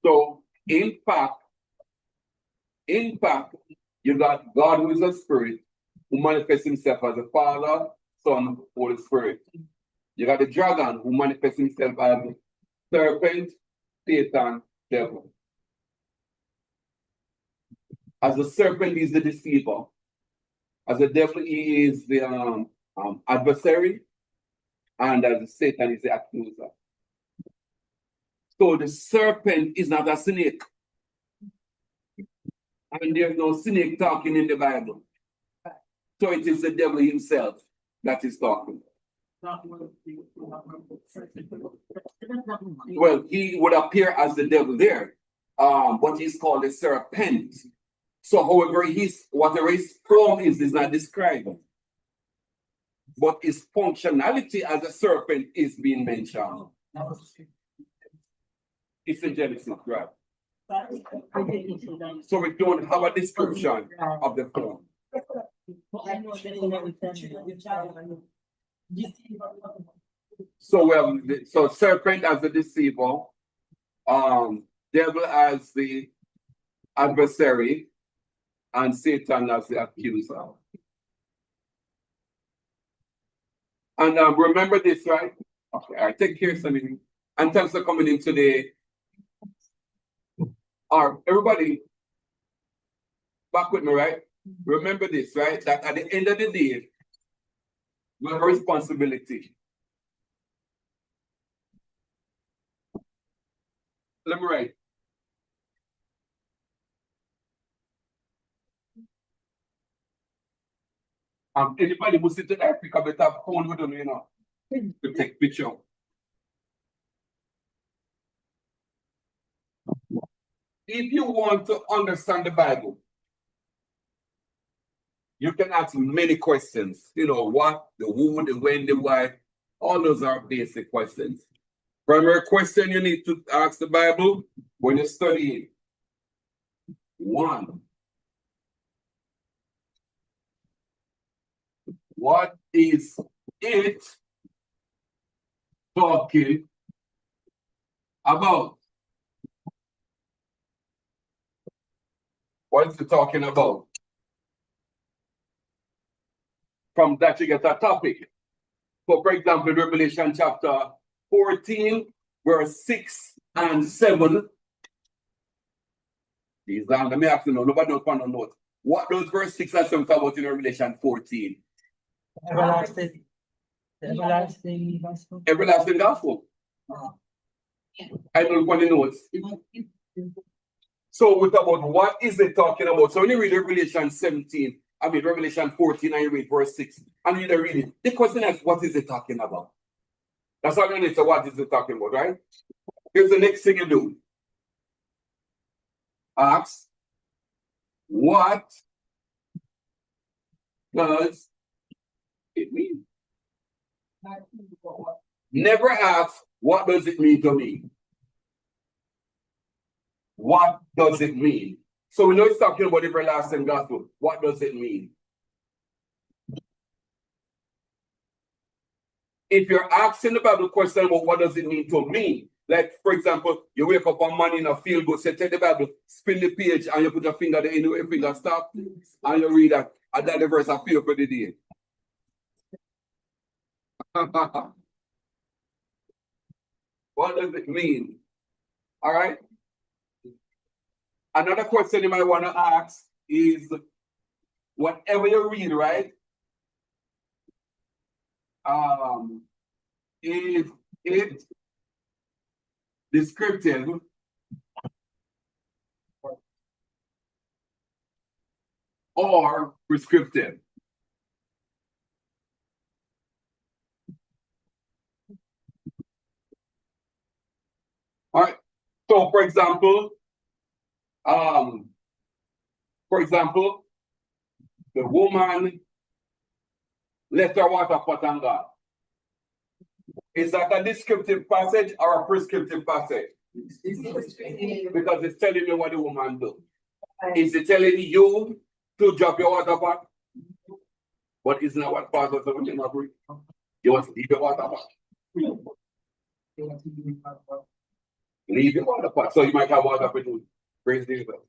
So, in fact, In fact, you got God who is a spirit, who manifests himself as the Father, Son, Holy Spirit. You got the dragon who manifests himself as the serpent, Satan, devil. As the serpent is the deceiver. As the devil he is the adversary. And as Satan is the accuser. So the serpent is not a snake. And there's no snake talking in the Bible. So it is the devil himself that is talking. Well, he would appear as the devil there, but he's called a serpent. So, however, whatever his form is not described, but his functionality as a serpent is being mentioned. It's in Genesis, right? So we don't have a description of the form. So so serpent as the deceiver, devil as the adversary, and Satan as the accuser. And remember this, right? Okay, I take care of something. And thanks for coming in today. Everybody, back with me, right? Remember this, right? That at the end of the day, we have a responsibility. Let me write. Anybody who sit in Africa better have phone with them, you know, to take picture. If you want to understand the Bible, you can ask many questions. You know, what, the who, the when, the why. All those are basic questions. Primary question you need to ask the Bible when you study it. One, what is it talking about? What is it talking about? From that you get a topic. So for example, Revelation chapter 14, verse 6 and 7. These are, let me ask you, nobody knows on the note. What does verse 6 and 7 talk about in Revelation 14? Everlasting. Everlasting gospel. Everlasting gospel. I don't want the notes. So we talk about what is it talking about. So when you read Revelation 14 and you read verse 6 and you read it, the question is, what is it talking about? That's all you need to, what is it talking about, right? Here's the next thing you do. Ask, what does it mean? Never ask, what does it mean to me? What does it mean? So we know it's talking about everlasting gospel. What does it mean? If you're asking the Bible question about what does it mean to me, like for example, you wake up one morning and feel good, say take the Bible, spin the page, and you put your finger there, your finger stop, and you read that, and that the verse I feel for the day. What does it mean? All right. Another question you might want to ask is, whatever you read, right? Is it descriptive or prescriptive? All right. So, for example, the woman left her water pot and gone. Is that a descriptive passage or a prescriptive passage? Because it's telling you what the woman do. Is it telling you to drop your water pot? But it's not what part of the woman agree. You want to leave your water pot. Leave your water pot. So you might have water pot to praise the Lord.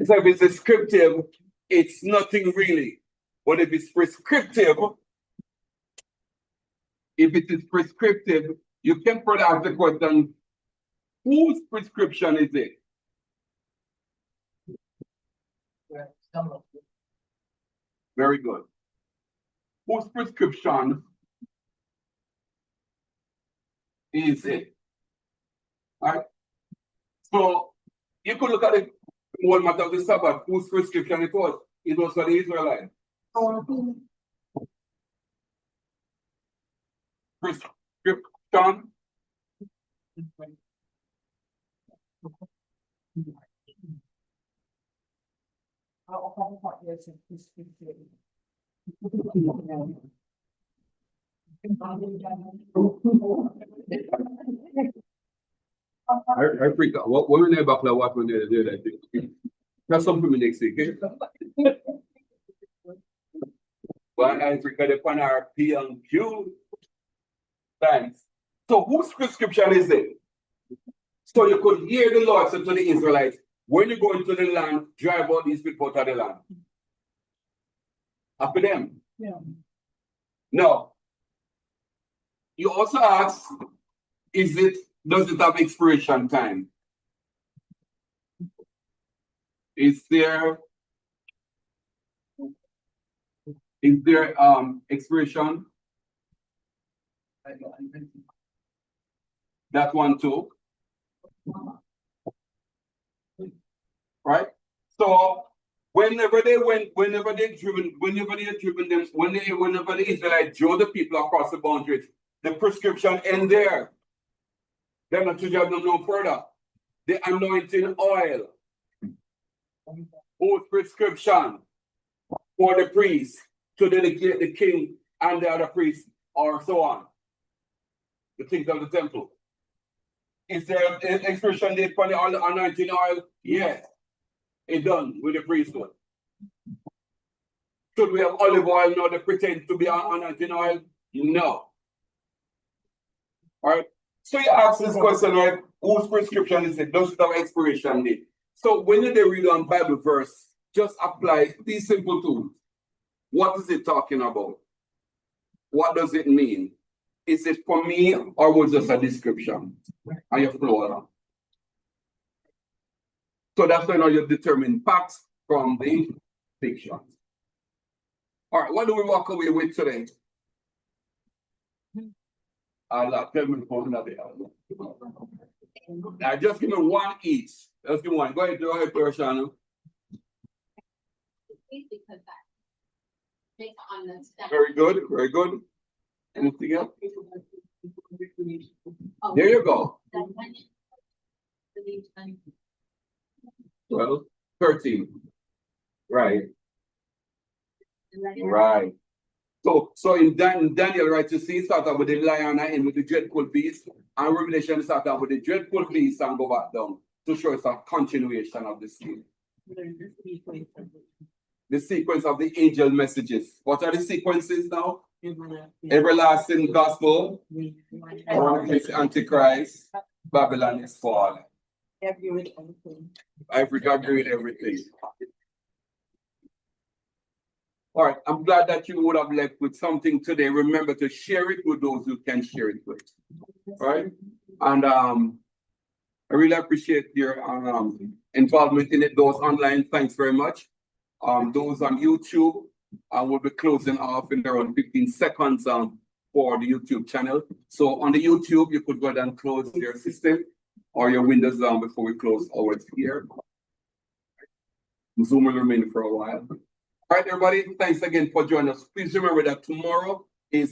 So if it's descriptive, it's nothing really. But if it's prescriptive, you can further ask the question, whose prescription is it? Very good. Whose prescription is it? All right. So you could look at the whole matter of the Sabbath, whose prescription it was. It was for the Israelites. Prescription. I freak out. What when they back what when they do that thing? That's something next week. Eh? But I freak out upon our P and Q. Thanks. So whose prescription is it? So you could hear the Lord say to the Israelites, when you go into the land, drive out these people out of the land. After them. Yeah. No. You also ask, does it have expiration time? Is there expiration? That one too. Right? So whenever the Israelites drew the people across the boundaries, the prescription end there. They're not to judge them no further. The anointing oil, whose prescription for the priest to dedicate the king and the other priests, or so on. The things of the temple. Is there an expression date for the anointing oil? Yes. It's done with the priesthood. Should we have olive oil now that pretend to be anointing oil? No. All right. So you ask this question, right? Whose prescription is it? Does it have expiration date? So when they read on Bible verse, just apply these simple tools. What is it talking about? What does it mean? Is it for me or was it just a description? And you flow along. So that's when you determine facts from the fiction. All right, what do we walk away with today? I'll tell me for another. Now just give me one each. Let's do one. Go ahead, Shana. Because that based on the step. Very good, very good. Anything else? Oh, There you go. that one is the 12, 13. Right, right. right. So in Daniel, right, you see, it start out with the lion and end with the dreadful beast. And Revelation start out with the dreadful beast and go back down to show it's a continuation of the scheme. The sequence of the angel messages. What are the sequences now? Everlasting gospel, Antichrist, Babylon is fallen. Africa agreed everything. All right, I'm glad that you would have left with something today. Remember to share it with those who can share it with. All right, and I really appreciate your involvement in it. Those online, thanks very much. Those on YouTube, I will be closing off in around 15 seconds for the YouTube channel. So on the YouTube, you could go ahead and close your system or your windows down before we close ours here. Zoom will remain for a while. All right, everybody, thanks again for joining us. Please remember that tomorrow